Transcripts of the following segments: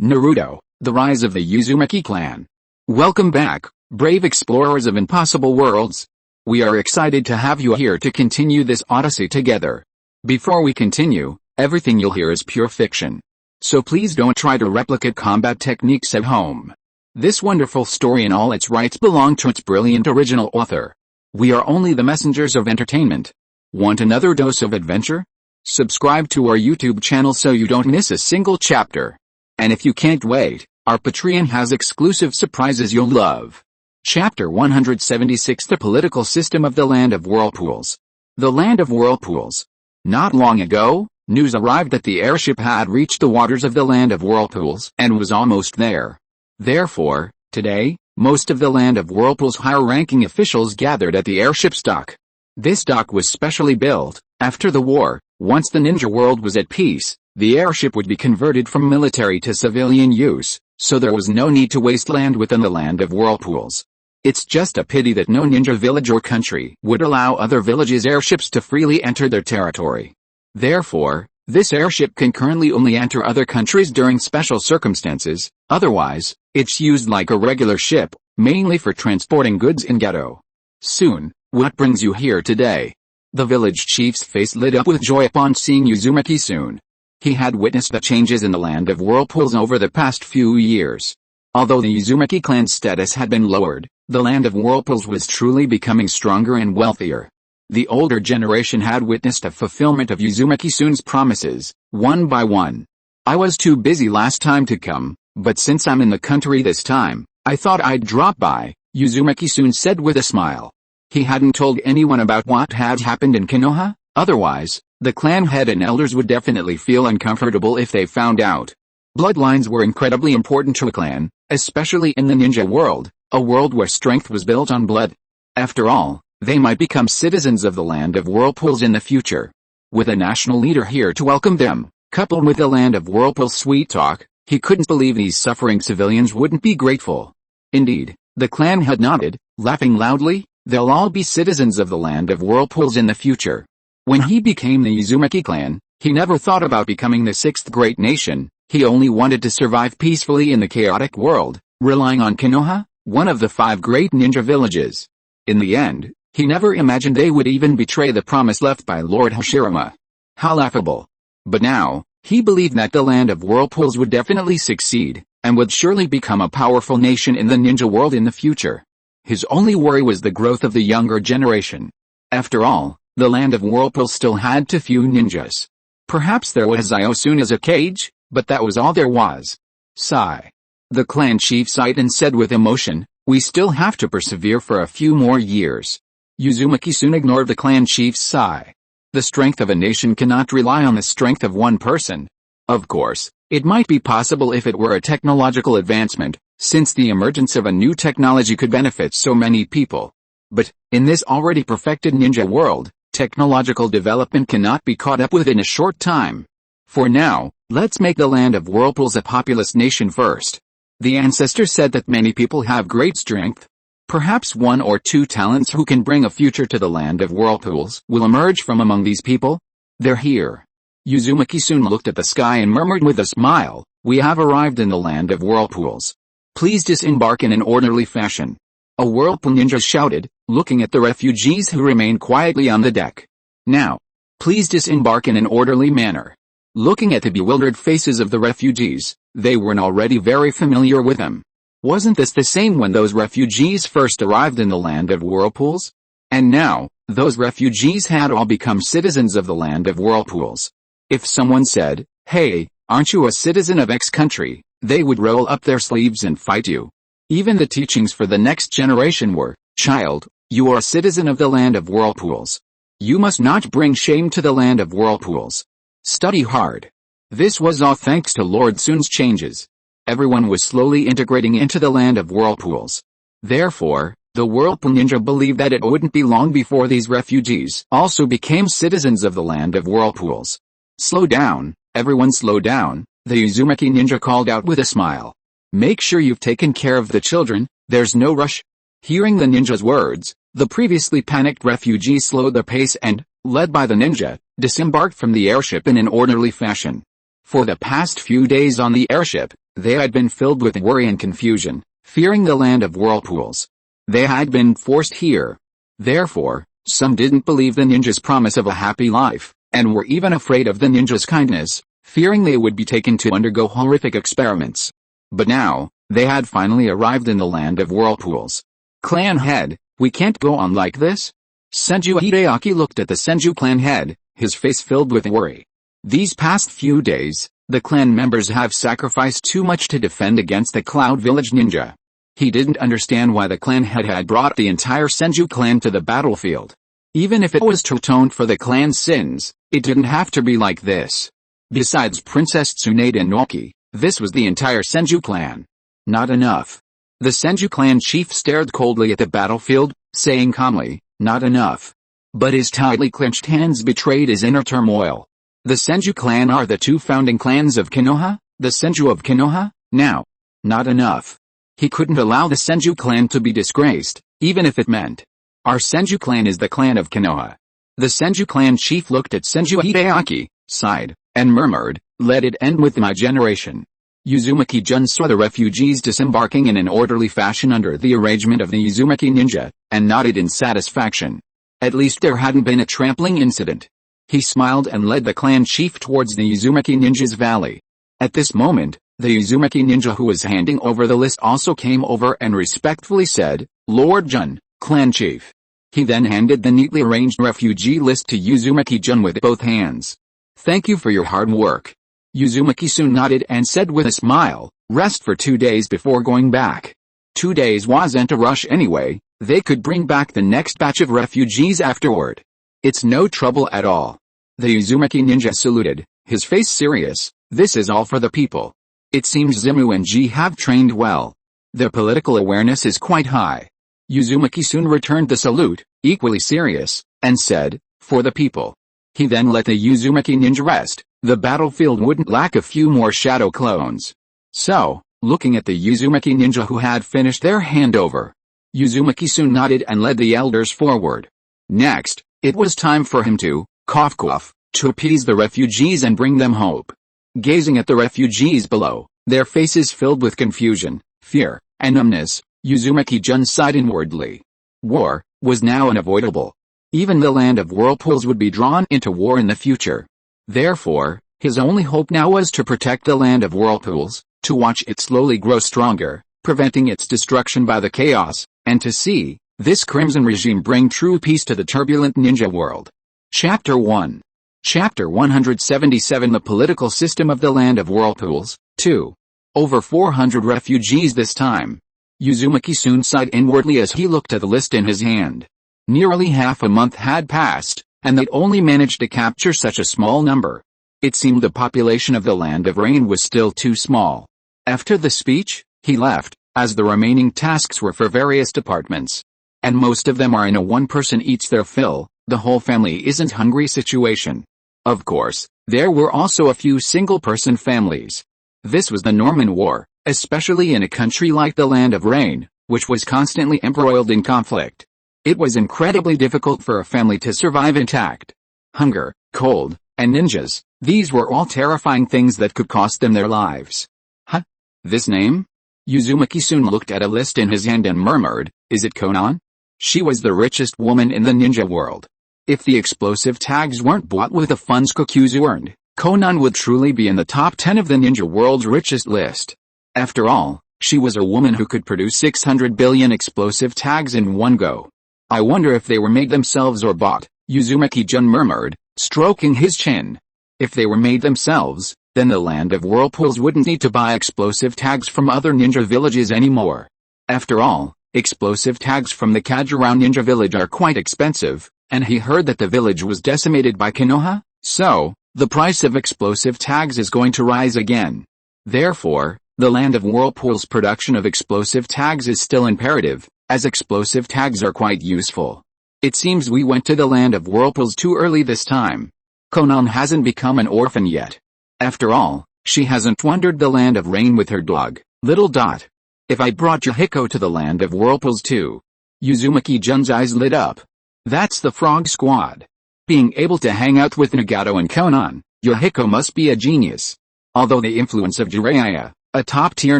Naruto, the rise of the Uzumaki Clan. Welcome back, brave explorers of impossible worlds. We are excited to have you here to continue this odyssey together. Before we continue, everything you'll hear is pure fiction. So please don't try to replicate combat techniques at home. This wonderful story in all its rights belong to its brilliant original author. We are only the messengers of entertainment. Want another dose of adventure? Subscribe to our YouTube channel so you don't miss a single chapter. And if you can't wait, our Patreon has exclusive surprises you'll love. Chapter 176: The Political System of the Land of Whirlpools. The Land of Whirlpools. Not long ago, news arrived that the airship had reached the waters of the Land of Whirlpools and was almost there. Therefore, today, most of the Land of Whirlpools' higher-ranking officials gathered at the airship's dock. This dock was specially built. After the war, once the ninja world was at peace, the airship would be converted from military to civilian use, so there was no need to waste land within the Land of Whirlpools. It's just a pity that no ninja village or country would allow other villages' airships to freely enter their territory. Therefore, this airship can currently only enter other countries during special circumstances, otherwise, it's used like a regular ship, mainly for transporting goods in ghetto. Soon, what brings you here today? The village chief's face lit up with joy upon seeing Uzumaki soon. He had witnessed the changes in the Land of Whirlpools over the past few years. Although the Uzumaki clan's status had been lowered, the Land of Whirlpools was truly becoming stronger and wealthier. The older generation had witnessed a fulfillment of Uzumaki-sun's promises, one by one. I was too busy last time to come, but since I'm in the country this time, I thought I'd drop by, Uzumaki-sun said with a smile. He hadn't told anyone about what had happened in Konoha, otherwise, the clan head and elders would definitely feel uncomfortable if they found out. Bloodlines were incredibly important to a clan, especially in the ninja world, a world where strength was built on blood. After all, they might become citizens of the Land of Whirlpools in the future. With a national leader here to welcome them, coupled with the Land of Whirlpools' sweet talk, he couldn't believe these suffering civilians wouldn't be grateful. Indeed, the clan had nodded, laughing loudly. They'll all be citizens of the Land of Whirlpools in the future. When he became the Uzumaki clan, he never thought about becoming the sixth great nation. He only wanted to survive peacefully in the chaotic world, relying on Konoha, one of the 5 great ninja villages. In the end, he never imagined they would even betray the promise left by Lord Hashirama. How laughable. But now, he believed that the Land of Whirlpools would definitely succeed, and would surely become a powerful nation in the ninja world in the future. His only worry was the growth of the younger generation. After all, the Land of Whirlpools still had too few ninjas. Perhaps there was Ziosun as a cage, but that was all there was. Sigh. The clan chief sighed and said with emotion, "We still have to persevere for a few more years." Uzumaki soon ignored the clan chief's sigh. The strength of a nation cannot rely on the strength of one person. Of course, it might be possible if it were a technological advancement, since the emergence of a new technology could benefit so many people. But, in this already perfected ninja world, technological development cannot be caught up with in a short time. For now, let's make the Land of Whirlpools a populous nation first. The ancestors said that many people have great strength. Perhaps 1 or 2 talents who can bring a future to the Land of Whirlpools will emerge from among these people. They're here. Uzumaki soon looked at the sky and murmured with a smile, "We have arrived in the Land of Whirlpools. Please disembark in an orderly fashion." A Whirlpool ninja shouted, looking at the refugees who remained quietly on the deck. "Now, please disembark in an orderly manner." Looking at the bewildered faces of the refugees, they weren't already very familiar with him. Wasn't this the same when those refugees first arrived in the Land of Whirlpools? And now, those refugees had all become citizens of the Land of Whirlpools. If someone said, "Hey, aren't you a citizen of X country?" they would roll up their sleeves and fight you. Even the teachings for the next generation were, "Child, you are a citizen of the Land of Whirlpools. You must not bring shame to the Land of Whirlpools. Study hard." This was all thanks to Lord Sun's changes. Everyone was slowly integrating into the Land of Whirlpools. Therefore, the Whirlpool ninja believed that it wouldn't be long before these refugees also became citizens of the Land of Whirlpools. "Slow down, everyone slow down," the Uzumaki ninja called out with a smile. "Make sure you've taken care of the children, there's no rush." Hearing the ninja's words, the previously panicked refugees slowed their pace and, led by the ninja, disembarked from the airship in an orderly fashion. For the past few days on the airship, They had been filled with worry and confusion, fearing the land of whirlpools. They had been forced here. Therefore, some didn't believe the ninja's promise of a happy life, and were even afraid of the ninja's kindness, fearing they would be taken to undergo horrific experiments. But now, they had finally arrived in the land of whirlpools. Clan head, we can't go on like this? Senju Hideaki looked at the Senju clan head, his face filled with worry. These past few days, the clan members have sacrificed too much to defend against the Cloud Village ninja. He didn't understand why the clan head had brought the entire Senju clan to the battlefield. Even if it was to atone for the clan's sins, it didn't have to be like this. Besides Princess Tsunade and Naoki, this was the entire Senju clan. Not enough. The Senju clan chief stared coldly at the battlefield, saying calmly, not enough. But his tightly clenched hands betrayed his inner turmoil. The Senju clan are the two founding clans of Konoha, the Senju of Konoha, now. Not enough. He couldn't allow the Senju clan to be disgraced, even if it meant. Our Senju clan is the clan of Konoha. The Senju clan chief looked at Senju Hideaki, sighed, and murmured, let it end with my generation. Uzumaki-jun saw the refugees disembarking in an orderly fashion under the arrangement of the Uzumaki ninja, and nodded in satisfaction. At least there hadn't been a trampling incident. He smiled and led the clan chief towards the Uzumaki ninja's valley. At this moment, the Uzumaki ninja who was handing over the list also came over and respectfully said, Lord Jun, clan chief. He then handed the neatly arranged refugee list to Uzumaki-jun with both hands. Thank you for your hard work. Uzumaki soon nodded and said with a smile, rest for 2 days before going back. 2 days wasn't a rush anyway, they could bring back the next batch of refugees afterward. It's no trouble at all. The Uzumaki ninja saluted, his face serious, this is all for the people. It seems Zimu and Ji have trained well. Their political awareness is quite high. Uzumaki soon returned the salute, equally serious, and said, for the people. He then let the Uzumaki ninja rest. The battlefield wouldn't lack a few more shadow clones. So, looking at the Uzumaki ninja who had finished their handover, Uzumaki soon nodded and led the elders forward. Next, it was time for him to, cough, to appease the refugees and bring them hope. Gazing at the refugees below, their faces filled with confusion, fear, and numbness, Uzumaki-jun sighed inwardly. War was now unavoidable. Even the land of whirlpools would be drawn into war in the future. Therefore, his only hope now was to protect the land of whirlpools, to watch it slowly grow stronger, preventing its destruction by the chaos, and to see this crimson regime bring true peace to the turbulent ninja world. Chapter 1. Chapter 177 The Political System of the Land of Whirlpools, 2. Over 400 refugees this time. Uzumaki soon sighed inwardly as he looked at the list in his hand. Nearly half a month had passed, and they'd only managed to capture such a small number. It seemed the population of the Land of Rain was still too small. After the speech, he left, as the remaining tasks were for various departments. And most of them are in a one-person eats their fill, the whole family isn't hungry situation. Of course, there were also a few single-person families. This was the Norman War, especially in a country like the Land of Rain, which was constantly embroiled in conflict. It was incredibly difficult for a family to survive intact. Hunger, cold, and ninjas, these were all terrifying things that could cost them their lives. Huh? This name? Uzumaki soon looked at a list in his hand and murmured, is it Konan? She was the richest woman in the ninja world. If the explosive tags weren't bought with the funds Kokuzu earned, Konan would truly be in the top 10 of the ninja world's richest list. After all, she was a woman who could produce 600 billion explosive tags in one go. I wonder if they were made themselves or bought, Uzumaki-jun murmured, stroking his chin. If they were made themselves, then the Land of Whirlpools wouldn't need to buy explosive tags from other ninja villages anymore. After all, explosive tags from the Kajirao ninja village are quite expensive, and he heard that the village was decimated by Konoha, so, the price of explosive tags is going to rise again. Therefore, the Land of Whirlpools' production of explosive tags is still imperative, as explosive tags are quite useful. It seems we went to the Land of Whirlpools too early this time. Konan hasn't become an orphan yet. After all, she hasn't wandered the Land of Rain with her dog, Little Dot. If I brought Yohiko to the Land of Whirlpools too. Uzumaki-jun's eyes lit up. That's the Frog Squad. Being able to hang out with Nagato and Konan, Yohiko must be a genius. Although the influence of Jiraiya, A top-tier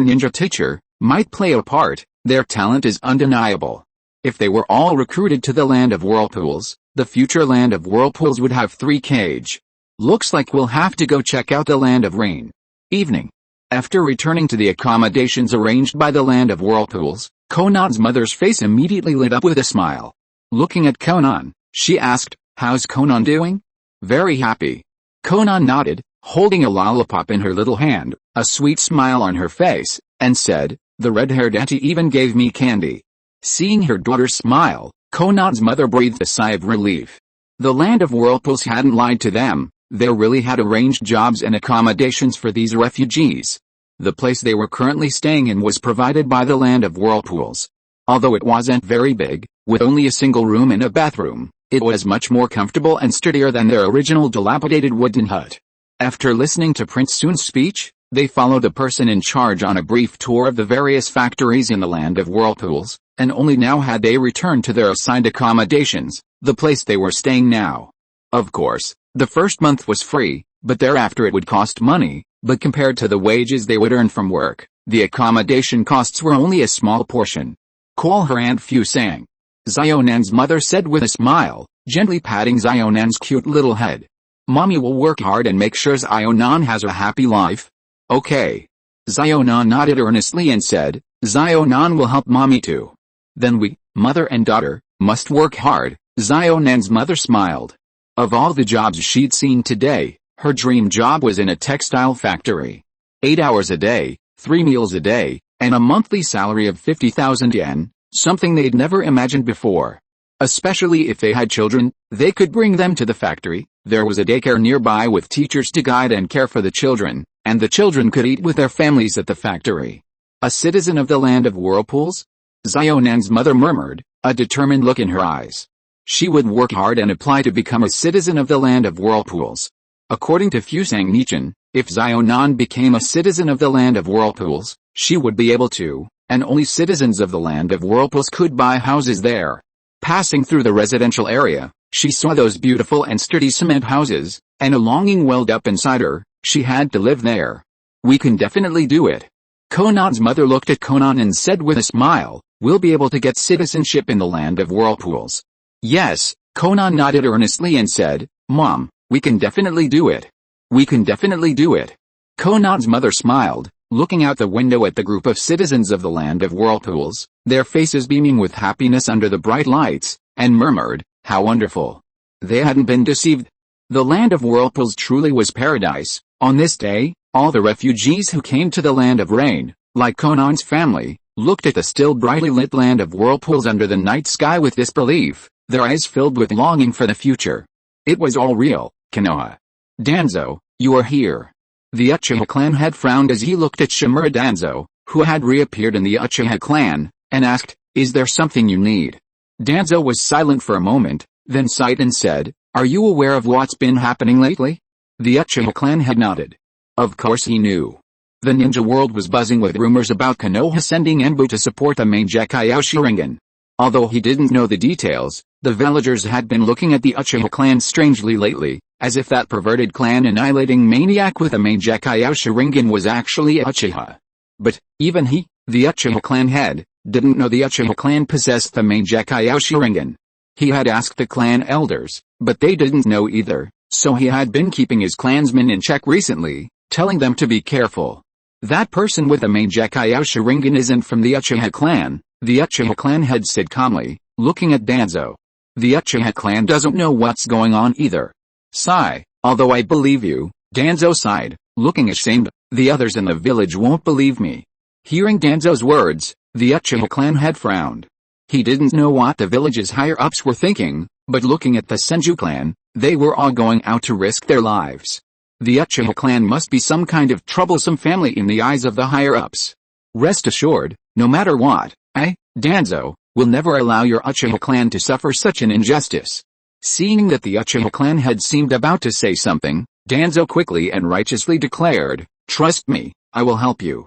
ninja teacher might play a part, their talent is undeniable. If they were all recruited to the land of whirlpools, the future land of whirlpools would have 3 cage. Looks like we'll have to go check out the land of rain. Evening. After returning to the accommodations arranged by the land of whirlpools, Conan's mother's face immediately lit up with a smile. Looking at Conan, she asked, "How's Conan doing?" "Very happy." Conan nodded, holding a lollipop in her little hand, a sweet smile on her face, and said, "The red-haired auntie even gave me candy." Seeing her daughter smile, Conan's mother breathed a sigh of relief. The land of whirlpools hadn't lied to them. They really had arranged jobs and accommodations for these refugees. The place they were currently staying in was provided by the land of whirlpools. Although it wasn't very big, with only a single room and a bathroom, it was much more comfortable and sturdier than their original dilapidated wooden hut. After listening to Prince Sun's speech, they followed the person in charge on a brief tour of the various factories in the land of whirlpools, and only now had they returned to their assigned accommodations, the place they were staying now. Of course, the first month was free, but thereafter it would cost money, but compared to the wages they would earn from work, the accommodation costs were only a small portion. "Call her Aunt Fusang," Zionan's mother said with a smile, gently patting Zionan's cute little head. "Mommy will work hard and make sure Zionan has a happy life." "Okay." Zionan nodded earnestly and said, "Zionan will help Mommy too." "Then we, mother and daughter, must work hard," Zionan's mother smiled. Of all the jobs she'd seen today, her dream job was in a textile factory. 8 hours a day, 3 meals a day, and a monthly salary of 50,000 yen, something they'd never imagined before. Especially if they had children, they could bring them to the factory. There was a daycare nearby with teachers to guide and care for the children, and the children could eat with their families at the factory. "A citizen of the land of whirlpools?" Zionan's mother murmured, a determined look in her eyes. She would work hard and apply to become a citizen of the land of whirlpools. According to Fusang Nichan, if Zionan became a citizen of the land of whirlpools, she would be able to, and only citizens of the land of whirlpools could buy houses there. Passing through the residential area, she saw those beautiful and sturdy cement houses, and a longing welled up inside her. She had to live there. "We can definitely do it." Conan's mother looked at Conan and said with a smile, "We'll be able to get citizenship in the land of whirlpools." "Yes," Conan nodded earnestly and said, "Mom, we can definitely do it. We can definitely do it." Conan's mother smiled, looking out the window at the group of citizens of the land of whirlpools, their faces beaming with happiness under the bright lights, and murmured, "How wonderful." They hadn't been deceived. The land of whirlpools truly was paradise. On this day, all the refugees who came to the land of rain, like Conan's family, looked at the still brightly lit land of whirlpools under the night sky with disbelief, their eyes filled with longing for the future. It was all real. "Konoha. Danzo, you are here." The Uchiha clan had frowned as he looked at Shimura Danzo, who had reappeared in the Uchiha clan, and asked, "Is there something you need?" Danzo was silent for a moment, then sighed and said, "Are you aware of what's been happening lately?" The Uchiha clan had nodded. Of course he knew. The ninja world was buzzing with rumors about Konoha sending Enbu to support the main Gekkai Sharingan. Although he didn't know the details, the villagers had been looking at the Uchiha clan strangely lately, as if that perverted clan annihilating maniac with a main Gekkai Sharingan was actually Uchiha. But, even he, the Uchiha clan head, didn't know the Uchiha clan possessed the main Gekkai Sharingan. He had asked the clan elders, but they didn't know either, so he had been keeping his clansmen in check recently, telling them to be careful. "That person with the main Gekkai Sharingan isn't from the Uchiha clan," the Uchiha clan head said calmly, looking at Danzo. "The Uchiha clan doesn't know what's going on either." "Sigh, although I believe you," Danzo sighed, looking ashamed. "The others in the village won't believe me." Hearing Danzo's words, the Uchiha clan head frowned. He didn't know what the village's higher-ups were thinking, but looking at the Senju clan, they were all going out to risk their lives. The Uchiha clan must be some kind of troublesome family in the eyes of the higher-ups. "Rest assured, no matter what, Danzo, will never allow your Uchiha clan to suffer such an injustice." Seeing that the Uchiha clan had seemed about to say something, Danzo quickly and righteously declared, "Trust me, I will help you."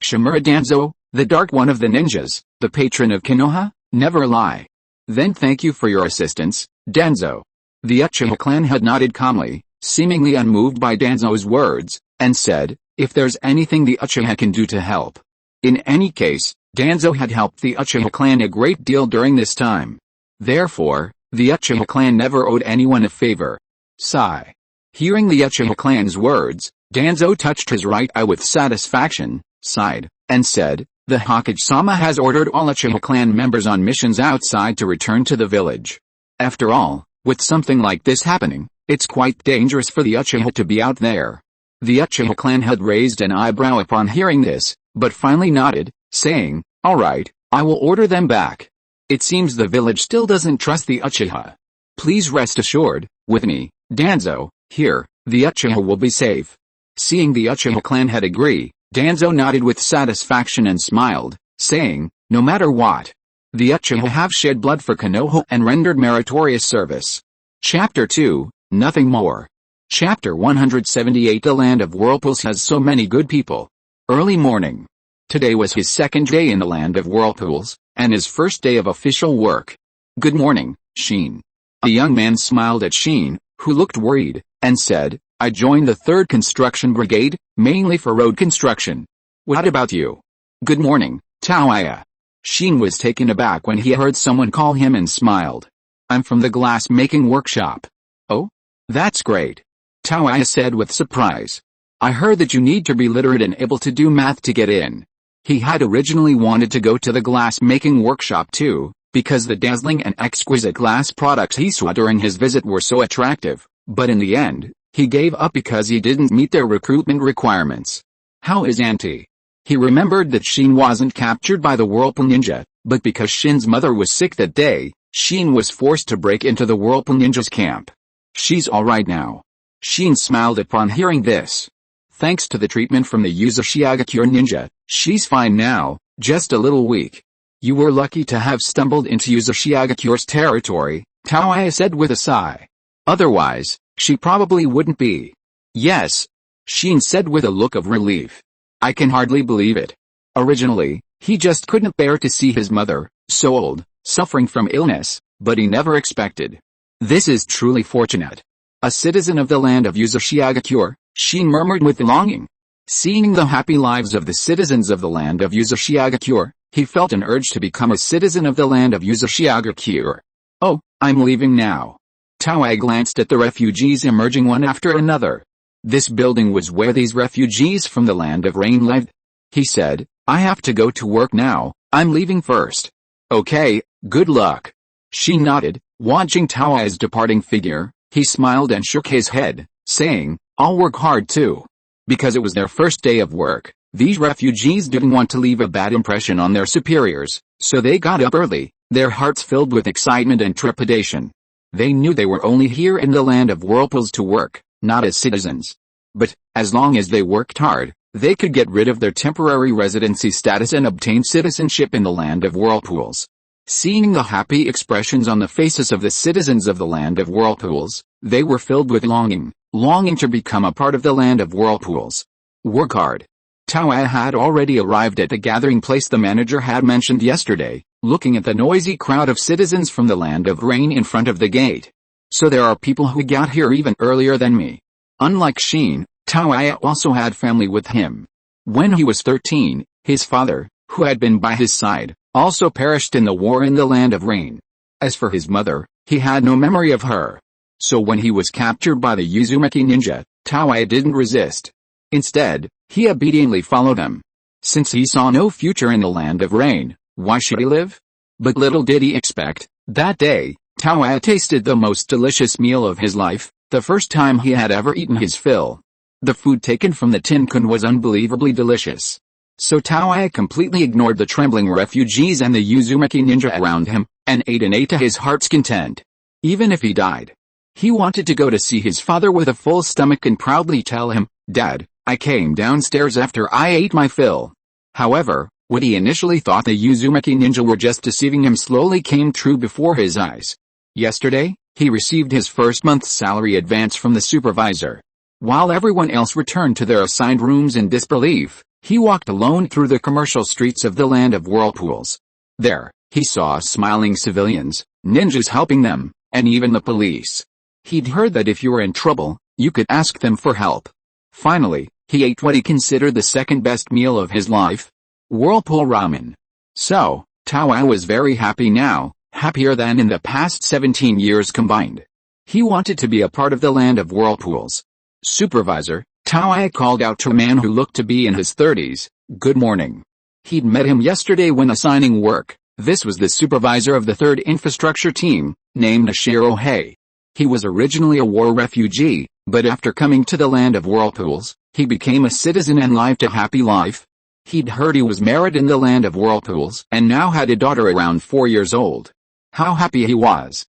Shimura Danzo, the Dark One of the ninjas, the patron of Konoha, never lie. "Then thank you for your assistance, Danzo." The Uchiha clan had nodded calmly, seemingly unmoved by Danzo's words, and said, if there's anything the Uchiha can do to help. In any case, Danzo had helped the Uchiha clan a great deal during this time. Therefore, the Uchiha clan never owed anyone a favor. Sigh. Hearing the Uchiha clan's words, Danzo touched his right eye with satisfaction, sighed, and said, "The Hokage-sama has ordered all Uchiha clan members on missions outside to return to the village. After all, with something like this happening, it's quite dangerous for the Uchiha to be out there." The Uchiha clan had raised an eyebrow upon hearing this, but finally nodded, saying, "All right, I will order them back. It seems the village still doesn't trust the Uchiha. Please rest assured, with me, Danzo, here, the Uchiha will be safe." Seeing the Uchiha clan had agreed, Danzo nodded with satisfaction and smiled, saying, "No matter what, the Uchiha have shed blood for Konoha and rendered meritorious service." Chapter 2, Nothing More. Chapter 178. The land of whirlpools has so many good people. Early morning. Today was his second day in the land of whirlpools, and his first day of official work. "Good morning, Sheen." A young man smiled at Sheen, who looked worried, and said, "I joined the 3rd Construction Brigade, mainly for road construction. What about you?" "Good morning, Taoya." Sheen was taken aback when he heard someone call him and smiled. "I'm from the glass-making workshop." "Oh? That's great," Taoya said with surprise. "I heard that you need to be literate and able to do math to get in." He had originally wanted to go to the glass-making workshop too, because the dazzling and exquisite glass products he saw during his visit were so attractive, but in the end, he gave up because he didn't meet their recruitment requirements. "How is Auntie?" He remembered that Sheen wasn't captured by the Whirlpool Ninja, but because Shin's mother was sick that day, Sheen was forced to break into the Whirlpool Ninja's camp. "She's alright now." Sheen smiled upon hearing this. "Thanks to the treatment from the Uzumaki Clan ninja, she's fine now, just a little weak." "You were lucky to have stumbled into Uzumaki Clan's territory," Taoya said with a sigh. "Otherwise, she probably wouldn't be." "Yes," Sheen said with a look of relief. "I can hardly believe it. Originally, he just couldn't bear to see his mother, so old, suffering from illness, but he never expected. This is truly fortunate." "A citizen of the land of Uzumaki Clan," Sheen murmured with longing. Seeing the happy lives of the citizens of the land of Uzumaki Clan, he felt an urge to become a citizen of the land of Uzumaki Clan. "Oh, I'm leaving now." Taoya glanced at the refugees emerging one after another. This building was where these refugees from the land of rain lived. He said, "I have to go to work now, I'm leaving first." "Okay, good luck." Sheen nodded, watching Taoya's departing figure. He smiled and shook his head, saying, "I'll work hard too." Because it was their first day of work, these refugees didn't want to leave a bad impression on their superiors, so they got up early, their hearts filled with excitement and trepidation. They knew they were only here in the land of whirlpools to work, not as citizens. But, as long as they worked hard, they could get rid of their temporary residency status and obtain citizenship in the land of whirlpools. Seeing the happy expressions on the faces of the citizens of the land of whirlpools, they were filled with longing to become a part of the land of whirlpools. "Work hard." Taoya had already arrived at the gathering place the manager had mentioned yesterday, looking at the noisy crowd of citizens from the land of rain in front of the gate. "So there are people who got here even earlier than me." Unlike Sheen, Taoya also had family with him. When he was 13, his father, who had been by his side, also perished in the war in the land of rain. As for his mother, he had no memory of her. So when he was captured by the Uzumaki ninja, Taoya didn't resist. Instead, he obediently followed them. Since he saw no future in the land of rain, why should he live? But little did he expect, that day, Taoya tasted the most delicious meal of his life, the first time he had ever eaten his fill. The food taken from the tin can was unbelievably delicious. So Taoya completely ignored the trembling refugees and the Uzumaki ninja around him, and ate to his heart's content. Even if he died, he wanted to go to see his father with a full stomach and proudly tell him, "Dad, I came downstairs after I ate my fill." However, what he initially thought the Uzumaki ninja were just deceiving him slowly came true before his eyes. Yesterday, he received his first month's salary advance from the supervisor. While everyone else returned to their assigned rooms in disbelief, he walked alone through the commercial streets of the land of whirlpools. There, he saw smiling civilians, ninjas helping them, and even the police. He'd heard that if you were in trouble, you could ask them for help. Finally, He ate what he considered the second best meal of his life. Whirlpool ramen. So, Tawai was very happy now, happier than in the past 17 years combined. He wanted to be a part of the land of whirlpools. Supervisor, Tawai called out to a man who looked to be in his 30s, "Good morning." He'd met him yesterday when assigning work. This was the supervisor of the 3rd Infrastructure Team, named Ashiro Hei. He was originally a war refugee, but after coming to the land of whirlpools, he became a citizen and lived a happy life. He'd heard he was married in the land of whirlpools and now had a daughter around 4 years old. How happy he was.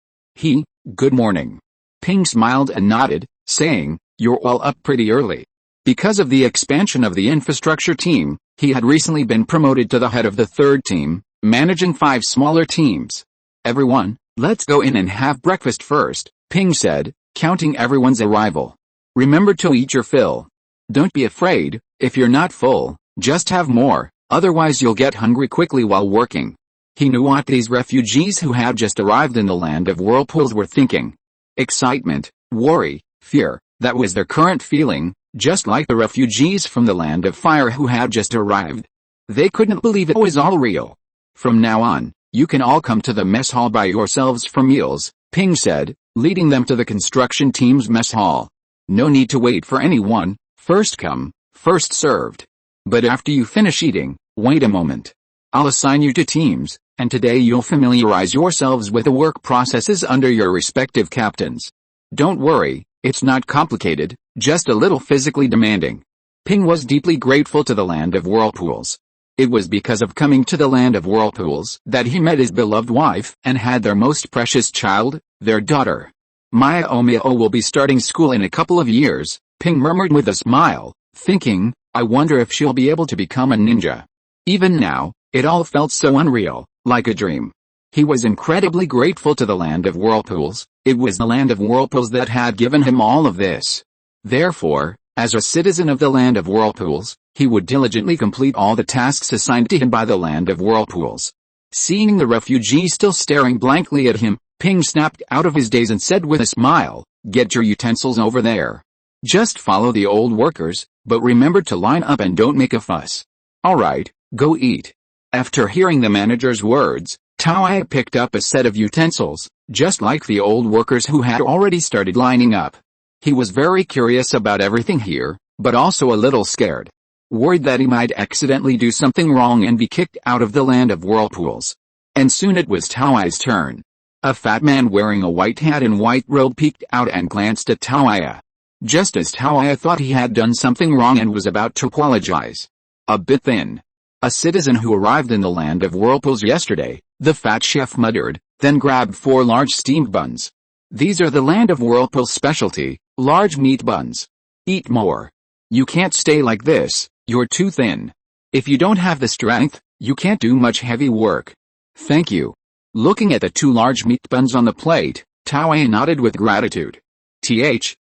Good morning. Ping smiled and nodded, saying, "You're all up pretty early." Because of the expansion of the infrastructure team, he had recently been promoted to the head of the 3rd team, managing 5 smaller teams. "Everyone, let's go in and have breakfast first," Ping said, counting everyone's arrival. "Remember to eat your fill. Don't be afraid, if you're not full, just have more, otherwise you'll get hungry quickly while working." He knew what these refugees who had just arrived in the land of whirlpools were thinking. Excitement, worry, fear, that was their current feeling, just like the refugees from the land of fire who had just arrived. They couldn't believe it was all real. "From now on, you can all come to the mess hall by yourselves for meals," Ping said, leading them to the construction team's mess hall. "No need to wait for anyone, first come, first served. But after you finish eating, wait a moment. I'll assign you to teams, and today you'll familiarize yourselves with the work processes under your respective captains. Don't worry, it's not complicated, just a little physically demanding." Ping was deeply grateful to the land of whirlpools. It was because of coming to the land of whirlpools that he met his beloved wife and had their most precious child, their daughter. "Maya Omio will be starting school in a couple of years," Ping murmured with a smile, thinking, "I wonder if she'll be able to become a ninja." Even now, it all felt so unreal, like a dream. He was incredibly grateful to the land of whirlpools. It was the land of whirlpools that had given him all of this. Therefore, as a citizen of the land of whirlpools, he would diligently complete all the tasks assigned to him by the land of whirlpools. Seeing the refugee still staring blankly at him, Ping snapped out of his daze and said with a smile, "Get your utensils over there. Just follow the old workers, but remember to line up and don't make a fuss. Alright, go eat." After hearing the manager's words, Tawai picked up a set of utensils, just like the old workers who had already started lining up. He was very curious about everything here, but also a little scared. Worried that he might accidentally do something wrong and be kicked out of the land of whirlpools. And soon it was Tawai's turn. A fat man wearing a white hat and white robe peeked out and glanced at Tawai. Just as Tawai thought he had done something wrong and was about to apologize. "A bit thin." A citizen who arrived in the land of whirlpools yesterday, the fat chef muttered, then grabbed 4 large steamed buns. "These are the land of whirlpools' specialty, large meat buns. Eat more. You can't stay like this, you're too thin. If you don't have the strength, you can't do much heavy work." "Thank you." Looking at the 2 large meat buns on the plate, Tawai nodded with gratitude.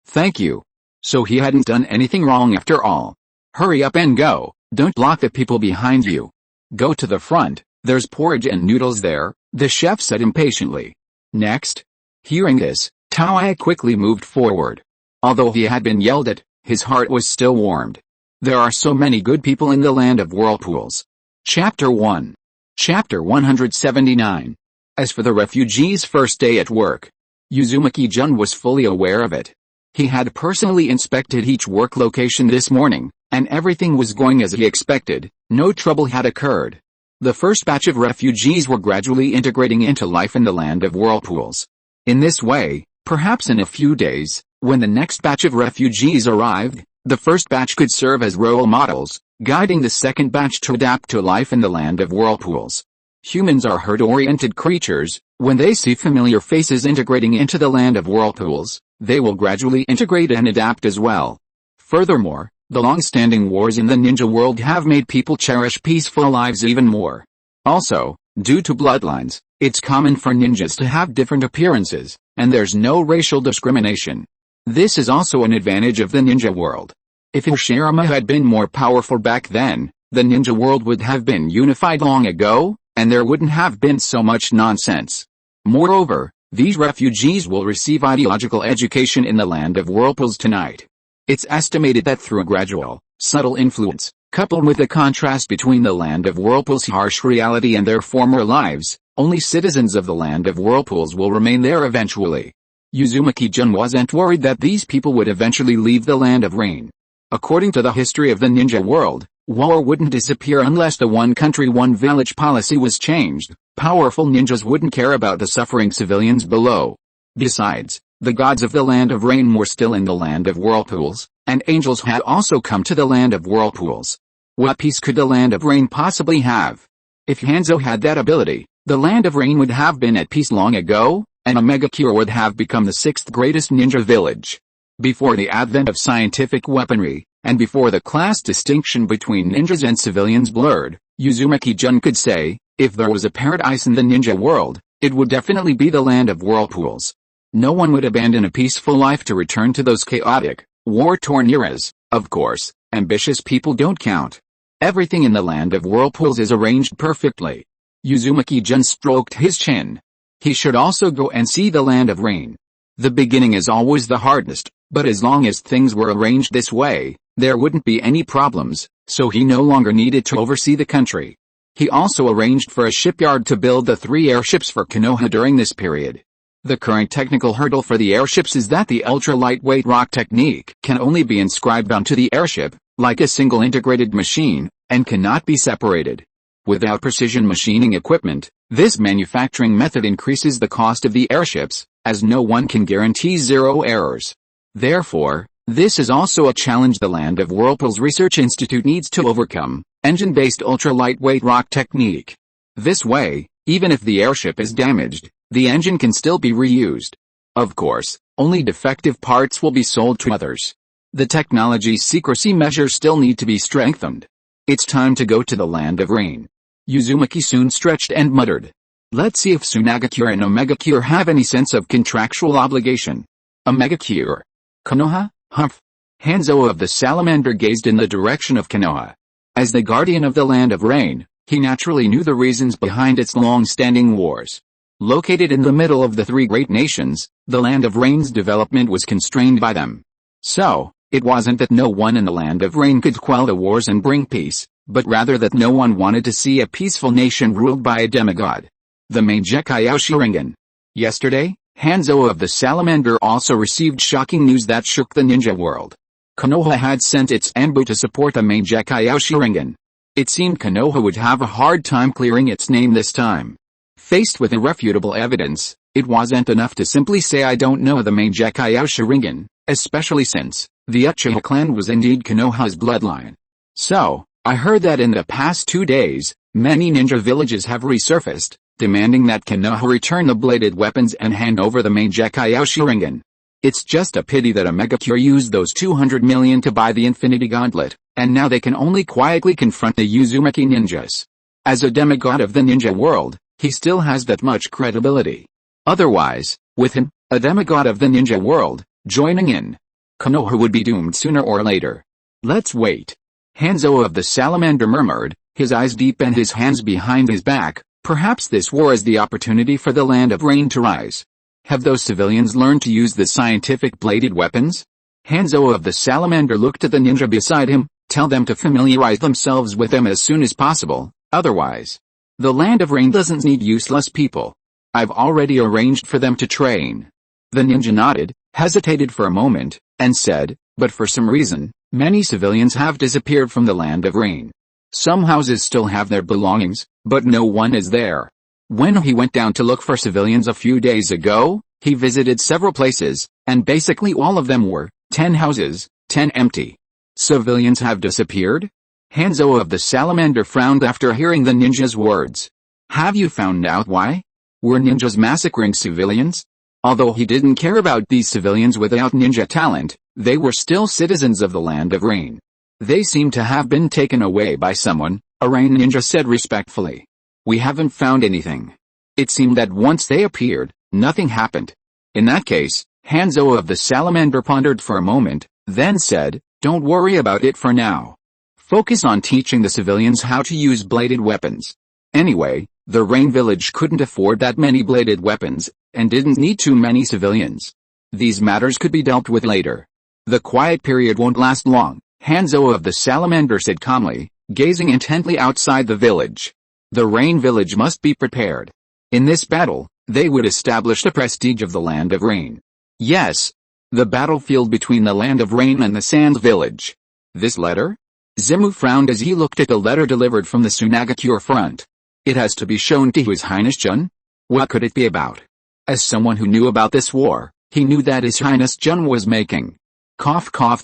Thank you. So he hadn't done anything wrong after all. "Hurry up and go, don't block the people behind you. Go to the front, there's porridge and noodles there," the chef said impatiently. "Next." Hearing this, Tawai quickly moved forward. Although he had been yelled at, his heart was still warmed. There are so many good people in the land of whirlpools. Chapter 1. Chapter 179. As for the refugees' first day at work, Uzumaki-jun was fully aware of it. He had personally inspected each work location this morning, and everything was going as he expected. No trouble had occurred. The first batch of refugees were gradually integrating into life in the land of whirlpools. In this way, perhaps in a few days, when the next batch of refugees arrived, the first batch could serve as role models, guiding the second batch to adapt to life in the land of whirlpools. Humans are herd-oriented creatures. When they see familiar faces integrating into the land of whirlpools, they will gradually integrate and adapt as well. Furthermore, the long-standing wars in the ninja world have made people cherish peaceful lives even more. Also, due to bloodlines, it's common for ninjas to have different appearances, and there's no racial discrimination. This is also an advantage of the ninja world. If Hashirama had been more powerful back then, the ninja world would have been unified long ago, and there wouldn't have been so much nonsense. Moreover, these refugees will receive ideological education in the land of whirlpools tonight. It's estimated that through a gradual, Subtle influence, coupled with the contrast between the Land of Whirlpools' harsh reality and their former lives, only citizens of the Land of Whirlpools will remain there eventually. Uzumaki-jun wasn't worried that these people would eventually leave the Land of Rain. According to the history of the ninja world, war wouldn't disappear unless the one country one village policy was changed. Powerful ninjas wouldn't care about the suffering civilians below. Besides, the gods of the Land of Rain were still in the Land of Whirlpools, and angels had also come to the Land of Whirlpools. What peace could the Land of Rain possibly have? If Hanzo had that ability, the Land of Rain would have been at peace long ago, and Omega Cure would have become the 6th greatest ninja village. Before the advent of scientific weaponry, and before the class distinction between ninjas and civilians blurred, Uzumaki-jun could say, if there was a paradise in the ninja world, it would definitely be the Land of Whirlpools. No one would abandon a peaceful life to return to those chaotic, war-torn eras. Of course, ambitious people don't count. Everything in the Land of Whirlpools is arranged perfectly. Uzumaki-jun stroked his chin. He should also go and see the Land of Rain. The beginning is always the hardest, but as long as things were arranged this way, there wouldn't be any problems, so he no longer needed to oversee the country. He also arranged for a shipyard to build the 3 airships for Konoha during this period. The current technical hurdle for the airships is that the ultra-lightweight rock technique can only be inscribed onto the airship, like a single integrated machine, and cannot be separated. Without precision machining equipment, this manufacturing method increases the cost of the airships, as no one can guarantee zero errors. Therefore, this is also a challenge the Land of Whirlpools Research Institute needs to overcome: engine-based ultra-lightweight rock technique. This way, even if the airship is damaged, the engine can still be reused. Of course, only defective parts will be sold to others. The technology's secrecy measures still need to be strengthened. It's time to go to the Land of Rain. Uzumaki soon stretched and muttered. Let's see if Tsunagakure and Omega Cure have any sense of contractual obligation. Omega Cure. Konoha? Humph. Hanzo of the Salamander gazed in the direction of Konoha. As the guardian of the Land of Rain, he naturally knew the reasons behind its long-standing wars. Located in the middle of the 3 great nations, the Land of Rain's development was constrained by them. So, it wasn't that no one in the Land of Rain could quell the wars and bring peace, but rather that no one wanted to see a peaceful nation ruled by a demigod. The Mangekyou Sharingan. Yesterday, Hanzo of the Salamander also received shocking news that shook the ninja world. Konoha had sent its Anbu to support the Mangekyou Sharingan. It seemed Konoha would have a hard time clearing its name this time. Faced with irrefutable evidence, it wasn't enough to simply say I don't know the Mangekyou Sharingan, especially since the Uchiha clan was indeed Konoha's bloodline. So, I heard that in the past 2 days, many ninja villages have resurfaced, demanding that Konoha return the bladed weapons and hand over the Mangekyou Sharingan. It's just a pity that Omega Cure used those 200 million to buy the Infinity Gauntlet, and now they can only quietly confront the Uzumaki ninjas. As a demigod of the ninja world, he still has that much credibility. Otherwise, with him, a demigod of the ninja world, joining in, Konoha would be doomed sooner or later. Let's wait. Hanzo of the Salamander murmured, his eyes deep and his hands behind his back. Perhaps this war is the opportunity for the Land of Rain to rise. Have those civilians learned to use the scientific bladed weapons? Hanzo of the Salamander looked at the ninja beside him. Tell them to familiarize themselves with them as soon as possible, otherwise. The Land of Rain doesn't need useless people. I've already arranged for them to train. The ninja nodded, hesitated for a moment, and said, but for some reason, many civilians have disappeared from the Land of Rain. Some houses still have their belongings, but no one is there. When he went down to look for civilians a few days ago, he visited several places, and basically all of them were 10 houses, 10 empty. Civilians have disappeared? Hanzo of the Salamander frowned after hearing the ninja's words. Have you found out why? Were ninjas massacring civilians? Although he didn't care about these civilians without ninja talent, they were still citizens of the Land of Rain. They seem to have been taken away by someone, a rain ninja said respectfully. We haven't found anything. It seemed that once they appeared, nothing happened. In that case, Hanzo of the Salamander pondered for a moment, then said, don't worry about it for now. Focus on teaching the civilians how to use bladed weapons. Anyway, the Rain Village couldn't afford that many bladed weapons, and didn't need too many civilians. These matters could be dealt with later. The quiet period won't last long, Hanzo of the Salamander said calmly, gazing intently outside the village. The Rain Village must be prepared. In this battle, they would establish the prestige of the Land of Rain. Yes. The battlefield between the Land of Rain and the Sands Village. This letter? Zemu frowned as he looked at the letter delivered from the Sunagakure front. It has to be shown to His Highness Jun? What could it be about? As someone who knew about this war, he knew that His Highness Jun was making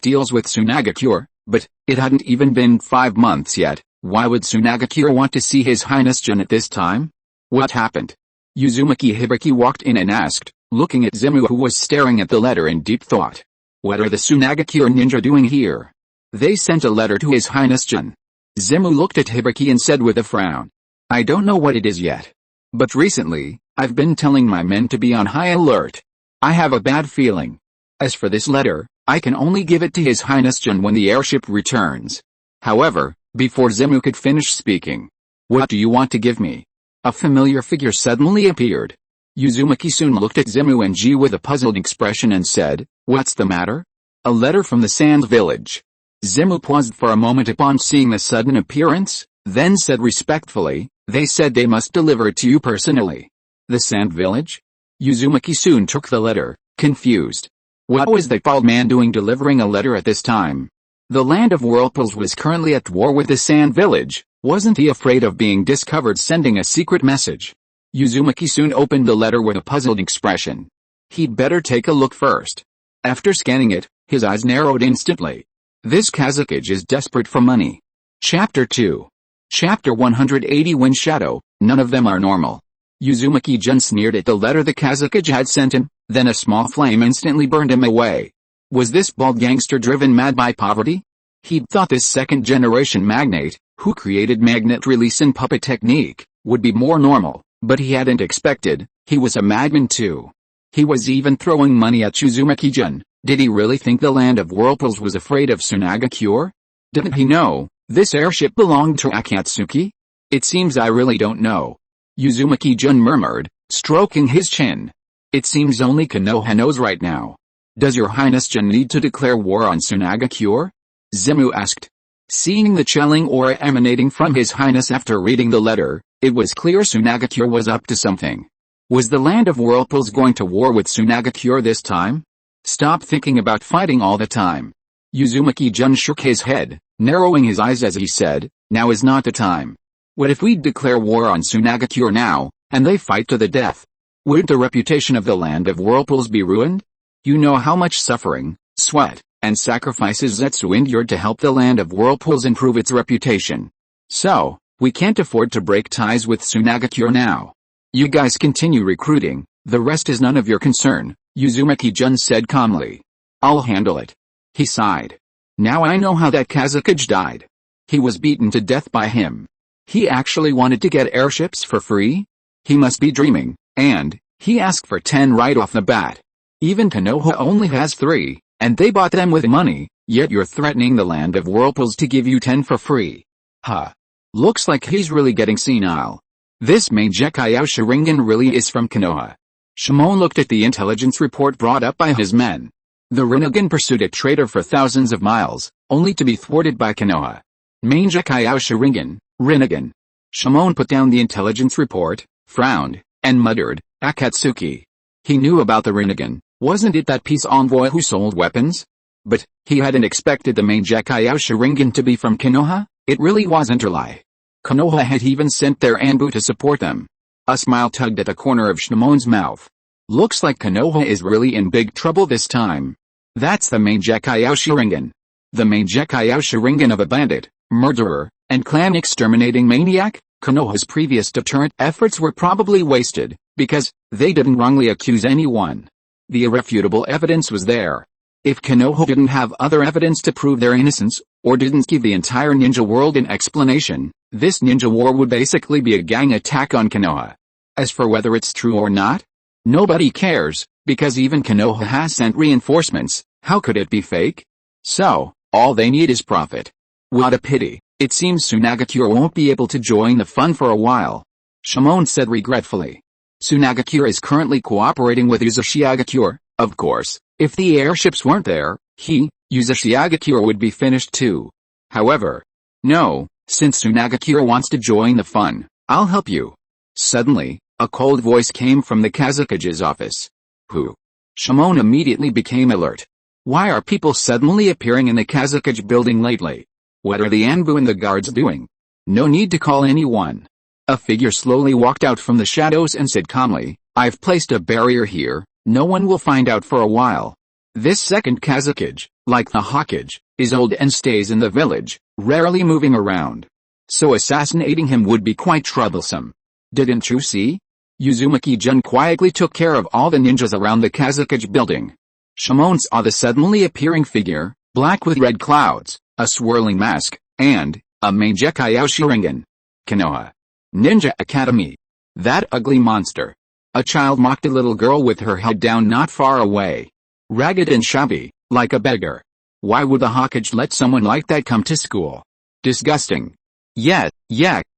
deals with Sunagakure, but it hadn't even been 5 months yet. Why would Sunagakure want to see His Highness Jun at this time? What happened? Uzumaki Hibiki walked in and asked, looking at Zemu, who was staring at the letter in deep thought. What are the Sunagakure ninja doing here? They sent a letter to His Highness Jun. Zemu looked at Hibiki and said with a frown. I don't know what it is yet. But recently, I've been telling my men to be on high alert. I have a bad feeling. As for this letter, I can only give it to His Highness Jun when the airship returns. However, before Zemu could finish speaking. What do you want to give me? A familiar figure suddenly appeared. Uzumaki soon looked at Zemu and Ji with a puzzled expression and said, What's the matter? A letter from the Sands Village. Zemu paused for a moment upon seeing the sudden appearance, then said respectfully, They said they must deliver it to you personally. The Sand Village? Uzumaki soon took the letter, confused. What was the bald man doing delivering a letter at this time? The Land of Whirlpools was currently at war with the Sand Village. Wasn't he afraid of being discovered sending a secret message? Uzumaki soon opened the letter with a puzzled expression. He'd better take a look first. After scanning it, his eyes narrowed instantly. This Kazakage is desperate for money. Chapter 2. Chapter 180 Wind Shadow, none of them are normal. Uzumaki Jun sneered at the letter the Kazakage had sent him, then a small flame instantly burned him away. Was this bald gangster driven mad by poverty? He'd thought this second-generation magnate, who created magnet release and puppet technique, would be more normal, but he hadn't expected, he was a madman too. He was even throwing money at Uzumaki Jun. Did he really think the Land of Whirlpools was afraid of Sunagakure? Didn't he know this airship belonged to Akatsuki? It seems I really don't know. Uzumaki Jun murmured, stroking his chin. It seems only Konoha knows right now. Does your Highness Jun need to declare war on Sunagakure? Zemu asked. Seeing the chilling aura emanating from His Highness after reading the letter, it was clear Sunagakure was up to something. Was the Land of Whirlpools going to war with Sunagakure this time? Stop thinking about fighting all the time. Uzumaki Jun shook his head, narrowing his eyes as he said, now is not the time. What if we declare war on Sunagakure now, and they fight to the death? Wouldn't the reputation of the Land of Whirlpools be ruined? You know how much suffering, sweat, and sacrifices Zetsu endured to help the Land of Whirlpools improve its reputation. So, we can't afford to break ties with Sunagakure now. You guys continue recruiting, the rest is none of your concern, Uzumaki Jun said calmly. I'll handle it. He sighed. Now I know how that Kazakage died. He was beaten to death by him. He actually wanted to get airships for free? He must be dreaming, and he asked for 10 right off the bat. Even Konoha only has 3, and they bought them with money, yet you're threatening the Land of Whirlpools to give you 10 for free. Huh. Looks like he's really getting senile. This Mangekyou Sharingan really is from Konoha. Shimon looked at the intelligence report brought up by his men. The Rinnegan pursued a traitor for thousands of miles, only to be thwarted by Konoha. Mangekyou Sharingan, Rinnegan. Shimon put down the intelligence report, frowned, and muttered, Akatsuki. He knew about the Rinnegan, wasn't it that peace envoy who sold weapons? But, he hadn't expected the Mangekyou Sharingan to be from Konoha, it really wasn't a lie. Konoha had even sent their Anbu to support them. A smile tugged at the corner of Shimon's mouth. Looks like Konoha is really in big trouble this time. That's the Mangekyou Sharingan. The Mangekyou Sharingan of a bandit, murderer, and clan exterminating maniac? Konoha's previous deterrent efforts were probably wasted, because they didn't wrongly accuse anyone. The irrefutable evidence was there. If Konoha didn't have other evidence to prove their innocence, or didn't give the entire ninja world an explanation, this ninja war would basically be a gang attack on Konoha. As for whether it's true or not, nobody cares, because even Konoha has sent reinforcements. How could it be fake? So, all they need is profit. What a pity. It seems Sunagakure won't be able to join the fun for a while. Shimon said regretfully. Sunagakure is currently cooperating with Uzumaki. Of course, if the airships weren't there, he Uzumaki would be finished too. However, no, since Tsunagakira wants to join the fun, I'll help you. Suddenly, a cold voice came from the Kazukage's office. Who? Shimon immediately became alert. Why are people suddenly appearing in the Kazukage building lately? What are the Anbu and the guards doing? No need to call anyone. A figure slowly walked out from the shadows and said calmly, I've placed a barrier here, no one will find out for a while. This second Kazukage, like the Hokage, is old and stays in the village, rarely moving around. So assassinating him would be quite troublesome. Didn't you see? Uzumaki-jun quietly took care of all the ninjas around the Kazukage building. Shimon saw the suddenly appearing figure, black with red clouds, a swirling mask, and a Mangekyou Sharingan. Konoha. Ninja Academy. That ugly monster. A child mocked a little girl with her head down not far away. Ragged and shabby, like a beggar. Why would the Hokage let someone like that come to school? Disgusting. Yeah,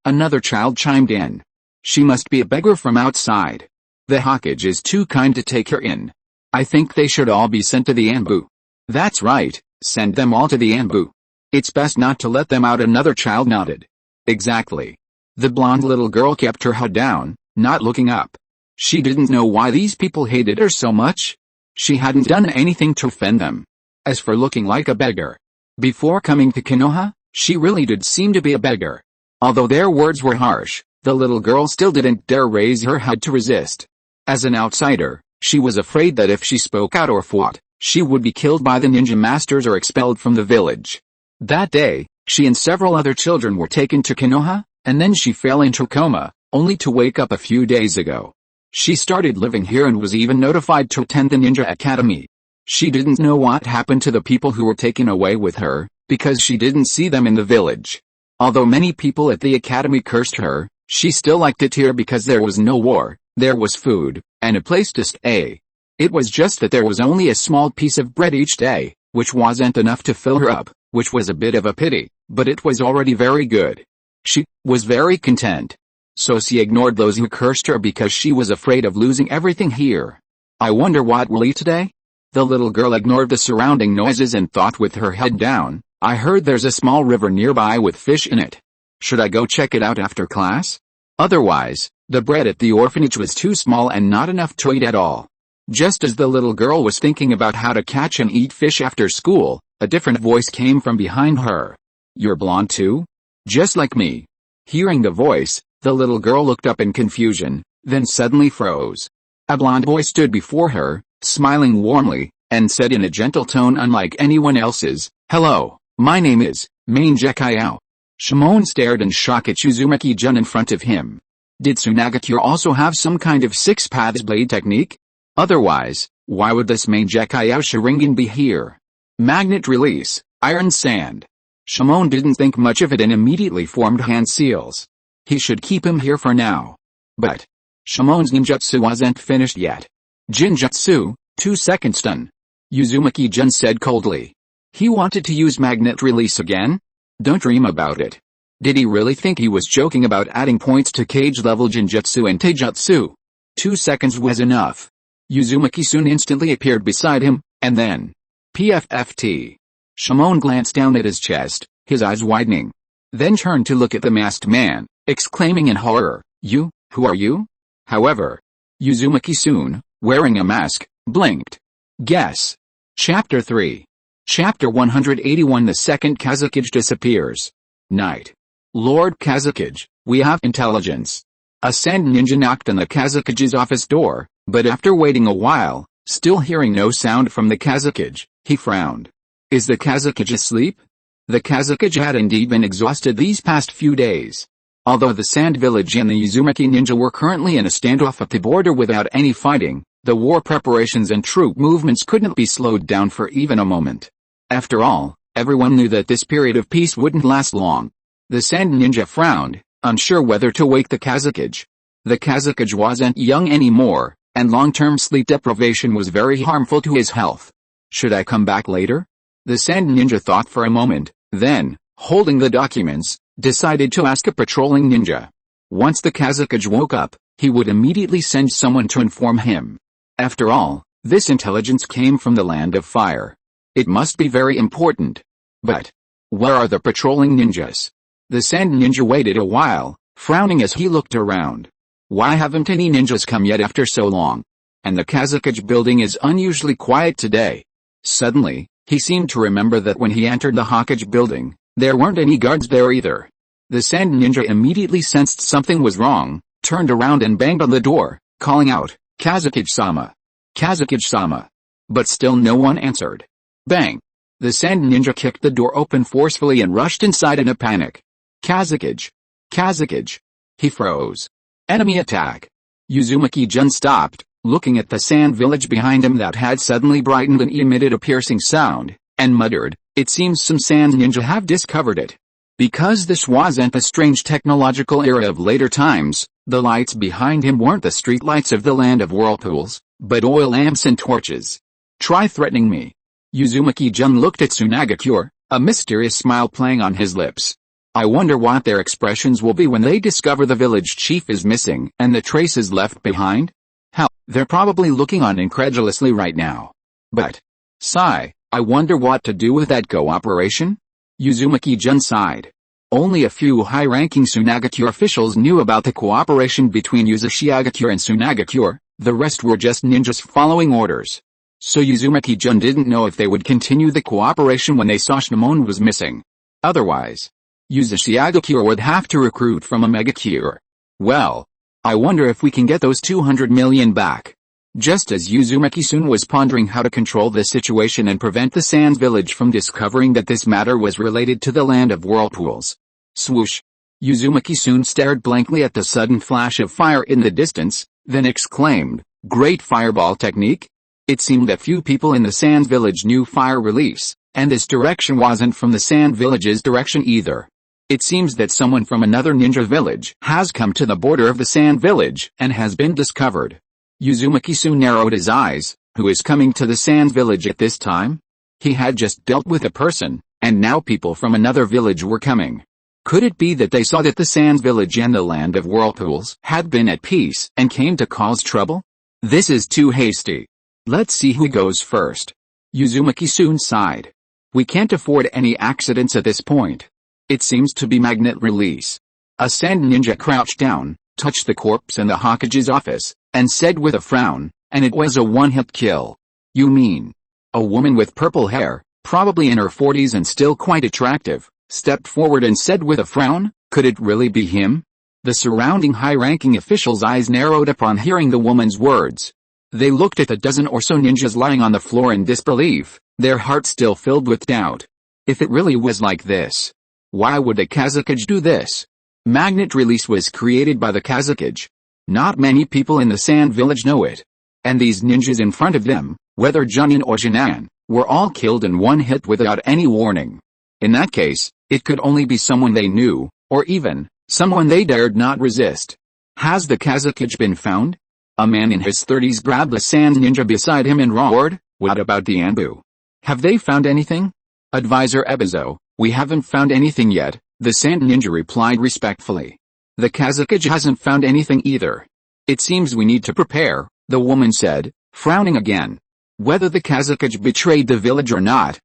another child chimed in. She must be a beggar from outside. The Hokage is too kind to take her in. I think they should all be sent to the Anbu. That's right, send them all to the Anbu. It's best not to let them out, another child nodded. Exactly. The blonde little girl kept her head down, not looking up. She didn't know why these people hated her so much. She hadn't done anything to offend them. As for looking like a beggar, before coming to Konoha, she really did seem to be a beggar. Although their words were harsh, the little girl still didn't dare raise her head to resist. As an outsider, she was afraid that if she spoke out or fought, she would be killed by the ninja masters or expelled from the village. That day, she and several other children were taken to Konoha, and then she fell into coma, only to wake up a few days ago. She started living here and was even notified to attend the Ninja Academy. She didn't know what happened to the people who were taken away with her, because she didn't see them in the village. Although many people at the academy cursed her, she still liked it here because there was no war, there was food, and a place to stay. It was just that there was only a small piece of bread each day, which wasn't enough to fill her up, which was a bit of a pity, but it was already very good. She was very content. So she ignored those who cursed her because she was afraid of losing everything here. I wonder what we'll eat today? The little girl ignored the surrounding noises and thought with her head down, I heard there's a small river nearby with fish in it. Should I go check it out after class? Otherwise, the bread at the orphanage was too small and not enough to eat at all. Just as the little girl was thinking about how to catch and eat fish after school, a different voice came from behind her. You're blonde too? Just like me. Hearing the voice, the little girl looked up in confusion, then suddenly froze. A blonde boy stood before her, smiling warmly, and said in a gentle tone unlike anyone else's, Hello, my name is Mangekyou. Shimon stared in shock at Uzumaki-jun in front of him. Did Tsunagakira also have some kind of six-paths blade technique? Otherwise, why would this Mangekyou Sharingan be here? Magnet release, iron sand. Shimon didn't think much of it and immediately formed hand seals. He should keep him here for now. But Shimon's ninjutsu wasn't finished yet. Jinjutsu, 2-second stun. Uzumaki-jun said coldly. He wanted to use magnet release again? Don't dream about it. Did he really think he was joking about adding points to cage-level Jinjutsu and Taijutsu? 2 seconds was enough. Uzumaki soon instantly appeared beside him, and then PFFT. Shimon glanced down at his chest, his eyes widening. Then turned to look at the masked man, exclaiming in horror, You, who are you? However, Uzumaki soon, wearing a mask, blinked. Guess. Chapter 3. Chapter 181 The second Kazukage disappears. Night. Lord Kazukage, we have intelligence. A sand ninja knocked on the Kazukage's office door, but after waiting a while, still hearing no sound from the Kazukage, he frowned. Is the Kazukage asleep? The Kazukage had indeed been exhausted these past few days. Although the Sand Village and the Uzumaki ninja were currently in a standoff at the border without any fighting, the war preparations and troop movements couldn't be slowed down for even a moment. After all, everyone knew that this period of peace wouldn't last long. The Sand Ninja frowned, unsure whether to wake the Kazukage. The Kazukage wasn't young anymore, and long-term sleep deprivation was very harmful to his health. Should I come back later? The Sand Ninja thought for a moment, then, holding the documents, decided to ask a patrolling ninja. Once the Kazukage woke up, he would immediately send someone to inform him. After all, this intelligence came from the Land of Fire. It must be very important. But where are the patrolling ninjas? The sand ninja waited a while, frowning as he looked around. Why haven't any ninjas come yet after so long? And the Kazakage building is unusually quiet today. Suddenly, he seemed to remember that when he entered the Hokage building, there weren't any guards there either. The sand ninja immediately sensed something was wrong, turned around and banged on the door, calling out, "Kazakage-sama! Kazakage-sama!" But still no one answered. Bang! The sand ninja kicked the door open forcefully and rushed inside in a panic. Kazakage! Kazakage! He froze. Enemy attack! Uzumaki-jun stopped, looking at the sand village behind him that had suddenly brightened and emitted a piercing sound, and muttered, "It seems some sand ninja have discovered it." Because this wasn't the strange technological era of later times, the lights behind him weren't the street lights of the land of whirlpools, but oil lamps and torches. "Try threatening me." Uzumaki-jun looked at Tsunagakure, a mysterious smile playing on his lips. I wonder what their expressions will be when they discover the village chief is missing and the traces left behind? Hell, they're probably looking on incredulously right now. But, sigh, I wonder what to do with that cooperation? Uzumaki-jun sighed. Only a few high-ranking Tsunagakure officials knew about the cooperation between Uzumaki and Tsunagakure, the rest were just ninjas following orders. So Uzumaki-jun didn't know if they would continue the cooperation when they saw Shimon was missing. Otherwise, Uzumaki would have to recruit from a Megakure. Well, I wonder if we can get those 200 million back. Just as Uzumaki-sun was pondering how to control the situation and prevent the Sands village from discovering that this matter was related to the land of whirlpools. Swoosh! Uzumaki-sun stared blankly at the sudden flash of fire in the distance, then exclaimed, "Great fireball technique?" It seemed that few people in the Sands village knew fire release, and this direction wasn't from the Sand village's direction either. It seems that someone from another ninja village has come to the border of the Sand village and has been discovered. Uzumaki-sun narrowed his eyes. Who is coming to the Sand village at this time? He had just dealt with a person, and now people from another village were coming. Could it be that they saw that the Sand village and the land of whirlpools had been at peace and came to cause trouble? This is too hasty. Let's see who goes first. Uzumaki-sun sighed. We can't afford any accidents at this point. It seems to be magnet release. A sand ninja crouched down, touched the corpse in the Hokage's office, and said with a frown, "And it was a one-hit kill." You mean? A woman with purple hair, probably in her 40s and still quite attractive, stepped forward and said with a frown, "Could it really be him?" The surrounding high-ranking officials' eyes narrowed upon hearing the woman's words. They looked at the dozen or so ninjas lying on the floor in disbelief, their hearts still filled with doubt. If it really was like this, why would the Kazakage do this? Magnet release was created by the Kazakage. Not many people in the Sand village know it. And these ninjas in front of them, whether Junin or Jinan, were all killed in one hit without any warning. In that case, it could only be someone they knew, or even, someone they dared not resist. Has the Kazakage been found? A man in his 30s grabbed the Sand ninja beside him and roared, "What about the Anbu? Have they found anything?" "Advisor Ebizo, we haven't found anything yet," the Sand ninja replied respectfully. "The Kazakage hasn't found anything either. It seems we need to prepare," the woman said, frowning again. "Whether the Kazakage betrayed the village or not,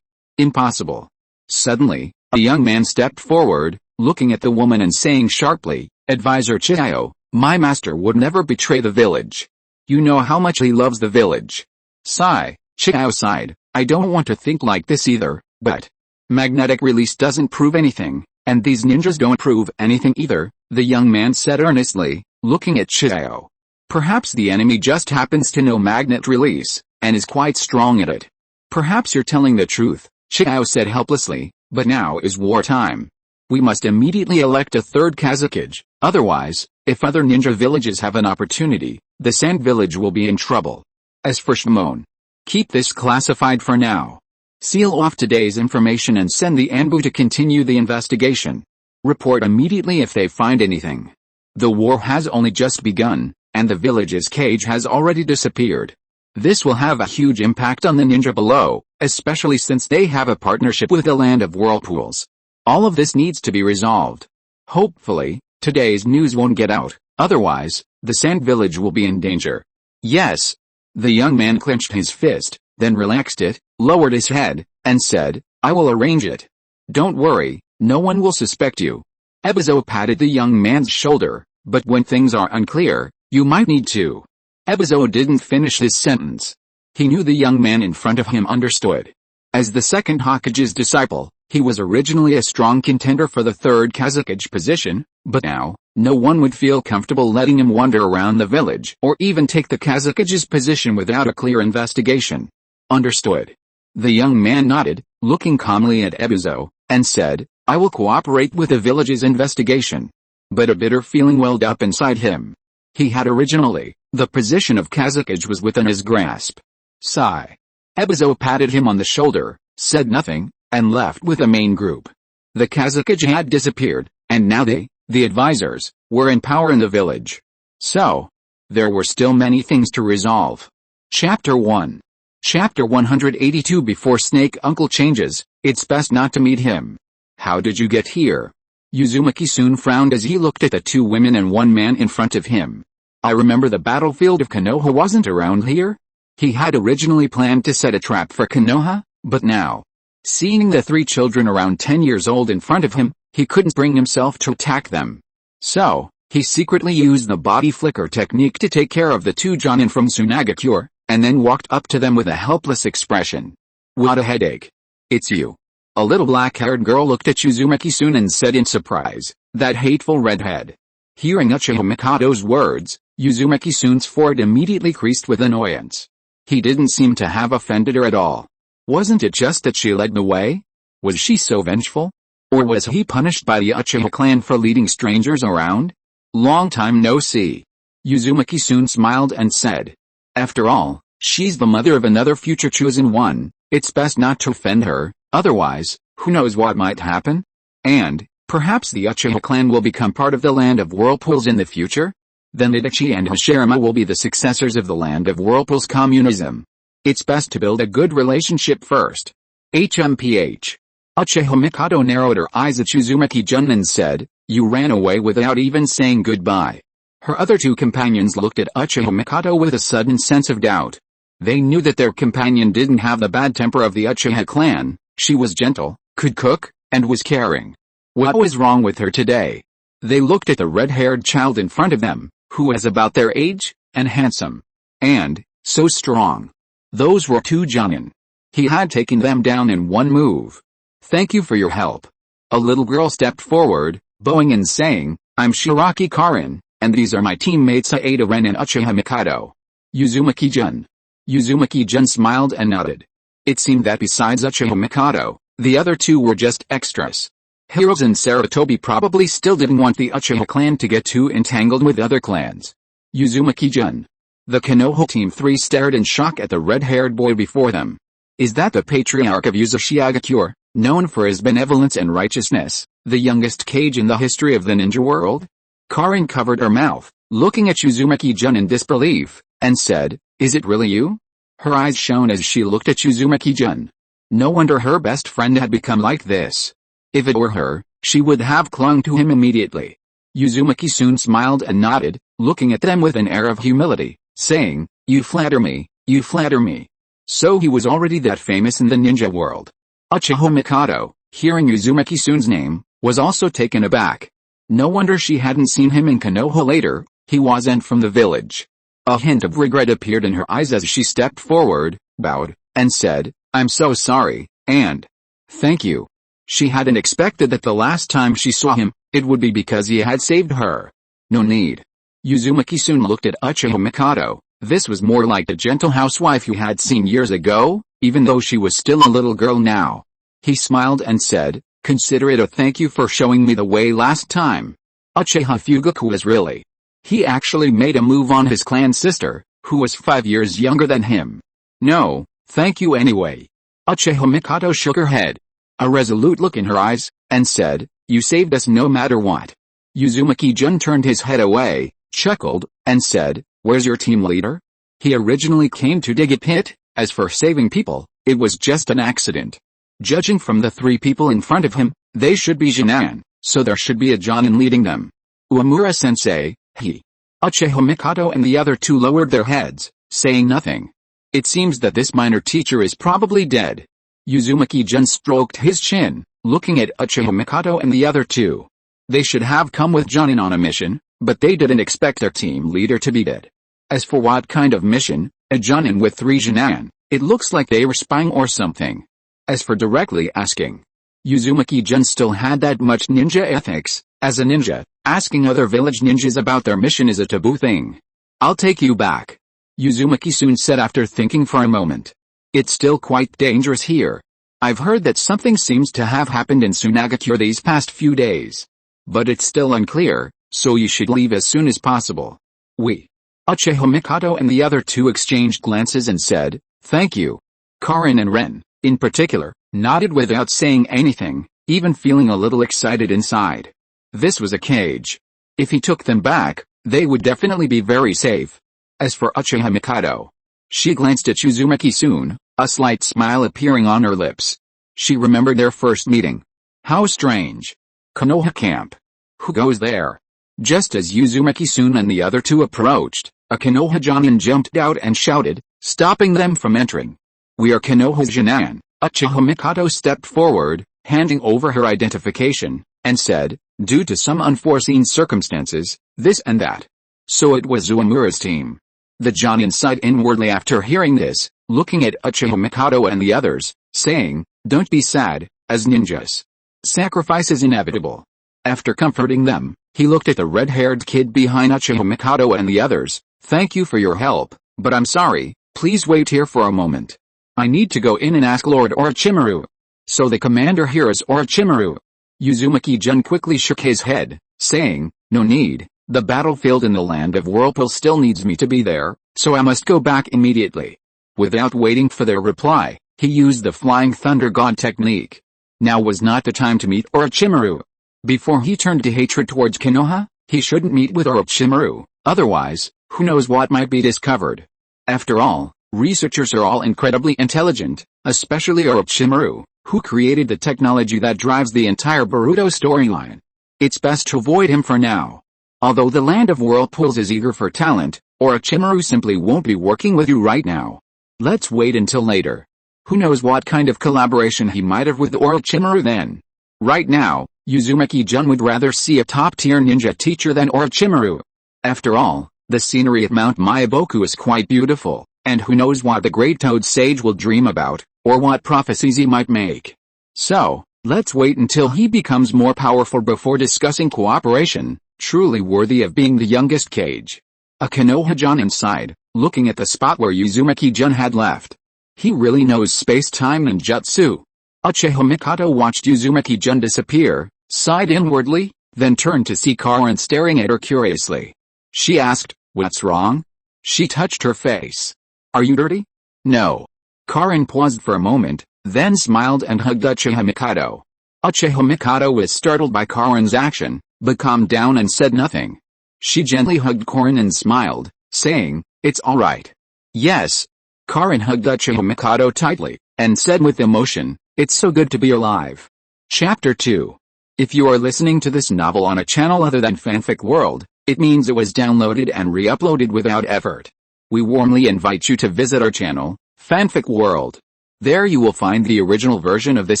Impossible." Suddenly, a young man stepped forward, looking at the woman and saying sharply, "Advisor Chiao, my master would never betray the village. You know how much he loves the village." Sigh, Chiao sighed, "I don't want to think like this either, but magnetic release doesn't prove anything, and these ninjas don't prove anything either," the young man said earnestly, looking at Chiao. "Perhaps the enemy just happens to know magnet release, and is quite strong at it." "Perhaps you're telling the truth," Chiao said helplessly, "but now is wartime. We must immediately elect a third Kazakage, otherwise, if other ninja villages have an opportunity, the Sand village will be in trouble. As for Shimon, keep this classified for now. Seal off today's information and send the Anbu to continue the investigation. Report immediately if they find anything. The war has only just begun, and the village's cage has already disappeared. This will have a huge impact on the ninja below, especially since they have a partnership with the land of whirlpools. All of this needs to be resolved. Hopefully, today's news won't get out, otherwise, the Sand village will be in danger." "Yes." The young man clenched his fist, then relaxed it, lowered his head, and said, I will arrange it. Don't worry, no one will suspect you. Ebizo patted the young man's shoulder, but when things are unclear, you might need to. Ebizo didn't finish his sentence. He knew the young man in front of him understood. As the second Hokage's disciple, he was originally a strong contender for the third Kazekage position, but now, no one would feel comfortable letting him wander around the village or even take the Kazekage's position without a clear investigation. Understood. The young man nodded, looking calmly at Ebizo, and said, I will cooperate with the village's investigation. But a bitter feeling welled up inside him. He had originally, the position of Kazekage was within his grasp. Sigh. Ebizo patted him on the shoulder, said nothing, and left with the main group. The Kazekage had disappeared, and now they, the advisors, were in power in the village. So, there were still many things to resolve. Chapter 1. Chapter 182. Before Snake Uncle changes, it's best not to meet him. How did you get here? Uzumaki soon frowned as he looked at the two women and one man in front of him. I remember the battlefield of Konoha wasn't around here? He had originally planned to set a trap for Konoha, but now, seeing the three children around 10 years old in front of him, he couldn't bring himself to attack them. So, he secretly used the body flicker technique to take care of the two Jonin from Tsunagakure, and then walked up to them with a helpless expression. What a headache. It's you. A little black-haired girl looked at Uzumaki-sun and said in surprise, that hateful redhead. Hearing Uchiha Mikado's words, Uzumaki-sun's forehead immediately creased with annoyance. He didn't seem to have offended her at all. Wasn't it just that she led the way? Was she so vengeful? Or was he punished by the Uchiha clan for leading strangers around? Long time no see. Uzumaki-sun smiled and said. After all, she's the mother of another future chosen one, it's best not to offend her, otherwise, who knows what might happen? And, perhaps the Uchiha clan will become part of the Land of Whirlpools in the future? Then Itachi and Hashirama will be the successors of the Land of Whirlpools communism. It's best to build a good relationship first. HMPH. Uchiha Mikado narrowed her eyes at Uzumaki-jun and said, you ran away without even saying goodbye. Her other two companions looked at Uchiha Mikado with a sudden sense of doubt. They knew that their companion didn't have the bad temper of the Uchiha clan, she was gentle, could cook, and was caring. What was wrong with her today? They looked at the red-haired child in front of them, who was about their age, and handsome. And, so strong. Those were two Jonin. He had taken them down in one move. Thank you for your help. A little girl stepped forward, bowing and saying, I'm Shiraki Karin, and these are my teammates Aida Ren and Uchiha Mikado. Uzumaki-jun. Uzumaki-jun smiled and nodded. It seemed that besides Uchiha Mikado, the other two were just extras. Hiroz and Sarutobi probably still didn't want the Uchiha clan to get too entangled with other clans. Uzumaki-jun. The Konoha Team 3 stared in shock at the red-haired boy before them. Is that the patriarch of Uzumaki, known for his benevolence and righteousness, the youngest Kage in the history of the ninja world? Karin covered her mouth, looking at Uzumaki-jun in disbelief, and said, is it really you? Her eyes shone as she looked at Uzumaki-jun. No wonder her best friend had become like this. If it were her, she would have clung to him immediately. Uzumaki-sun smiled and nodded, looking at them with an air of humility, saying, you flatter me, you flatter me. So he was already that famous in the ninja world. Uchiha Mikado, hearing Uzumaki-sun's name, was also taken aback. No wonder she hadn't seen him in Konoha later, he wasn't from the village. A hint of regret appeared in her eyes as she stepped forward, bowed, and said, I'm so sorry, and thank you. She hadn't expected that the last time she saw him, it would be because he had saved her. No need. Uzumaki-sun looked at Uchiha Mikado. This was more like the gentle housewife you had seen years ago, even though she was still a little girl now. He smiled and said, consider it a thank you for showing me the way last time. Uchiha Fugaku was really. He actually made a move on his clan sister, who was 5 years younger than him. No, thank you anyway. Uchiha Mikado shook her head. A resolute look in her eyes, and said, you saved us no matter what. Uzumaki-jun turned his head away, chuckled, and said, where's your team leader? He originally came to dig a pit, as for saving people, it was just an accident. Judging from the three people in front of him, they should be Jinan, so there should be a Jonin leading them. Uemura-sensei, he. Uchiha Mikado and the other two lowered their heads, saying nothing. It seems that this minor teacher is probably dead. Uzumaki-jun stroked his chin, looking at Uchiha Mikoto and the other two. They should have come with Junin on a mission, but they didn't expect their team leader to be dead. As for what kind of mission, a Junin with 3 Junin, it looks like they were spying or something. As for directly asking, Uzumaki-jun still had that much ninja ethics. As a ninja, asking other village ninjas about their mission is a taboo thing. I'll take you back, Uzumaki soon said after thinking for a moment. It's still quite dangerous here. I've heard that something seems to have happened in Sunagakure these past few days. But it's still unclear, so you should leave as soon as possible. Uchiha Mikoto and the other two exchanged glances and said, thank you. Karin and Ren, in particular, nodded without saying anything, even feeling a little excited inside. This was a cage. If he took them back, they would definitely be very safe. As for Uchiha Mikoto, she glanced at Uzumaki-sun, a slight smile appearing on her lips. She remembered their first meeting. How strange. Konoha camp. Who goes there? Just as Uzumaki-sun and the other two approached, a Konoha Jonin jumped out and shouted, stopping them from entering. We are Konoha Jonin. Uchiha Mikoto stepped forward, handing over her identification, and said, due to some unforeseen circumstances, this and that. So it was Uemura's team. The Jonin sighed inwardly after hearing this, looking at Uchiha Mikoto and the others, saying, don't be sad, as ninjas. Sacrifice is inevitable. After comforting them, he looked at the red-haired kid behind Uchiha Mikoto and the others. Thank you for your help, but I'm sorry, please wait here for a moment. I need to go in and ask Lord Orochimaru. So the commander here is Orochimaru. Uzumaki-jun quickly shook his head, saying, no need, the battlefield in the land of Whirlpool still needs me to be there, so I must go back immediately. Without waiting for their reply, he used the Flying Thunder God technique. Now was not the time to meet Orochimaru. Before he turned to hatred towards Konoha, he shouldn't meet with Orochimaru, otherwise, who knows what might be discovered. After all, researchers are all incredibly intelligent, especially Orochimaru, who created the technology that drives the entire Boruto storyline. It's best to avoid him for now. Although the land of whirlpools is eager for talent, Orochimaru simply won't be working with you right now. Let's wait until later. Who knows what kind of collaboration he might have with Orochimaru then. Right now, Uzumaki-jun would rather see a top-tier ninja teacher than Orochimaru. After all, the scenery at Mount Myaboku is quite beautiful, and who knows what the Great Toad Sage will dream about, or what prophecies he might make. So, let's wait until he becomes more powerful before discussing cooperation, truly worthy of being the youngest Kage. A Konoha-jun sighed, looking at the spot where Uzumaki-jun had left. He really knows space-time ninjutsu. Uchiha Mikoto watched Uzumaki-jun disappear, sighed inwardly, then turned to see Karin staring at her curiously. She asked, what's wrong? She touched her face. Are you dirty? No. Karin paused for a moment, then smiled and hugged Uchiha Mikoto. Uchiha Mikoto was startled by Karin's action, but calmed down and said nothing. She gently hugged Karin and smiled, saying, it's alright. Yes. Karin hugged Uchiha Mikoto tightly, and said with emotion, it's so good to be alive. Chapter 2. If you are listening to this novel on a channel other than Fanfic World, it means it was downloaded and re-uploaded without effort. We warmly invite you to visit our channel, Fanfic World. There you will find the original version of this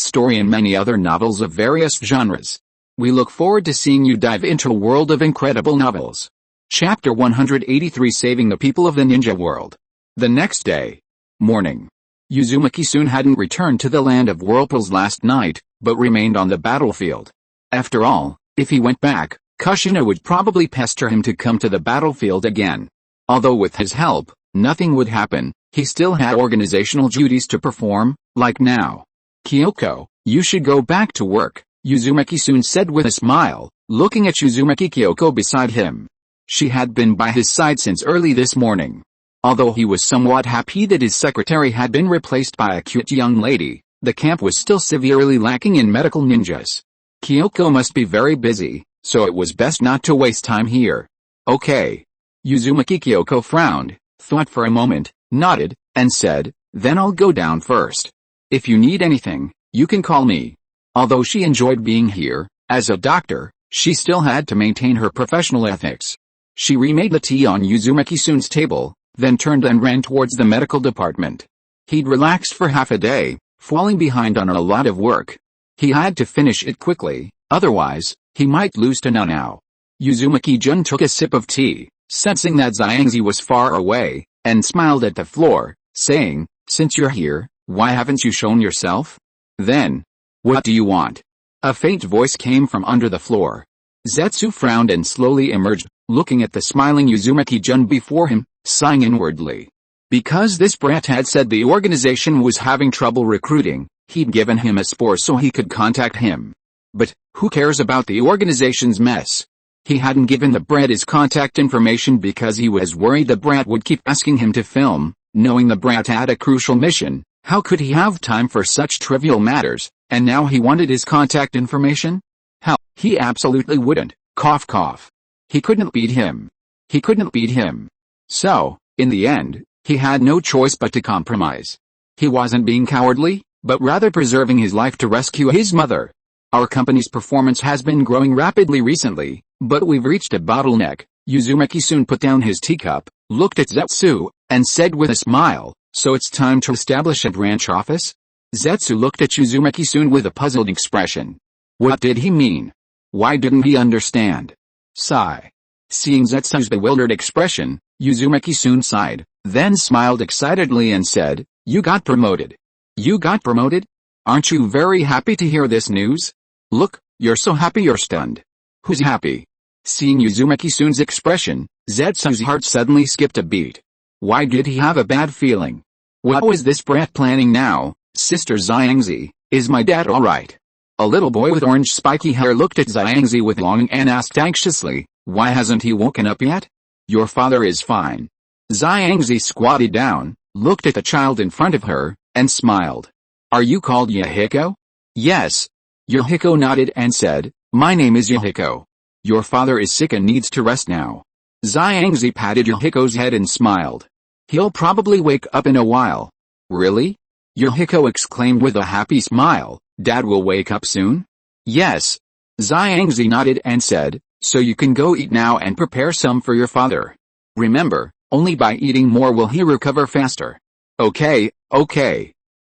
story and many other novels of various genres. We look forward to seeing you dive into a world of incredible novels. Chapter 183 Saving the People of the Ninja World. The next day. Morning. Uzumaki-sun hadn't returned to the land of whirlpools last night, but remained on the battlefield. After all, if he went back, Kushina would probably pester him to come to the battlefield again. Although with his help, nothing would happen, he still had organizational duties to perform, like now. Kyoko, you should go back to work, Uzumaki-sun said with a smile, looking at Uzumaki Kyoko beside him. She had been by his side since early this morning. Although he was somewhat happy that his secretary had been replaced by a cute young lady, the camp was still severely lacking in medical ninjas. Kyoko must be very busy, so it was best not to waste time here. Okay. Uzumaki Kyoko frowned, thought for a moment, nodded, and said, then I'll go down first. If you need anything, you can call me. Although she enjoyed being here, as a doctor, she still had to maintain her professional ethics. She remade the tea on Uzumaki-sun's table, then turned and ran towards the medical department. He'd relaxed for half a day, falling behind on a lot of work. He had to finish it quickly, otherwise, he might lose to now. Uzumaki-jun took a sip of tea, sensing that Xiangzi was far away, and smiled at the floor, saying, "Since you're here, why haven't you shown yourself?" Then, "What do you want?" A faint voice came from under the floor. Zetsu frowned and slowly emerged, looking at the smiling Uzumaki-jun before him, sighing inwardly. Because this brat had said the organization was having trouble recruiting, he'd given him a spore so he could contact him. But, who cares about the organization's mess? He hadn't given the brat his contact information because he was worried the brat would keep asking him to film. Knowing the brat had a crucial mission, how could he have time for such trivial matters, and now he wanted his contact information? Hell, he absolutely wouldn't, cough cough. He couldn't beat him. He couldn't beat him. So, in the end, he had no choice but to compromise. He wasn't being cowardly, but rather preserving his life to rescue his mother. Our company's performance has been growing rapidly recently, but we've reached a bottleneck. Uzumaki soon put down his teacup, looked at Zetsu, and said with a smile, "So it's time to establish a branch office?" Zetsu looked at Uzumaki soon with a puzzled expression. What did he mean? Why didn't he understand? Sigh. Seeing Zetsu's bewildered expression, Uzumaki soon sighed, then smiled excitedly and said, "You got promoted." "You got promoted? Aren't you very happy to hear this news? Look, you're so happy you're stunned." "Who's happy?" Seeing Uzumaki-sun's expression, Zetsu's heart suddenly skipped a beat. Why did he have a bad feeling? What was this brat planning now? "Sister Xiangzi, is my dad alright?" A little boy with orange spiky hair looked at Xiangzi with longing and asked anxiously, "Why hasn't he woken up yet?" "Your father is fine." Xiangzi squatted down, looked at the child in front of her, and smiled. "Are you called Yahiko?" "Yes." Yahiko nodded and said, "My name is Yahiko. Your father is sick and needs to rest now." Xiangzi patted Yahiko's head and smiled. "He'll probably wake up in a while." "Really?" Yahiko exclaimed with a happy smile, "Dad will wake up soon?" "Yes." Xiangzi nodded and said, "So you can go eat now and prepare some for your father. Remember, only by eating more will he recover faster." Okay.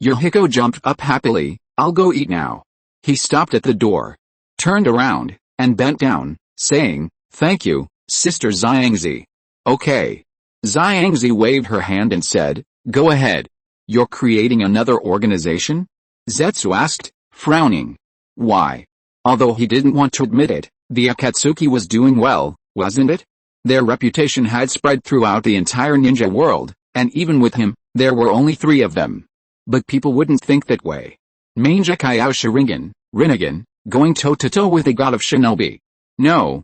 Yahiko jumped up happily, "I'll go eat now." He stopped at the door, turned around, and bent down, saying, "Thank you, Sister Xiangzi." "Okay." Xiangzi waved her hand and said, "Go ahead." "You're creating another organization?" Zetsu asked, frowning. "Why?" Although he didn't want to admit it, the Akatsuki was doing well, wasn't it? Their reputation had spread throughout the entire ninja world, and even with him, there were only 3 of them. But people wouldn't think that way. Manja Kaiao Sharingan, Rinnegan, going toe-to-toe with the god of shinobi. No.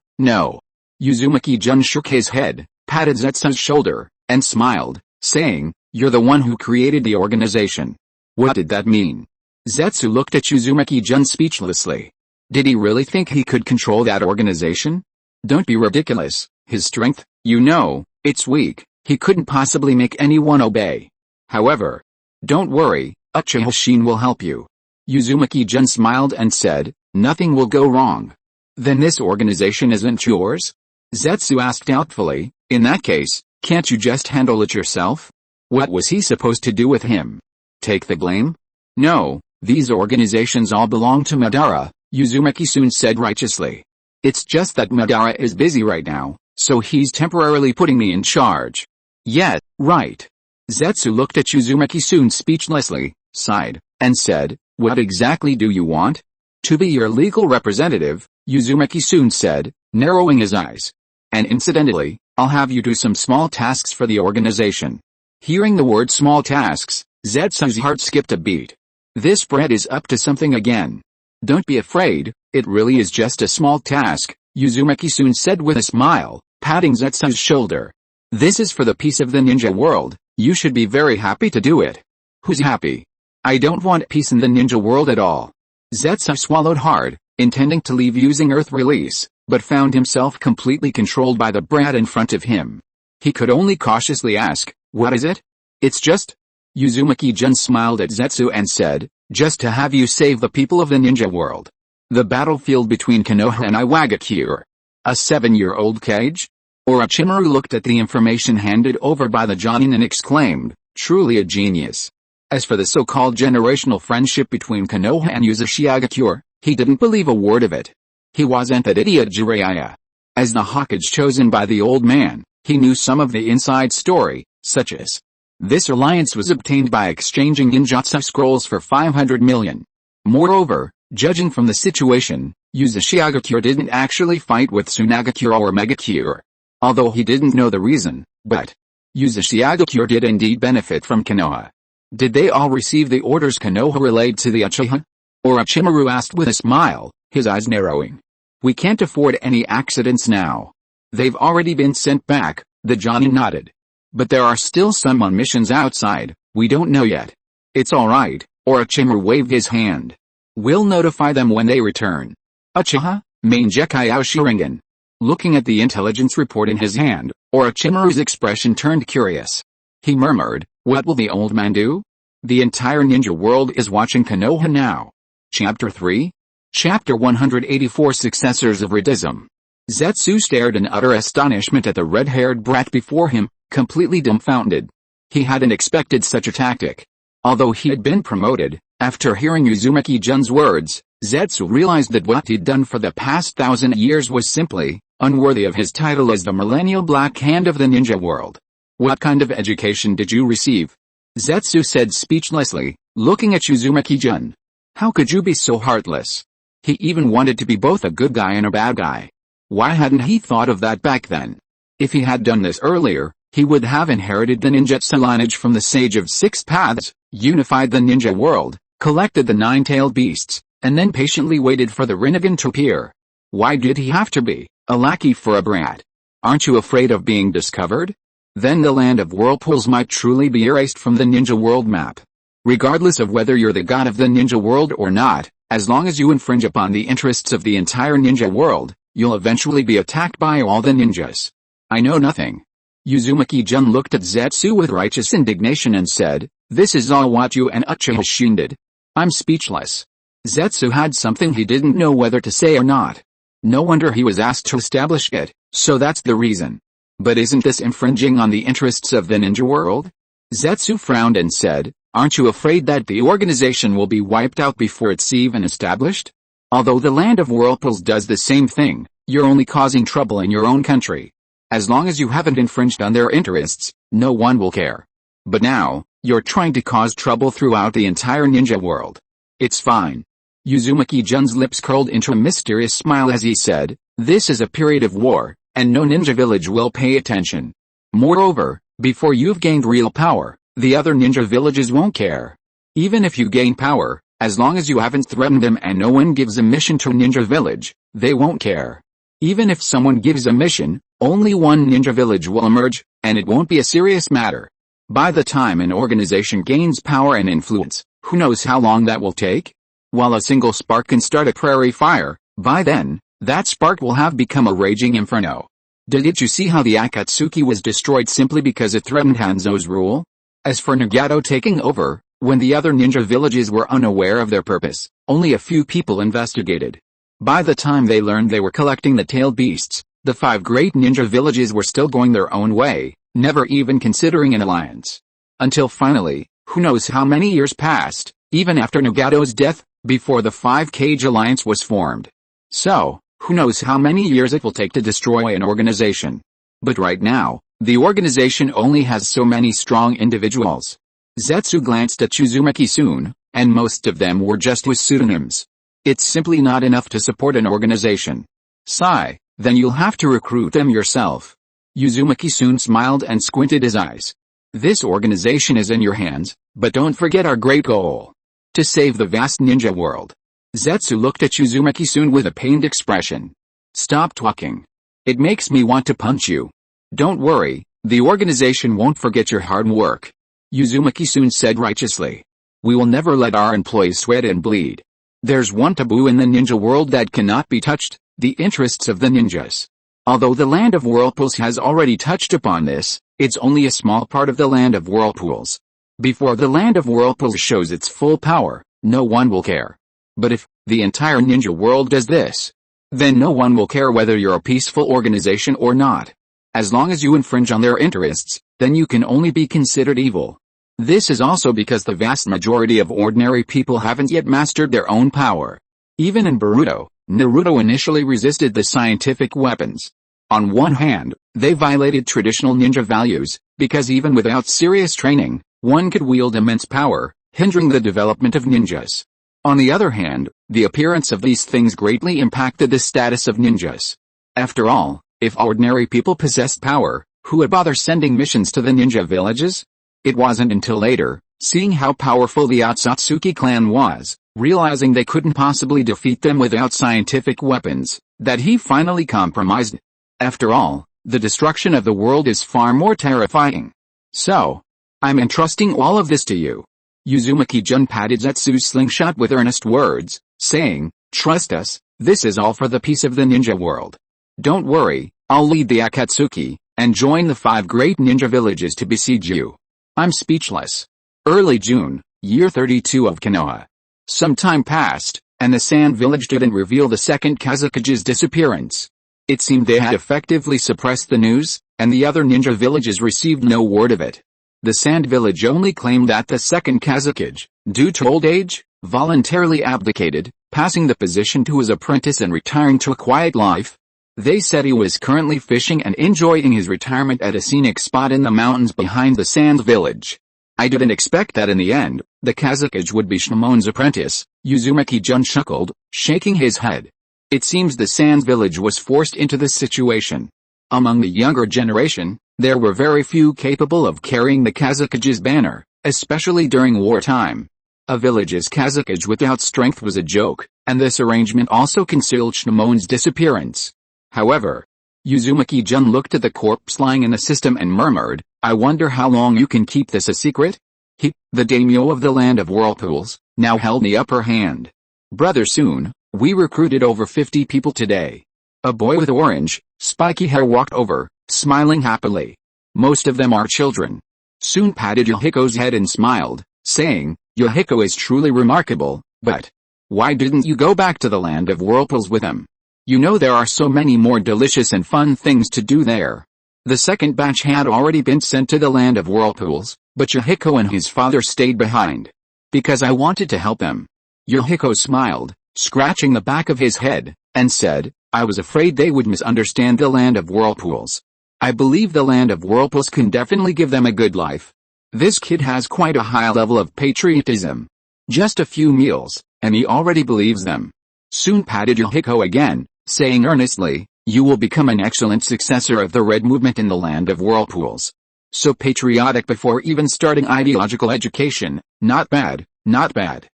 Uzumaki-jun shook his head, patted Zetsu's shoulder, and smiled, saying, "You're the one who created the organization." What did that mean? Zetsu looked at Uzumaki-jun speechlessly. Did he really think he could control that organization? Don't be ridiculous, his strength, it's weak, he couldn't possibly make anyone obey. However, don't worry, Uchiha-shin will help you. Uzumaki-jun smiled and said, "Nothing will go wrong." "Then this organization isn't yours?" Zetsu asked doubtfully. "In that case, can't you just handle it yourself?" What was he supposed to do with him? Take the blame? "No, these organizations all belong to Madara," Uzumaki-sun said righteously. "It's just that Madara is busy right now, so he's temporarily putting me in charge." "Yeah, right." Zetsu looked at Uzumaki-sun speechlessly, sighed, and said, "What exactly do you want?" "To be your legal representative," Uzumaki-sun said, narrowing his eyes. "And incidentally, I'll have you do some small tasks for the organization." Hearing the word small tasks, Zetsu's heart skipped a beat. This brat is up to something again. "Don't be afraid, it really is just a small task," Uzumaki-sun said with a smile, patting Zetsu's shoulder. "This is for the peace of the ninja world, you should be very happy to do it." "Who's happy? I don't want peace in the ninja world at all." Zetsu swallowed hard, intending to leave using Earth Release, but found himself completely controlled by the brat in front of him. He could only cautiously ask, "What is it?" "It's just..." Uzumaki-jun smiled at Zetsu and said, "Just to have you save the people of the ninja world. The battlefield between Konoha and Iwagakure. A 7-year-old cage? Orochimaru looked at the information handed over by the Jonin and exclaimed, truly a genius. As for the so-called generational friendship between Konoha and Uzumaki, he didn't believe a word of it. He wasn't that idiot Jiraiya. As the Hokage chosen by the old man, he knew some of the inside story, such as this alliance was obtained by exchanging Ninjutsu scrolls for 500 million. Moreover, judging from the situation, Uzumaki didn't actually fight with Tsunagakure or Megakure. Although he didn't know the reason, but Uzumaki did indeed benefit from Konoha. Did they all receive the orders Konoha relayed to the Uchiha? Orochimaru asked with a smile, his eyes narrowing. We can't afford any accidents now. They've already been sent back, the Jonin nodded. But there are still some on missions outside, we don't know yet. It's alright, Orochimaru waved his hand. We'll notify them when they return. Uchiha, Mangekyou Sharingan. Looking at the intelligence report in his hand, Orochimaru's expression turned curious. He murmured, what will the old man do? The entire ninja world is watching Konoha now. Chapter 3? Chapter 184 Successors of Radism. Zetsu stared in utter astonishment at the red-haired brat before him, completely dumbfounded. He hadn't expected such a tactic. Although he had been promoted, after hearing Uzumaki-jun's words, Zetsu realized that what he'd done for the past 1,000 years was simply unworthy of his title as the millennial Black Hand of the ninja world. What kind of education did you receive? Zetsu said speechlessly, looking at Uzumaki-jun. How could you be so heartless? He even wanted to be both a good guy and a bad guy. Why hadn't he thought of that back then? If he had done this earlier, he would have inherited the ninjutsu lineage from the Sage of Six Paths, unified the ninja world, collected the nine-tailed beasts, and then patiently waited for the Rinnegan to appear. Why did he have to be a lackey for a brat? Aren't you afraid of being discovered? Then the land of whirlpools might truly be erased from the ninja world map. Regardless of whether you're the god of the ninja world or not, as long as you infringe upon the interests of the entire ninja world, you'll eventually be attacked by all the ninjas. I know nothing. Uzumaki-jun looked at Zetsu with righteous indignation and said, this is all what you and Uchiha Shin did. I'm speechless. Zetsu had something he didn't know whether to say or not. No wonder he was asked to establish it, so that's the reason. But isn't this infringing on the interests of the ninja world? Zetsu frowned and said, aren't you afraid that the organization will be wiped out before it's even established? Although the land of whirlpools does the same thing, you're only causing trouble in your own country. As long as you haven't infringed on their interests, no one will care. But now, you're trying to cause trouble throughout the entire ninja world. It's fine. Uzumaki-jun's lips curled into a mysterious smile as he said, this is a period of war, and no ninja village will pay attention. Moreover, before you've gained real power, the other ninja villages won't care. Even if you gain power, as long as you haven't threatened them and no one gives a mission to a ninja village, they won't care. Even if someone gives a mission, only one ninja village will emerge, and it won't be a serious matter. By the time an organization gains power and influence, who knows how long that will take? While a single spark can start a prairie fire, by then, that spark will have become a raging inferno. Didn't you see how the Akatsuki was destroyed simply because it threatened Hanzo's rule? As for Nagato taking over, when the other ninja villages were unaware of their purpose, only a few people investigated. By the time they learned they were collecting the tailed beasts, the 5 great ninja villages were still going their own way, never even considering an alliance. Until finally, who knows how many years passed, even after Nagato's death, before the 5-Cage alliance was formed. So, who knows how many years it will take to destroy an organization. But right now, the organization only has so many strong individuals. Zetsu glanced at Uzumaki-sun, and most of them were just his pseudonyms. It's simply not enough to support an organization. Sigh, then you'll have to recruit them yourself. Uzumaki-sun smiled and squinted his eyes. This organization is in your hands, but don't forget our great goal. To save the vast ninja world. Zetsu looked at Uzumaki-sun with a pained expression. Stop talking. It makes me want to punch you. Don't worry, the organization won't forget your hard work. Uzumaki-sun said righteously. We will never let our employees sweat and bleed. There's one taboo in the ninja world that cannot be touched, the interests of the ninjas. Although the land of whirlpools has already touched upon this, it's only a small part of the land of whirlpools. Before the land of whirlpools shows its full power, no one will care. But if the entire ninja world does this, then no one will care whether you're a peaceful organization or not. As long as you infringe on their interests, then you can only be considered evil. This is also because the vast majority of ordinary people haven't yet mastered their own power. Even in Naruto initially resisted the scientific weapons. On one hand, they violated traditional ninja values, because even without serious training, one could wield immense power, hindering the development of ninjas. On the other hand, the appearance of these things greatly impacted the status of ninjas. After all, if ordinary people possessed power, who would bother sending missions to the ninja villages? It wasn't until later, seeing how powerful the Uzumaki Clan was, realizing they couldn't possibly defeat them without scientific weapons, that he finally compromised. After all, the destruction of the world is far more terrifying. So, I'm entrusting all of this to you. Uzumaki-jun patted Zetsu's slingshot with earnest words, saying, "Trust us, this is all for the peace of the ninja world. Don't worry, I'll lead the Akatsuki, and join the 5 great ninja villages to besiege you." I'm speechless. Early June, year 32 of Konoha. Some time passed, and the Sand Village didn't reveal the second Kazukage's disappearance. It seemed they had effectively suppressed the news, and the other ninja villages received no word of it. The Sand Village only claimed that the second Kazukage, due to old age, voluntarily abdicated, passing the position to his apprentice and retiring to a quiet life. They said he was currently fishing and enjoying his retirement at a scenic spot in the mountains behind the Sand Village. I didn't expect that in the end, the Kazukage would be Shimone's apprentice, Uzumaki-jun chuckled, shaking his head. It seems the Sand Village was forced into this situation. Among the younger generation, there were very few capable of carrying the Kazukage's banner, especially during wartime. A village's Kazukage without strength was a joke, and this arrangement also concealed Shimone's disappearance. However, Uzumaki-jun looked at the corpse lying in the system and murmured, "I wonder how long you can keep this a secret?" He, the daimyo of the land of whirlpools, now held the upper hand. "Brother, soon, we recruited over 50 people today." A boy with orange, spiky hair walked over, smiling happily. "Most of them are children." Soon patted Yohiko's head and smiled, saying, "Yohiko is truly remarkable, but why didn't you go back to the land of whirlpools with him? You know there are so many more delicious and fun things to do there." The second batch had already been sent to the land of whirlpools, but Yohiko and his father stayed behind. "Because I wanted to help them." Yohiko smiled, scratching the back of his head, and said, "I was afraid they would misunderstand the land of whirlpools. I believe the land of whirlpools can definitely give them a good life. This kid has quite a high level of patriotism. Just a few meals, and he already believes them." Soon patted Yohiko again, saying earnestly, "You will become an excellent successor of the Red Movement in the land of whirlpools. So patriotic before even starting ideological education, not bad, not bad."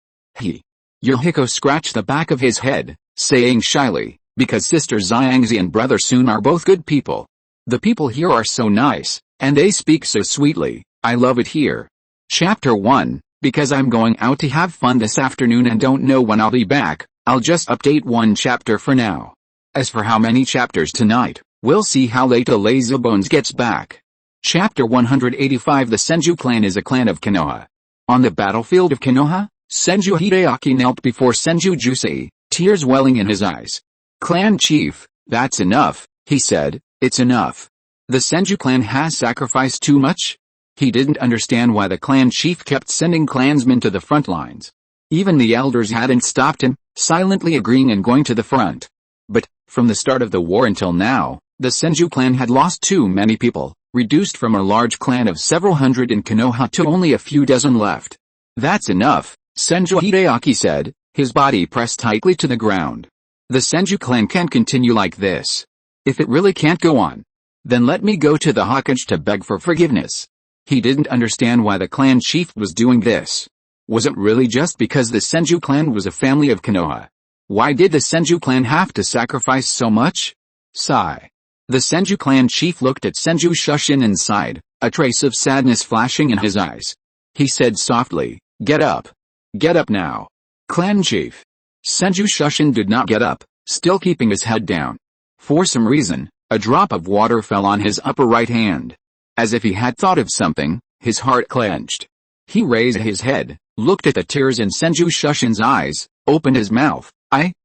Yohiko scratched the back of his head, saying shyly, "Because Sister Xiangzi and Brother Sun are both good people. The people here are so nice, and they speak so sweetly, I love it here." Chapter 1, because I'm going out to have fun this afternoon and don't know when I'll be back, I'll just update one chapter for now. As for how many chapters tonight, we'll see how late the Lazybones gets back. Chapter 185. The Senju clan is a clan of Konoha. On the battlefield of Konoha, Senju Hideaki knelt before Senju Jusei, tears welling in his eyes. "Clan chief, that's enough," he said, "it's enough. The Senju clan has sacrificed too much." He didn't understand why the clan chief kept sending clansmen to the front lines. Even the elders hadn't stopped him, silently agreeing and going to the front. But, from the start of the war until now, the Senju clan had lost too many people, reduced from a large clan of several hundred in Konoha to only a few dozen left. "That's enough," Senju Hideaki said, his body pressed tightly to the ground. "The Senju clan can't continue like this. If it really can't go on, then let me go to the Hokage to beg for forgiveness." He didn't understand why the clan chief was doing this. Was it really just because the Senju clan was a family of Konoha? Why did the Senju clan have to sacrifice so much? Sigh. The Senju clan chief looked at Senju Shushin and sighed, a trace of sadness flashing in his eyes. He said softly, "Get up. Get up now." "Clan chief." Senju Shushin did not get up, still keeping his head down. For some reason, a drop of water fell on his upper right hand. As if he had thought of something, his heart clenched. He raised his head, looked at the tears in Senju Shushin's eyes, opened his mouth,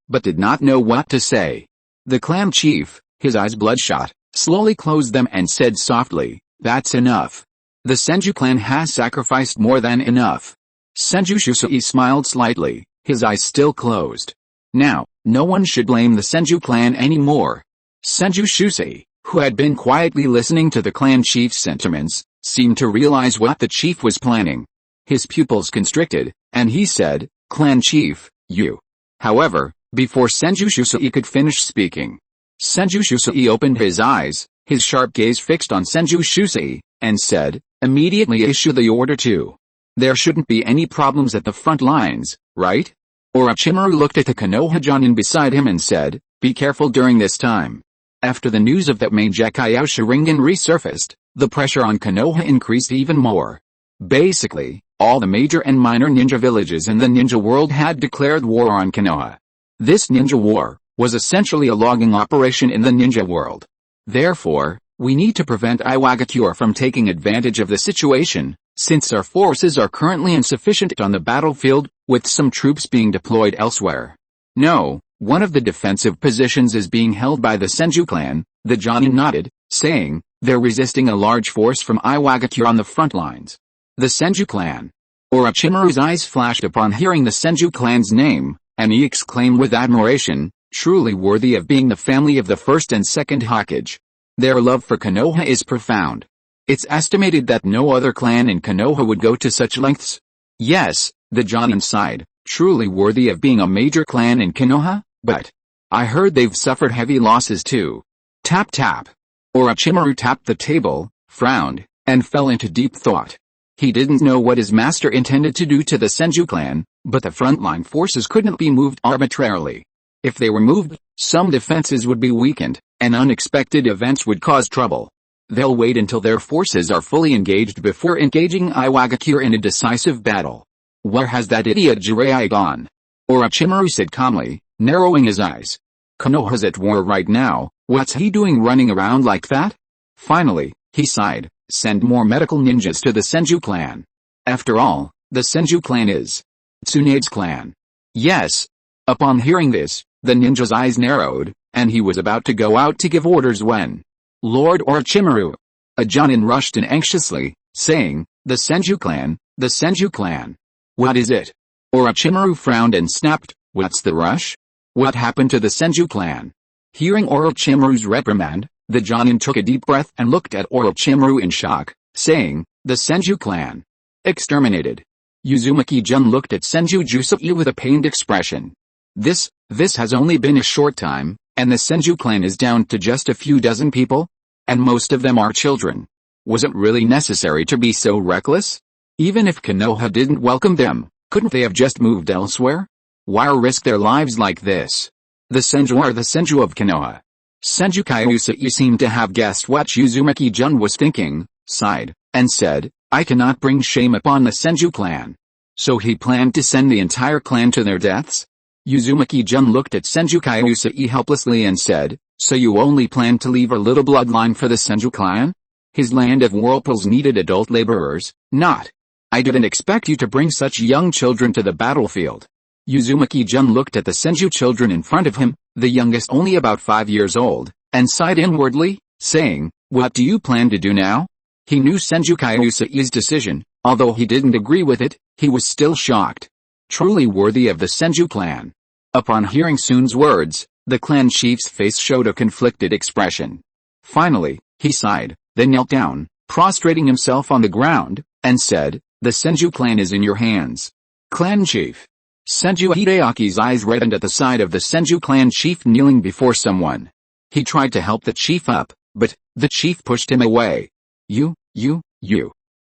but did not know what to say. The clan chief, his eyes bloodshot, slowly closed them and said softly, "That's enough. The Senju clan has sacrificed more than enough." Senju Shusui smiled slightly, his eyes still closed. Now, no one should blame the Senju clan anymore. Senju Shusui, who had been quietly listening to the clan chief's sentiments, seemed to realize what the chief was planning. His pupils constricted, and he said, "Clan chief, you." However, before Senju Shusui could finish speaking, Senju Shusui opened his eyes, his sharp gaze fixed on Senju Shusui, and said, "Immediately issue the order to. There shouldn't be any problems at the front lines, right?" Orochimaru looked at the Konoha Jonin beside him and said, "Be careful during this time." After the news of that Mangekyo Sharingan resurfaced, the pressure on Konoha increased even more. Basically, all the major and minor ninja villages in the ninja world had declared war on Konoha. This ninja war was essentially a logging operation in the ninja world. Therefore, we need to prevent Iwagakure from taking advantage of the situation, since our forces are currently insufficient on the battlefield, with some troops being deployed elsewhere. No, one of the defensive positions is being held by the Senju clan, the Jonin nodded, saying, "They're resisting a large force from Iwagakure on the front lines." The Senju clan. Orochimaru's eyes flashed upon hearing the Senju clan's name, and he exclaimed with admiration, "Truly worthy of being the family of the first and second Hokage." Their love for Konoha is profound. It's estimated that no other clan in Konoha would go to such lengths. Yes, the Jonin sighed, truly worthy of being a major clan in Konoha, but I heard they've suffered heavy losses too. Tap tap. Orochimaru tapped the table, frowned, and fell into deep thought. He didn't know what his master intended to do to the Senju clan, but the frontline forces couldn't be moved arbitrarily. If they were moved, some defenses would be weakened, and unexpected events would cause trouble. They'll wait until their forces are fully engaged before engaging Iwagakure in a decisive battle. Where has that idiot Jiraiya gone? Orochimaru said calmly, narrowing his eyes. Konoha's at war right now, what's he doing running around like that? Finally, he sighed, send more medical ninjas to the Senju clan. After all, the Senju clan is Tsunade's clan. Yes. Upon hearing this, the ninja's eyes narrowed, and he was about to go out to give orders when Lord Orochimaru, a Jonin, rushed in anxiously, saying, "The Senju clan, the Senju clan. What is it?" Orochimaru frowned and snapped, "What's the rush? What happened to the Senju clan?" Hearing Orochimaru's reprimand, the Jonin took a deep breath and looked at Orochimaru in shock, saying, "The Senju clan. Exterminated." Uzumaki-jun looked at Senju Jusui with a pained expression. This has only been a short time, and the Senju clan is down to just a few dozen people? And most of them are children. Was it really necessary to be so reckless? Even if Konoha didn't welcome them, couldn't they have just moved elsewhere? Why risk their lives like this? The Senju are the Senju of Konoha. Senju Kyusei seemed to have guessed what Uzumaki-jun was thinking, sighed, and said, "I cannot bring shame upon the Senju clan." So he planned to send the entire clan to their deaths? Uzumaki-jun looked at Senju Kyusei helplessly and said, "So you only plan to leave a little bloodline for the Senju clan? His land of whirlpools needed adult laborers, not. I didn't expect you to bring such young children to the battlefield." Uzumaki-jun looked at the Senju children in front of him, the youngest only about 5 years old, and sighed inwardly, saying, "What do you plan to do now?" He knew Senju Kyusei's decision, although he didn't agree with it, he was still shocked. Truly worthy of the Senju clan. Upon hearing Sun's words, the clan chief's face showed a conflicted expression. Finally, he sighed, then knelt down, prostrating himself on the ground, and said, "The Senju clan is in your hands. Clan chief." Senju Hideaki's eyes reddened at the sight of the Senju clan chief kneeling before someone. He tried to help the chief up, but the chief pushed him away. You.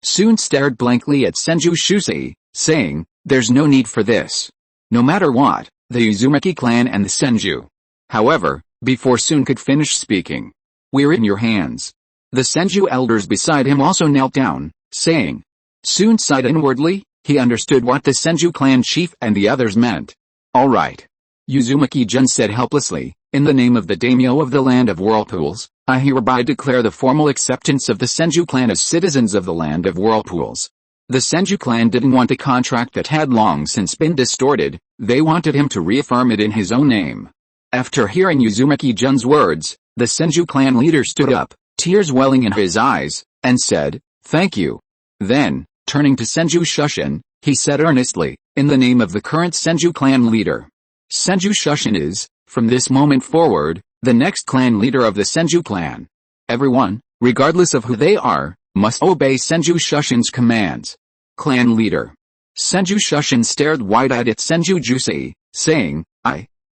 Sun stared blankly at Senju Shusui, saying, "There's no need for this. No matter what, the Uzumaki clan and the Senju." However, before Sun could finish speaking, "We're in your hands." The Senju elders beside him also knelt down, saying. Sun sighed inwardly, he understood what the Senju clan chief and the others meant. "All right." Uzumaki-jun said helplessly, "In the name of the daimyo of the land of whirlpools, I hereby declare the formal acceptance of the Senju clan as citizens of the land of whirlpools." The Senju clan didn't want a contract that had long since been distorted, they wanted him to reaffirm it in his own name. After hearing Uzumaki-jun's words, The Senju clan leader stood up, tears welling in his eyes, and said, "Thank you." Then, turning to Senju Shushin, he said earnestly, in the name of the current Senju clan leader. Senju Shushin is, from this moment forward, the next clan leader of the Senju clan. Everyone, regardless of who they are, must obey Senju Shushin's commands. Clan leader. Senju Shushin stared wide-eyed at Senju Jusei, saying,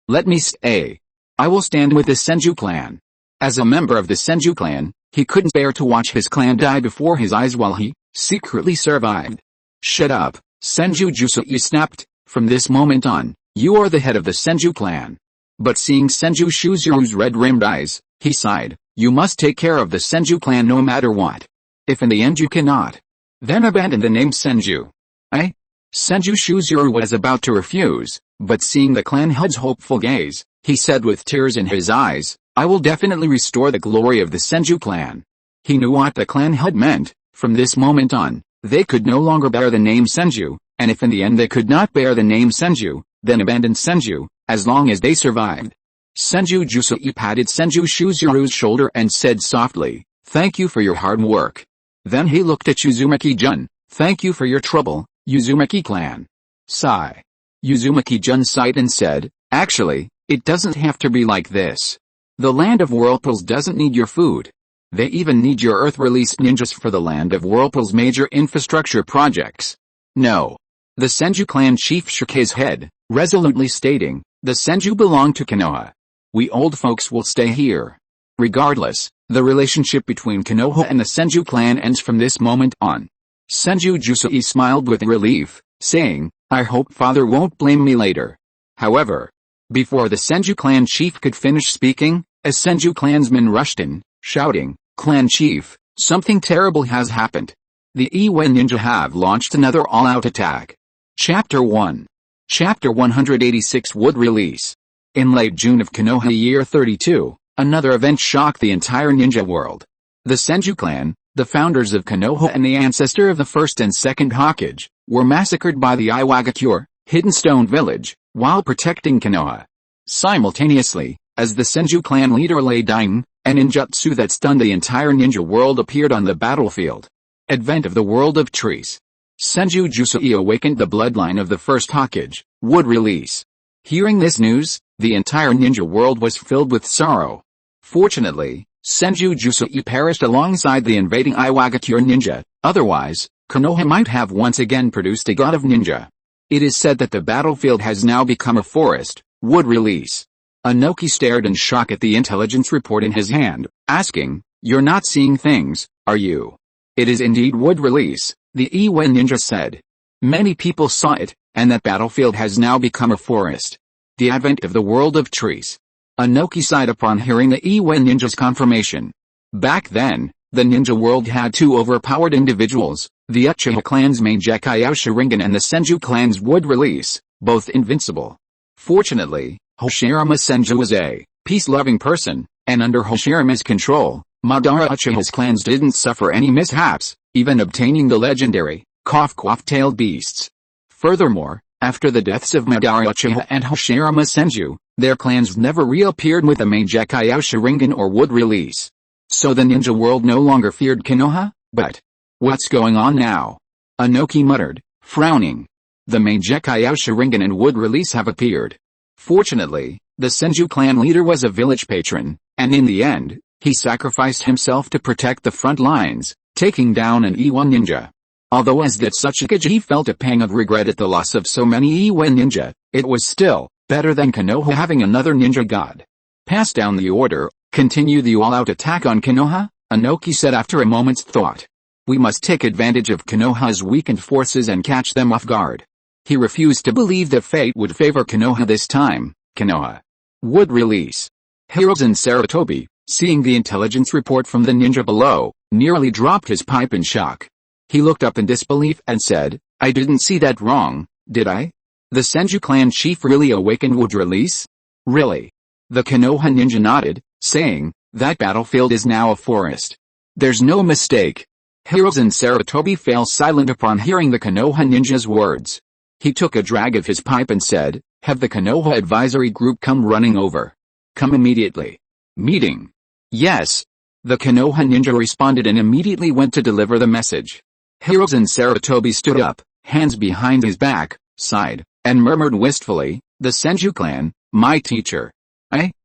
Let me stay. I will stand with the Senju clan. As a member of the Senju clan, he couldn't bear to watch his clan die before his eyes while he, secretly survived. Shut up, Senju Jusei snapped. From this moment on, you are the head of the Senju clan. But seeing Senju Shuzuru's red-rimmed eyes, he sighed, you must take care of the Senju clan no matter what. If in the end you cannot, then abandon the name Senju. Senju Shuzuru was about to refuse, but seeing the clan head's hopeful gaze, he said with tears in his eyes, I will definitely restore the glory of the Senju clan. He knew what the clan head meant. From this moment on, they could no longer bear the name Senju, and if in the end they could not bear the name Senju, then abandon Senju, as long as they survived. Senju Jusei patted Senju Shuzuru's shoulder and said softly, thank you for your hard work. Then he looked at Uzumaki-jun, thank you for your trouble, Uzumaki clan. Sigh. Uzumaki-jun sighed and said, actually, it doesn't have to be like this. The land of whirlpools doesn't need your food. They even need your earth-released ninjas for the land of whirlpool's major infrastructure projects. No. The Senju clan chief shook his head, resolutely stating, the Senju belong to Konoha. We old folks will stay here. Regardless, the relationship between Konoha and the Senju clan ends from this moment on. Senju Jusei smiled with relief, saying, I hope father won't blame me later. However, before the Senju clan chief could finish speaking, a Senju clansman rushed in, shouting, Clan chief, something terrible has happened. The Iwe ninja have launched another all-out attack. Chapter 1. Chapter 186 would release. In late June of Konoha year 32, another event shocked the entire ninja world. The Senju clan, the founders of Konoha and the ancestor of the first and second Hokage, were massacred by the Iwagakure, Hidden Stone Village, while protecting Konoha. Simultaneously, as the Senju clan leader lay dying, a ninjutsu that stunned the entire ninja world appeared on the battlefield. Advent of the World of Trees. Senju Jusei awakened the bloodline of the first Hokage, would release. Hearing this news, the entire ninja world was filled with sorrow. Fortunately, Senju Jusei perished alongside the invading Iwagakure ninja, otherwise, Konoha might have once again produced a god of ninja. It is said that the battlefield has now become a forest, would release. Anoki stared in shock at the intelligence report in his hand, asking, you're not seeing things, are you? It is indeed would release, the Iwe ninja said. Many people saw it, and that battlefield has now become a forest. The advent of the world of trees. Anoki sighed upon hearing the Iwe ninja's confirmation. Back then, the ninja world had two overpowered individuals, the Uchiha clan's main Gekkai Sharingan and the Senju clan's would release, both invincible. Fortunately, Hoshirama Senju was a peace-loving person, and under Hoshirama's control, Madara Uchiha's clans didn't suffer any mishaps, even obtaining the legendary cough-tailed beasts. Furthermore, after the deaths of Madara Uchiha and Hoshirama Senju, their clans never reappeared with the main Gekkai Sharingan or would release. So the ninja world no longer feared Konoha, but what's going on now? Anoki muttered, frowning. The main Gekkai Sharingan and would release have appeared. Fortunately, the Senju clan leader was a village patron, and in the end, he sacrificed himself to protect the front lines, taking down an Iwa ninja. Although as that Tsuchikage felt a pang of regret at the loss of so many Iwa ninja, it was still better than Konoha having another ninja god. Pass down the order, continue the all-out attack on Konoha, Anoki said after a moment's thought. We must take advantage of Konoha's weakened forces and catch them off guard. He refused to believe that fate would favor Konoha this time. Konoha would release. Hiruzen Sarutobi, seeing the intelligence report from the ninja below, nearly dropped his pipe in shock. He looked up in disbelief and said, I didn't see that wrong, did I? The Senju clan chief really awakened would release? Really? The Konoha ninja nodded, saying, that battlefield is now a forest. There's no mistake. Hiruzen Sarutobi fell silent upon hearing the Konoha ninja's words. He took a drag of his pipe and said, have the Konoha advisory group come running over. Come immediately. Meeting. Yes. The Konoha ninja responded and immediately went to deliver the message. Hiruzen Sarutobi stood up, hands behind his back, sighed, and murmured wistfully, "The Senju clan, my teacher."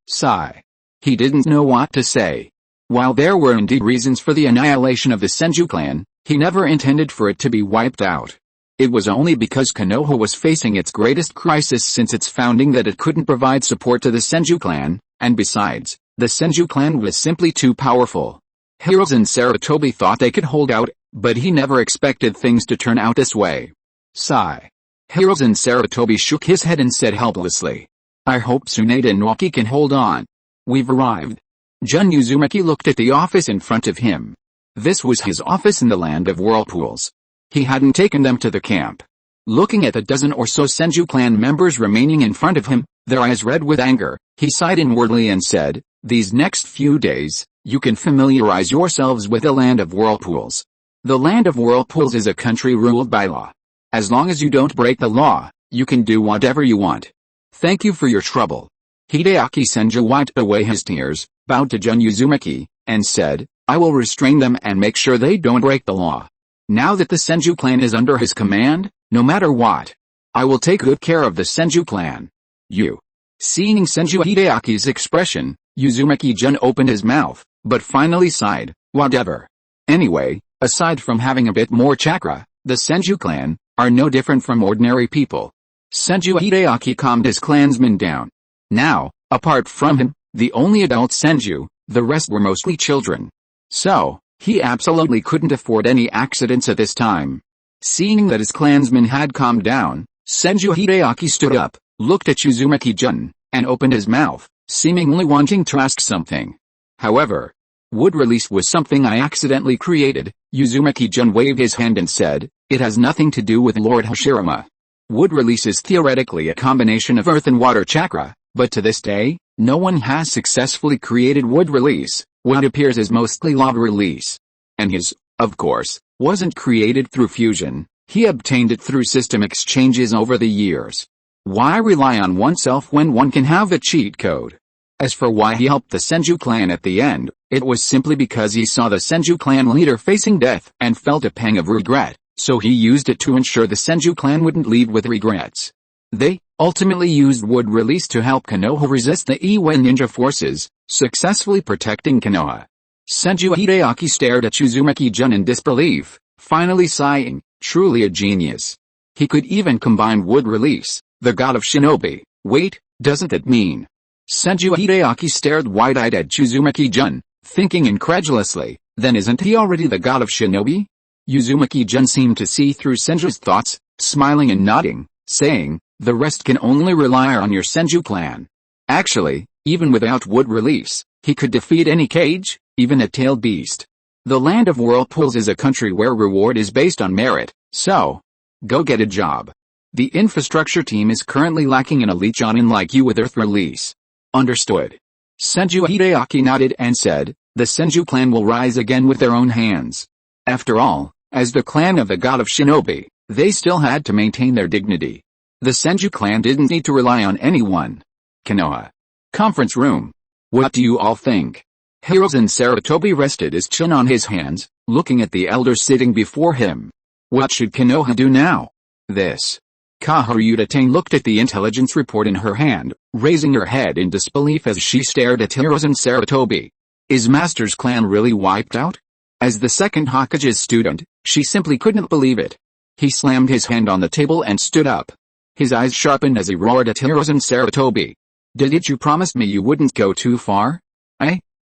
Sigh. He didn't know what to say. While there were indeed reasons for the annihilation of the Senju clan, he never intended for it to be wiped out. It was only because Konoha was facing its greatest crisis since its founding that it couldn't provide support to the Senju clan, and besides, the Senju clan was simply too powerful. Hiruzen Sarutobi thought they could hold out, but he never expected things to turn out this way. Sigh. Hiruzen Sarutobi shook his head and said helplessly, "I hope Tsunade and Naoki can hold on. We've arrived." Jun Uzumaki looked at the office in front of him. This was his office in the land of whirlpools. He hadn't taken them to the camp. Looking at the dozen or so Senju clan members remaining in front of him, their eyes red with anger, he sighed inwardly and said, "These next few days, you can familiarize yourselves with the land of whirlpools. The land of whirlpools is a country ruled by law. As long as you don't break the law, you can do whatever you want. Thank you for your trouble." Hideaki Senju wiped away his tears, bowed to Jun Uzumaki, and said, "I will restrain them and make sure they don't break the law. Now that the Senju clan is under his command, no matter what, I will take good care of the Senju clan." You. Seeing Senju Hideaki's expression, Uzumaki Jun opened his mouth, but finally sighed, "Whatever. Anyway, aside from having a bit more chakra, the Senju clan are no different from ordinary people." Senju Hideaki calmed his clansmen down. Now, apart from him, the only adult Senju, the rest were mostly children. So, he absolutely couldn't afford any accidents at this time. Seeing that his clansmen had calmed down, Senju Hideaki stood up, looked at Uzumaki Jun, and opened his mouth, seemingly wanting to ask something. However, wood release was something I accidentally created. Uzumaki Jun waved his hand and said, "It has nothing to do with Lord Hashirama. Wood release is theoretically a combination of earth and water chakra, but to this day, no one has successfully created wood release. What appears is mostly lava release. And his, of course, wasn't created through fusion, he obtained it through system exchanges over the years. Why rely on oneself when one can have a cheat code?" As for why he helped the Senju clan at the end, it was simply because he saw the Senju clan leader facing death and felt a pang of regret, so he used it to ensure the Senju clan wouldn't leave with regrets. They ultimately used wood release to help Konoha resist the Iwa ninja forces, successfully protecting Konoha. Senju Hideaki stared at Uzumaki Jun in disbelief, finally sighing, "Truly a genius. He could even combine wood release, the god of shinobi. Wait, doesn't that mean?" Senju Hideaki stared wide-eyed at Uzumaki Jun, thinking incredulously, "Then isn't he already the god of shinobi?" Uzumaki Jun seemed to see through Senju's thoughts, smiling and nodding, saying, "The rest can only rely on your Senju clan. Actually, even without wood release, he could defeat any cage, even a tailed beast. The land of whirlpools is a country where reward is based on merit, so go get a job. The infrastructure team is currently lacking an elite Jonin like you with earth release." Understood. Senju Hideaki nodded and said, "The Senju clan will rise again with their own hands." After all, as the clan of the god of shinobi, they still had to maintain their dignity. The Senju clan didn't need to rely on anyone. Konoha. Conference room. What do you all think? Hiruzen Sarutobi rested his chin on his hands, looking at the elders sitting before him. What should Konoha do now? This. Kahoru Udatane looked at the intelligence report in her hand, raising her head in disbelief as she stared at Hiruzen Sarutobi. Is Master's clan really wiped out? As the second Hokage's student, she simply couldn't believe it. He slammed his hand on the table and stood up. His eyes sharpened as he roared at Hiruzen Sarutobi. Didn't you promise me you wouldn't go too far?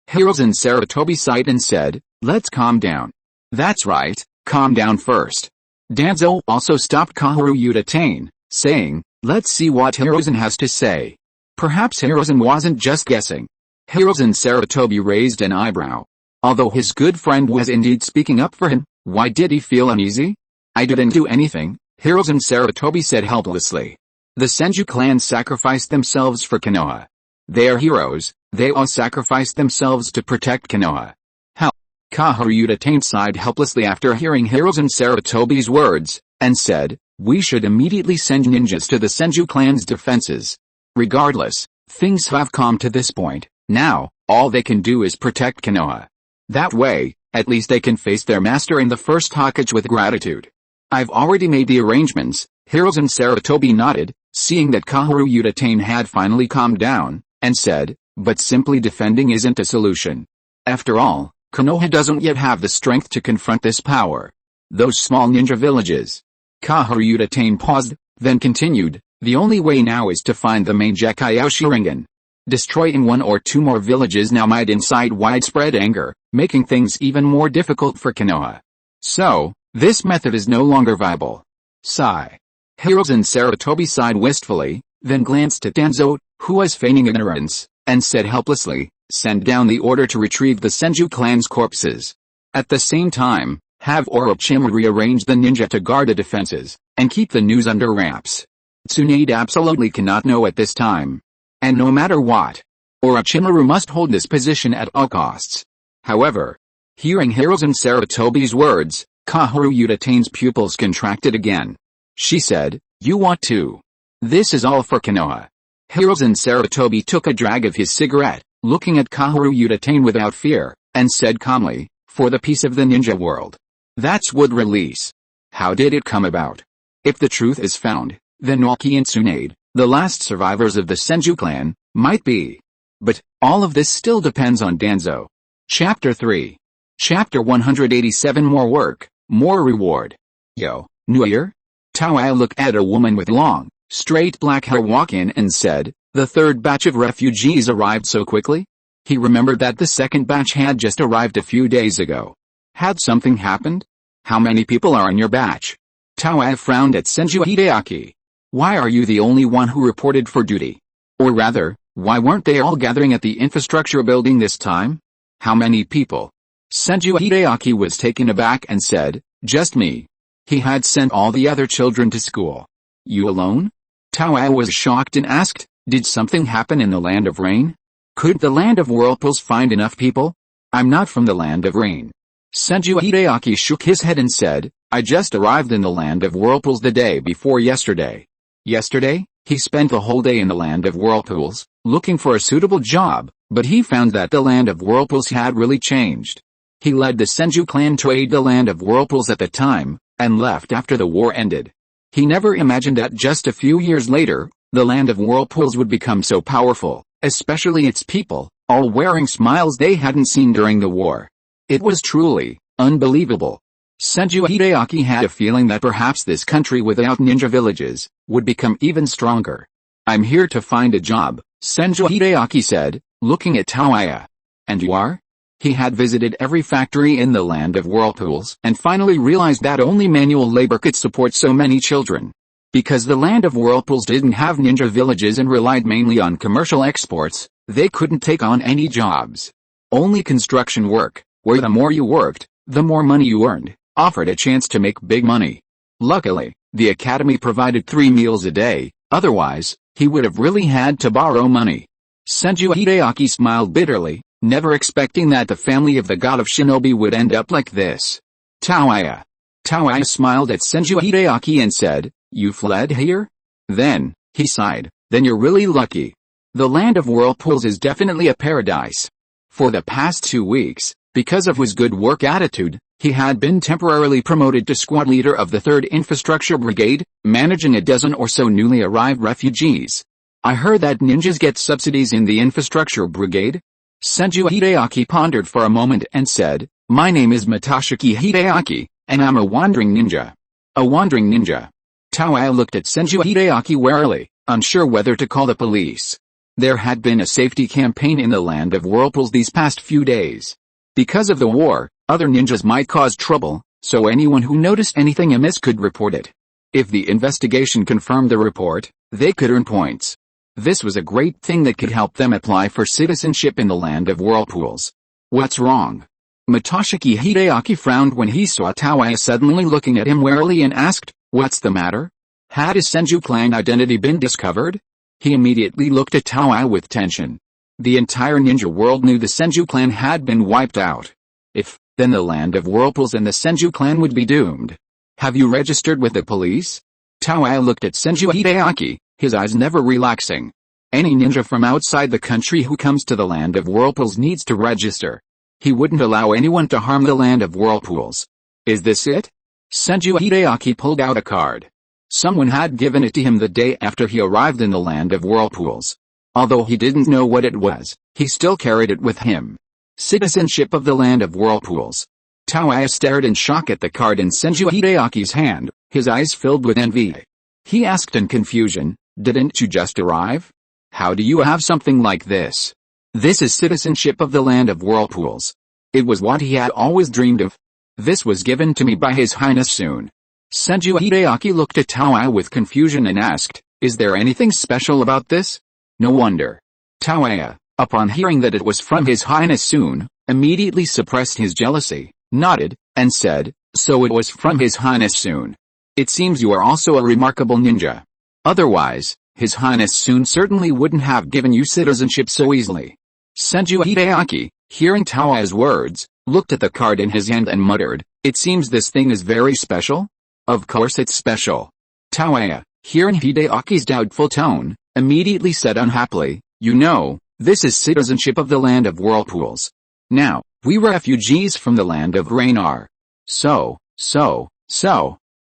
Hiruzen Sarutobi sighed and said, "Let's calm down." That's right, calm down first. Danzo also stopped Kahoru Udatane, saying, "Let's see what Hiruzen has to say." Perhaps Hiruzen wasn't just guessing. Hiruzen Sarutobi raised an eyebrow. Although his good friend was indeed speaking up for him, why did he feel uneasy? "I didn't do anything," Hiruzen Sarutobi said helplessly. "The Senju clan sacrificed themselves for Konoha. They are heroes, they all sacrificed themselves to protect Konoha." How? Kahoru Udatane sighed helplessly after hearing Hiruzen Sarutobi's words, and said, "We should immediately send ninjas to the Senju clan's defenses. Regardless, things have come to this point. Now, All they can do is protect Konoha. That way, at least they can face their master in the first Hokage with gratitude. I've already made the arrangements. Hiruzen Sarutobi nodded, seeing that Kaoru Utatane had finally calmed down, and said, but simply defending isn't a solution. After all, Konoha doesn't yet have the strength to confront this power. Those small ninja villages. Kaoru Utatane paused, then continued, the only way now is to find the main Gekkai Sharingan. Destroying one or two more villages now might incite widespread anger, making things even more difficult for Konoha. So, this method is no longer viable. Sigh. Hiruzen Sarutobi sighed wistfully, then glanced at Danzo, who was feigning ignorance, and said helplessly, send down the order to retrieve the Senju clan's corpses. At the same time, have Orochimaru rearrange the ninja to guard the defenses, and keep the news under wraps. Tsunade absolutely cannot know at this time. And no matter what, Orochimaru must hold this position at all costs. However, hearing Hiruzen Sarutobi's words, Kaoru Utatane's pupils contracted again. She said, you want to. This is all for Konoha. Hiruzen Sarutobi took a drag of his cigarette, looking at Kaoru Utatane without fear, and said calmly, for the peace of the ninja world. That's would release. How did it come about? If the truth is found, then Naoki and Tsunade, the last survivors of the Senju clan, might be. But, all of this still depends on Danzo. Chapter 3. Chapter 187 More work, more reward. Yo, new year? Tawai looked at a woman with long, straight black hair walk in and said, the third batch of refugees arrived so quickly? He remembered that the second batch had just arrived a few days ago. Had something happened? How many people are in your batch? Tawai frowned at Senju Hideaki. Why are you the only one who reported for duty? Or rather, why weren't they all gathering at the infrastructure building this time? How many people? Senju Hideaki was taken aback and said, just me. He had sent all the other children to school. You alone? Tawai was shocked and asked, did something happen in the land of rain? Could the land of whirlpools find enough people? I'm not from the land of rain. Senju Hideaki shook his head and said, I just arrived in the land of whirlpools the day before yesterday. Yesterday, he spent the whole day in the land of whirlpools, looking for a suitable job, but he found that the land of whirlpools had really changed. He led the Senju clan to aid the land of whirlpools at the time, and left after the war ended. He never imagined that just a few years later, the land of whirlpools would become so powerful, especially its people, all wearing smiles they hadn't seen during the war. It was truly unbelievable. Senju Hideaki had a feeling that perhaps this country without ninja villages would become even stronger. I'm here to find a job, Senju Hideaki said, looking at Tawaya. And you are? He had visited every factory in the land of whirlpools and finally realized that only manual labor could support so many children. Because the land of whirlpools didn't have ninja villages and relied mainly on commercial exports, they couldn't take on any jobs. Only construction work, where the more you worked, the more money you earned, offered a chance to make big money. Luckily, the academy provided 3 meals a day, otherwise, he would have really had to borrow money. Senju Hideaki smiled bitterly, never expecting that the family of the god of shinobi would end up like this. Tawaya. Tawaya smiled at Senju Hideaki and said, you fled here? Then, he sighed, then you're really lucky. The land of whirlpools is definitely a paradise. For the past 2 weeks, because of his good work attitude, he had been temporarily promoted to squad leader of the 3rd Infrastructure Brigade, managing a dozen or so newly arrived refugees. I heard that ninjas get subsidies in the Infrastructure Brigade? Senju Hideaki pondered for a moment and said, my name is Matashiki Hideaki, and I'm a wandering ninja. A wandering ninja. Tawai looked at Senju Hideaki warily, unsure whether to call the police. There had been a safety campaign in the land of whirlpools these past few days. Because of the war, other ninjas might cause trouble, so anyone who noticed anything amiss could report it. If the investigation confirmed the report, they could earn points. This was a great thing that could help them apply for citizenship in the land of whirlpools. What's wrong? Matashiki Hideaki frowned when he saw Tawai suddenly looking at him warily and asked, what's the matter? Had his Senju clan identity been discovered? He immediately looked at Tawai with tension. The entire ninja world knew the Senju clan had been wiped out. If, then the land of whirlpools and the Senju clan would be doomed. Have you registered with the police? Tawai looked at Senju Hideaki, his eyes never relaxing. Any ninja from outside the country who comes to the land of whirlpools needs to register. He wouldn't allow anyone to harm the land of whirlpools. Is this it? Senju Hideaki pulled out a card. Someone had given it to him the day after he arrived in the land of whirlpools. Although he didn't know what it was, he still carried it with him. Citizenship of the land of whirlpools. Taoya stared in shock at the card in Senju Hideaki's hand, his eyes filled with envy. He asked in confusion, "Didn't you just arrive? How do you have something like this?" "This is citizenship of the land of whirlpools." It was what he had always dreamed of. "This was given to me by His Highness soon." Senju Hideaki looked at Taoya with confusion and asked, "Is there anything special about this?" "No wonder." Taoya, upon hearing that it was from His Highness soon, immediately suppressed his jealousy, nodded, and said, "So it was from His Highness soon. It seems you are also a remarkable ninja. Otherwise, His Highness soon certainly wouldn't have given you citizenship so easily." Senju Hideaki, hearing Taoya's words, looked at the card in his hand and muttered, "It seems this thing is very special?" "Of course it's special." Taoya, hearing Hideaki's doubtful tone, immediately said unhappily, "You know, this is citizenship of the land of whirlpools. Now, we refugees from the land of rain are. So.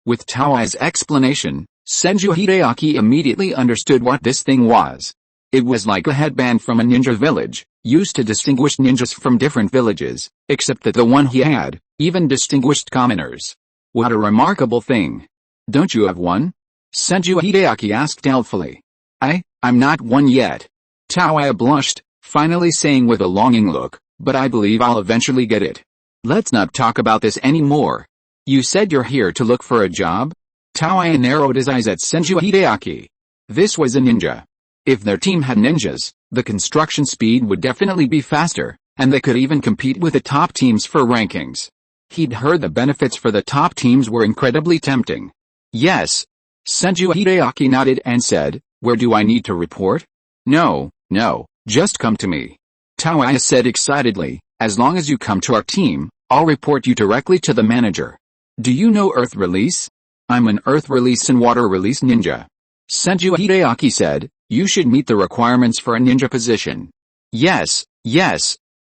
With Taoya's explanation, Senju Hideaki immediately understood what this thing was. It was like a headband from a ninja village, used to distinguish ninjas from different villages, except that the one he had, even distinguished commoners. "What a remarkable thing. Don't you have one?" Senju Hideaki asked doubtfully. I'm not one yet." Taoya blushed, finally saying with a longing look, "But I believe I'll eventually get it. Let's not talk about this anymore. You said you're here to look for a job?" Taoya narrowed his eyes at Senju Hideaki. This was a ninja. If their team had ninjas, the construction speed would definitely be faster, and they could even compete with the top teams for rankings. He'd heard the benefits for the top teams were incredibly tempting. "Yes." Senju Hideaki nodded and said, "Where do I need to report?" No, just come to me." Taoya said excitedly, "As long as you come to our team, I'll report you directly to the manager." "Do you know Earth Release?" "I'm an Earth Release and Water Release ninja." Senju Hideaki said, "You should meet the requirements for a ninja position." Yes.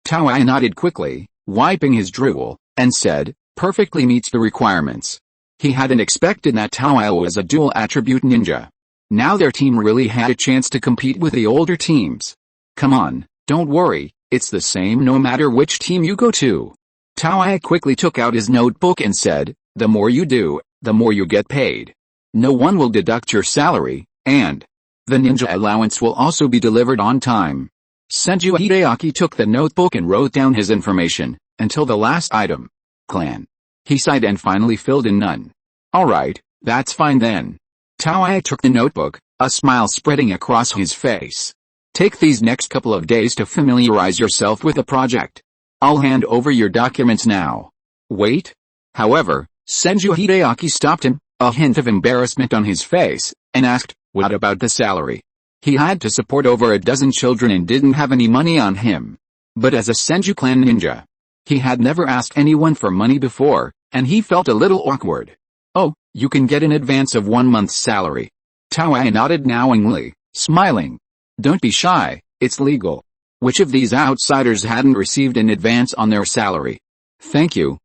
Taoya nodded quickly, wiping his drool, and said, "Perfectly meets the requirements." He hadn't expected that Taoya was a dual-attribute ninja. Now their team really had a chance to compete with the older teams. "Come on, don't worry, it's the same no matter which team you go to." Taoya quickly took out his notebook and said, "The more you do, the more you get paid. No one will deduct your salary, and the ninja allowance will also be delivered on time." Senju Hideaki took the notebook and wrote down his information, until the last item. Clan. He sighed and finally filled in none. "Alright, that's fine then." Taoya took the notebook, a smile spreading across his face. "Take these next couple of days to familiarize yourself with the project. I'll hand over your documents now." "Wait." However, Senju Hideaki stopped him, a hint of embarrassment on his face, and asked, "What about the salary?" He had to support over a dozen children and didn't have any money on him. But as a Senju clan ninja, he had never asked anyone for money before, and he felt a little awkward. "Oh, you can get an advance of 1 month's salary." Taoya nodded knowingly, smiling. "Don't be shy, it's legal." Which of these outsiders hadn't received an advance on their salary? Thank you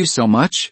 so much."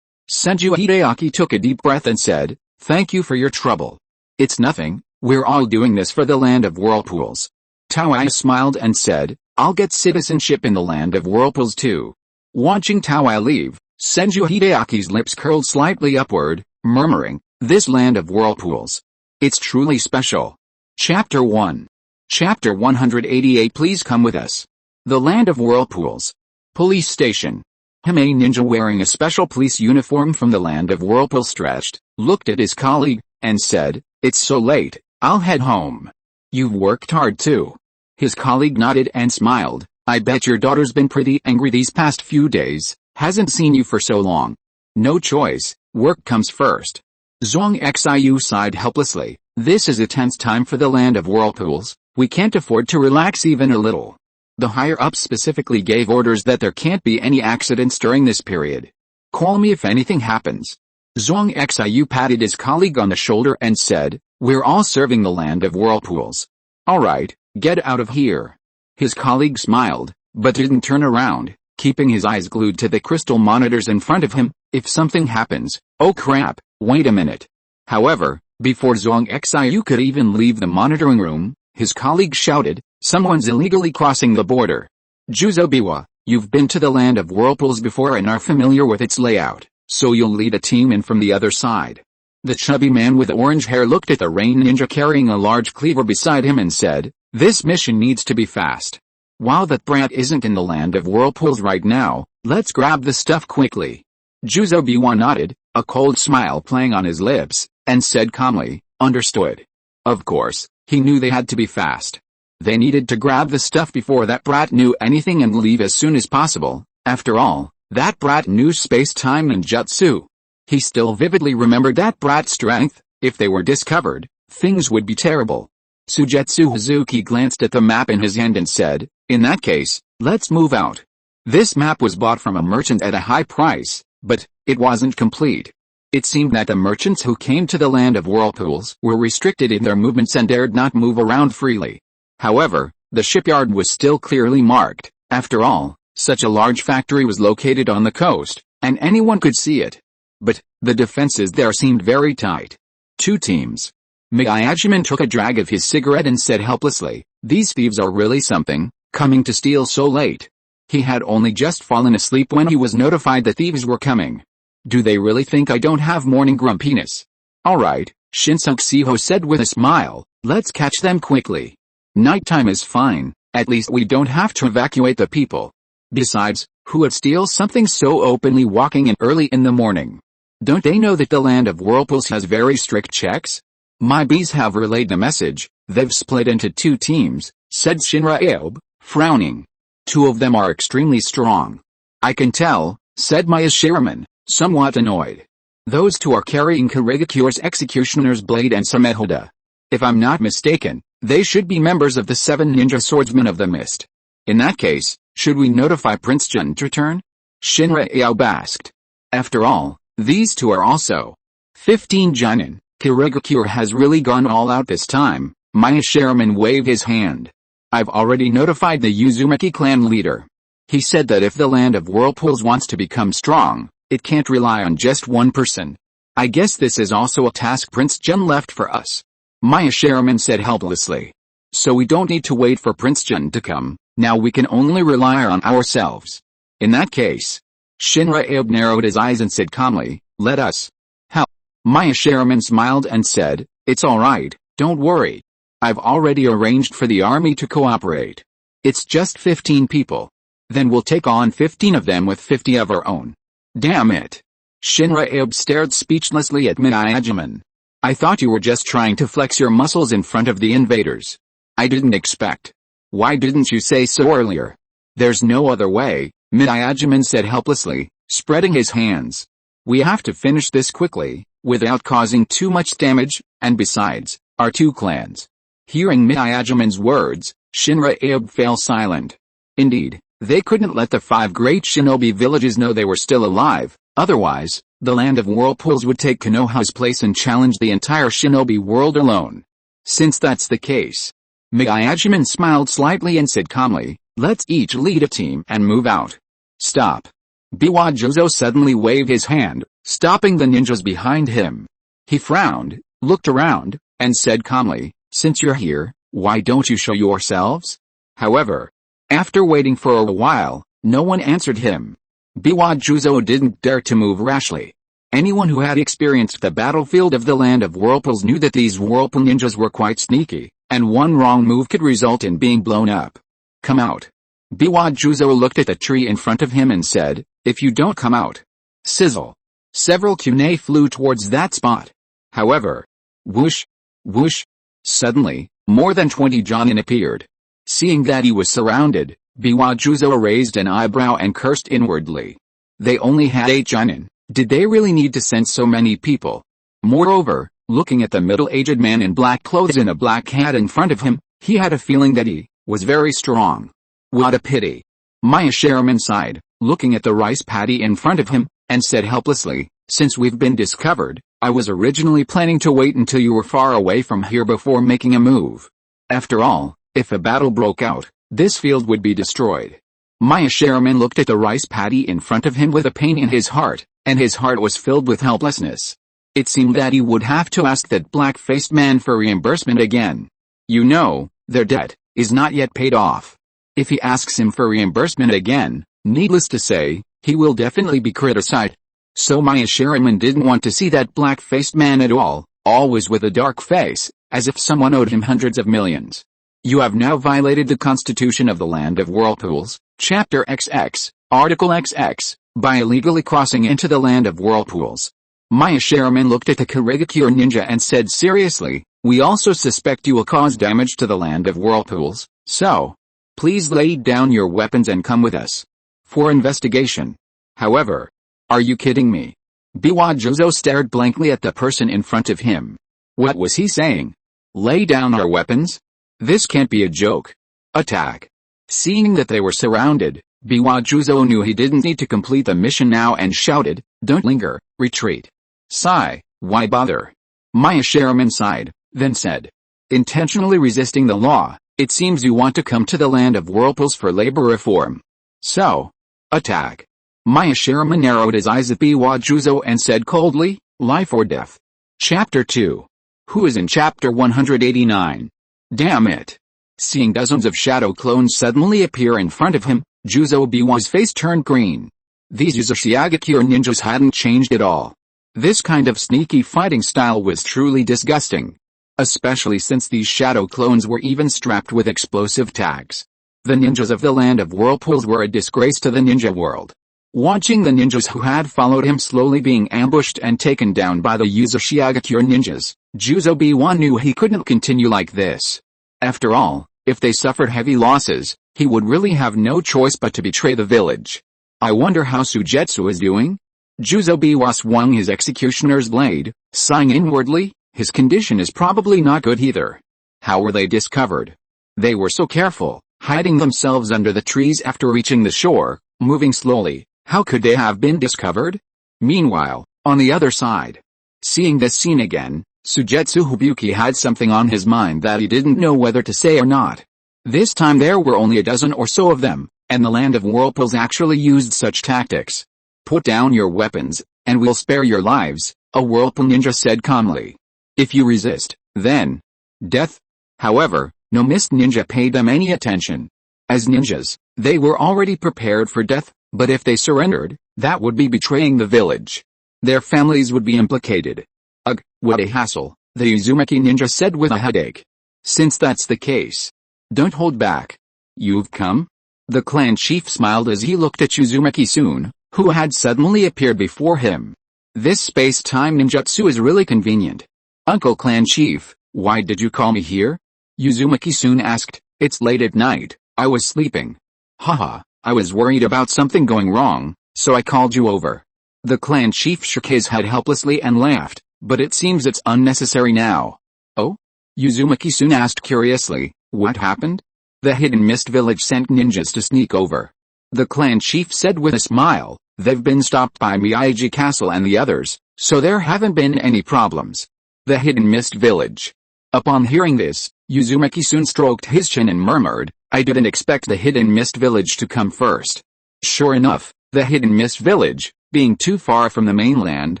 Senju Hideaki took a deep breath and said, "Thank you for your trouble. It's nothing, we're all doing this for the land of whirlpools." Taoya smiled and said, "I'll get citizenship in the land of whirlpools too." Watching Taoya leave, Senju Hideaki's lips curled slightly upward, murmuring, "This land of whirlpools. It's truly special." Chapter 1. Chapter 188. Please come with us. The land of whirlpools. Police station. A ninja wearing a special police uniform from the land of whirlpool stretched, looked at his colleague, and said, "It's so late, I'll head home." "You've worked hard too." His colleague nodded and smiled. "I bet your daughter's been pretty angry these past few days, hasn't seen you for so long." "No choice, work comes first." Zhuang Xiu sighed helplessly. "This is a tense time for the land of whirlpools, we can't afford to relax even a little." The higher-ups specifically gave orders that there can't be any accidents during this period. "Call me if anything happens." Zhuang Xiu patted his colleague on the shoulder and said, "We're all serving the land of whirlpools." Alright, get out of here. His colleague smiled, but didn't turn around, keeping his eyes glued to the crystal monitors in front of him. If something happens, oh crap, wait a minute. However, before Zhang Xiu could even leave the monitoring room, his colleague shouted, someone's illegally crossing the border. Juzo Biwa, you've been to the land of whirlpools before and are familiar with its layout, so you'll lead a team in from the other side. The chubby man with orange hair looked at the rain ninja carrying a large cleaver beside him and said, this mission needs to be fast. While that brat isn't in the land of whirlpools right now, let's grab the stuff quickly. Juzo Biwa nodded, a cold smile playing on his lips, and said calmly, understood. Of course, he knew they had to be fast. They needed to grab the stuff before that brat knew anything and leave as soon as possible. After all, that brat knew space-time ninjutsu. He still vividly remembered that brat's strength. If they were discovered, things would be terrible. Sujetsu Hazuki glanced at the map in his hand and said, in that case, let's move out. This map was bought from a merchant at a high price, but it wasn't complete. It seemed that the merchants who came to the land of whirlpools were restricted in their movements and dared not move around freely. However, the shipyard was still clearly marked. After all, such a large factory was located on the coast, and anyone could see it. But the defenses there seemed very tight. Two teams. Miyajiman took a drag of his cigarette and said helplessly, these thieves are really something, coming to steal so late. He had only just fallen asleep when he was notified the thieves were coming. Do they really think I don't have morning grumpiness? Alright, Shinsuke said with a smile, let's catch them quickly. Nighttime is fine, at least we don't have to evacuate the people. Besides, who would steal something so openly walking in early in the morning? Don't they know that the land of whirlpools has very strict checks? My bees have relayed the message. They've split into two teams, said Shinra Aob, frowning. Two of them are extremely strong. I can tell, said Miyashiraman, somewhat annoyed. Those two are carrying Kirigakure's Executioner's Blade and Samehoda. If I'm not mistaken, they should be members of the 7 Ninja Swordsmen of the Mist. In that case, should we notify Prince Jun's return? Shinra Aob asked. After all, these two are also 15 Junin. Kirigakure has really gone all out this time. Miyashiraman waved his hand. I've already notified the Uzumaki Clan leader. He said that if the land of whirlpools wants to become strong, it can't rely on just one person. I guess this is also a task Prince Jun left for us. Miyashiraman said helplessly. So we don't need to wait for Prince Jun to come, now we can only rely on ourselves. In that case, Shinra Aob narrowed his eyes and said calmly, let us help. Miyashiraman smiled and said, it's alright, don't worry. I've already arranged for the army to cooperate. It's just 15 people. Then we'll take on 15 of them with 50 of our own. Damn it. Shinra Aob stared speechlessly at Miyajiman. I thought you were just trying to flex your muscles in front of the invaders. I didn't expect. Why didn't you say so earlier? There's no other way, Miyajiman said helplessly, spreading his hands. We have to finish this quickly, without causing too much damage, and besides, our two clans. Hearing Miyajiman's words, Shinra Aob fell silent. Indeed, they couldn't let the 5 great shinobi villages know they were still alive, otherwise, the land of whirlpools would take Konoha's place and challenge the entire shinobi world alone. Since that's the case, Miyajiman smiled slightly and said calmly, let's each lead a team and move out. Stop. Biwa Jozo suddenly waved his hand, stopping the ninjas behind him. He frowned, looked around, and said calmly, since you're here, why don't you show yourselves? However, after waiting for a while, no one answered him. Biwa Jozo didn't dare to move rashly. Anyone who had experienced the battlefield of the land of whirlpools knew that these whirlpool ninjas were quite sneaky, and one wrong move could result in being blown up. Come out. Biwa Jozo looked at the tree in front of him and said, if you don't come out. Sizzle. Several kunai flew towards that spot. However, whoosh, whoosh. Suddenly, more than 20 jonin appeared. Seeing that he was surrounded, Biwa Jozo raised an eyebrow and cursed inwardly. They only had 8 jonin. Did they really need to send so many people? Moreover, looking at the middle-aged man in black clothes and a black hat in front of him, he had a feeling that he was very strong. What a pity. Miyashiraman sighed, looking at the rice paddy in front of him, and said helplessly, since we've been discovered, I was originally planning to wait until you were far away from here before making a move. After all, if a battle broke out, this field would be destroyed. Maya Sherman looked at the rice paddy in front of him with a pain in his heart, and his heart was filled with helplessness. It seemed that he would have to ask that black-faced man for reimbursement again. You know, their debt is not yet paid off. If he asks him for reimbursement again, needless to say, he will definitely be criticized. So Maya Sherman didn't want to see that black-faced man at all, always with a dark face, as if someone owed him hundreds of millions. You have now violated the Constitution of the Land of Whirlpools, Chapter XX, Article XX, by illegally crossing into the Land of Whirlpools. Maya Sherman looked at the Kurigakure ninja and said seriously, we also suspect you will cause damage to the Land of Whirlpools, so please lay down your weapons and come with us for investigation. However, are you kidding me? Biwa Juzo stared blankly at the person in front of him. What was he saying? Lay down our weapons? This can't be a joke. Attack. Seeing that they were surrounded, Biwa Juzo knew he didn't need to complete the mission now and shouted, don't linger, retreat. Sigh, why bother? Maya Sherman sighed, then said, intentionally resisting the law, it seems you want to come to the Land of Whirlpools for labor reform. So, attack. Maya Sherman narrowed his eyes at Biwa Juzo and said coldly, life or death. Chapter 2. Who is in Chapter 189? Damn it. Seeing dozens of shadow clones suddenly appear in front of him, Juzo Biwa's face turned green. These Uzumaki ninjas hadn't changed at all. This kind of sneaky fighting style was truly disgusting. Especially since these shadow clones were even strapped with explosive tags. The ninjas of the Land of Whirlpools were a disgrace to the ninja world. Watching the ninjas who had followed him slowly being ambushed and taken down by the Uzumaki ninjas, Juzo Biwa knew he couldn't continue like this. After all, if they suffered heavy losses, he would really have no choice but to betray the village. I wonder how Sujetsu is doing? Juzo Biwa swung his executioner's blade, sighing inwardly, his condition is probably not good either. How were they discovered? They were so careful, hiding themselves under the trees after reaching the shore, moving slowly. How could they have been discovered? Meanwhile, on the other side. Seeing this scene again, Sujetsu Hibuki had something on his mind that he didn't know whether to say or not. This time there were only a dozen or so of them, and the Land of Whirlpools actually used such tactics. Put down your weapons, and we'll spare your lives, a Whirlpool ninja said calmly. If you resist, then death. However, no Mist ninja paid them any attention. As ninjas, they were already prepared for death, but if they surrendered, that would be betraying the village. Their families would be implicated. Ugh, what a hassle, the Uzumaki ninja said with a headache. Since that's the case, don't hold back. You've come? The clan chief smiled as he looked at Uzumaki-sun, who had suddenly appeared before him. This space-time ninjutsu is really convenient. Uncle Clan Chief, why did you call me here? Uzumaki-sun asked. It's late at night, I was sleeping. Haha, I was worried about something going wrong, so I called you over. The clan chief shook his head helplessly and laughed, but it seems it's unnecessary now. Oh? Uzumaki-sun asked curiously, what happened? The Hidden Mist village sent ninjas to sneak over. The clan chief said with a smile, they've been stopped by Miyagi Castle and the others, so there haven't been any problems. The Hidden Mist village. Upon hearing this, Uzumaki-sun stroked his chin and murmured, I didn't expect the Hidden Mist village to come first. Sure enough, the Hidden Mist village, being too far from the mainland,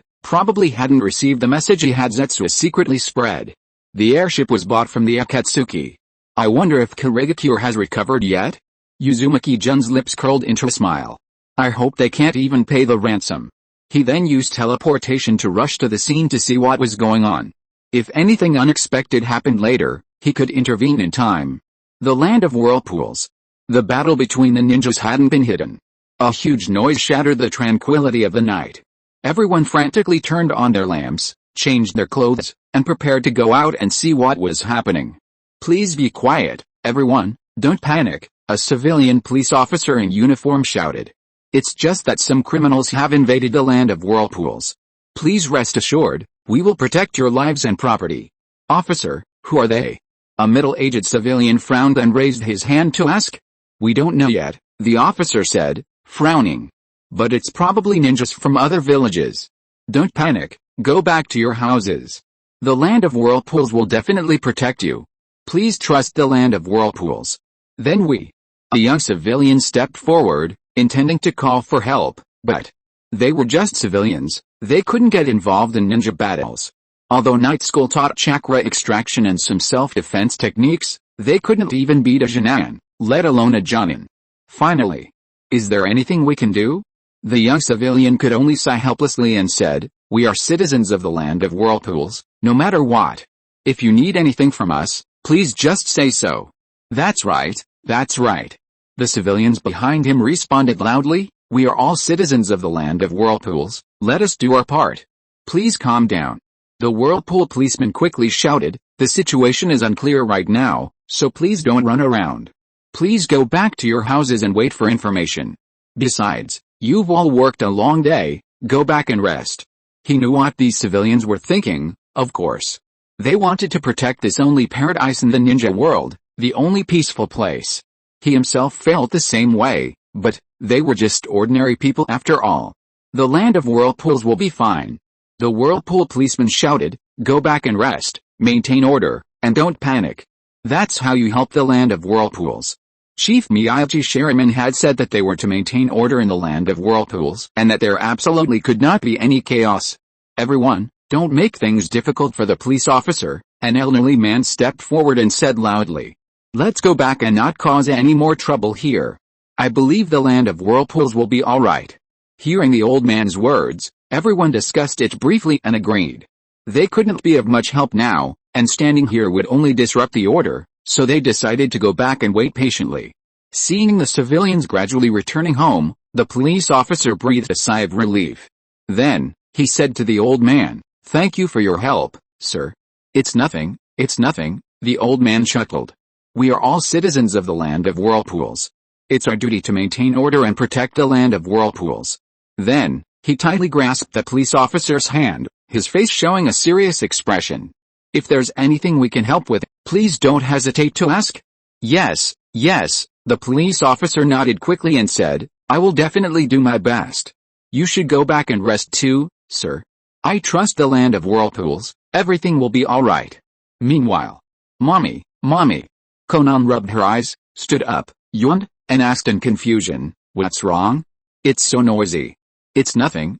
probably hadn't received the message he had Zetsu secretly spread. The airship was bought from the Akatsuki. I wonder if Kurigakure has recovered yet? Uzumaki-jun's lips curled into a smile. I hope they can't even pay the ransom. He then used teleportation to rush to the scene to see what was going on. If anything unexpected happened later, he could intervene in time. The Land of Whirlpools. The battle between the ninjas hadn't been hidden. A huge noise shattered the tranquility of the night. Everyone frantically turned on their lamps, changed their clothes, and prepared to go out and see what was happening. Please be quiet, everyone, don't panic, a civilian police officer in uniform shouted. It's just that some criminals have invaded the Land of Whirlpools. Please rest assured, we will protect your lives and property. Officer, who are they? A middle-aged civilian frowned and raised his hand to ask. We don't know yet, the officer said, frowning. But it's probably ninjas from other villages. Don't panic, go back to your houses. The Land of Whirlpools will definitely protect you. Please trust the land of whirlpools. Then a young civilian stepped forward, intending to call for help, but they were just civilians. They couldn't get involved in ninja battles. Although night school taught chakra extraction and some self-defense techniques, they couldn't even beat a Jinan, let alone a Jonin. Finally, is there anything we can do? The young civilian could only sigh helplessly and said, we are citizens of the land of whirlpools, no matter what. If you need anything from us, please just say so. That's right, that's right. The civilians behind him responded loudly, we are all citizens of the land of whirlpools, let us do our part. Please calm down. The whirlpool policeman quickly shouted, the situation is unclear right now, so please don't run around. Please go back to your houses and wait for information. Besides, you've all worked a long day, go back and rest. He knew what these civilians were thinking, of course. They wanted to protect this only paradise in the ninja world, the only peaceful place. He himself felt the same way, but they were just ordinary people after all. The land of whirlpools will be fine. The whirlpool policeman shouted, go back and rest, maintain order, and don't panic. That's how you help the land of whirlpools. Chief Miyagi Shiriman had said that they were to maintain order in the land of whirlpools, and that there absolutely could not be any chaos. Everyone, don't make things difficult for the police officer. An elderly man stepped forward and said loudly. Let's go back and not cause any more trouble here. I believe the land of whirlpools will be alright. Hearing the old man's words, everyone discussed it briefly and agreed. They couldn't be of much help now, and standing here would only disrupt the order, so they decided to go back and wait patiently. Seeing the civilians gradually returning home, the police officer breathed a sigh of relief. Then, he said to the old man, thank you for your help, sir. It's nothing, the old man chuckled. We are all citizens of the land of whirlpools. It's our duty to maintain order and protect the land of whirlpools. Then, he tightly grasped the police officer's hand, his face showing a serious expression. If there's anything we can help with, please don't hesitate to ask. Yes, the police officer nodded quickly and said, I will definitely do my best. You should go back and rest too, sir. I trust the land of whirlpools, everything will be alright. Meanwhile, Mommy. Konan rubbed her eyes, stood up, yawned, and asked in confusion, what's wrong? It's so noisy. It's nothing.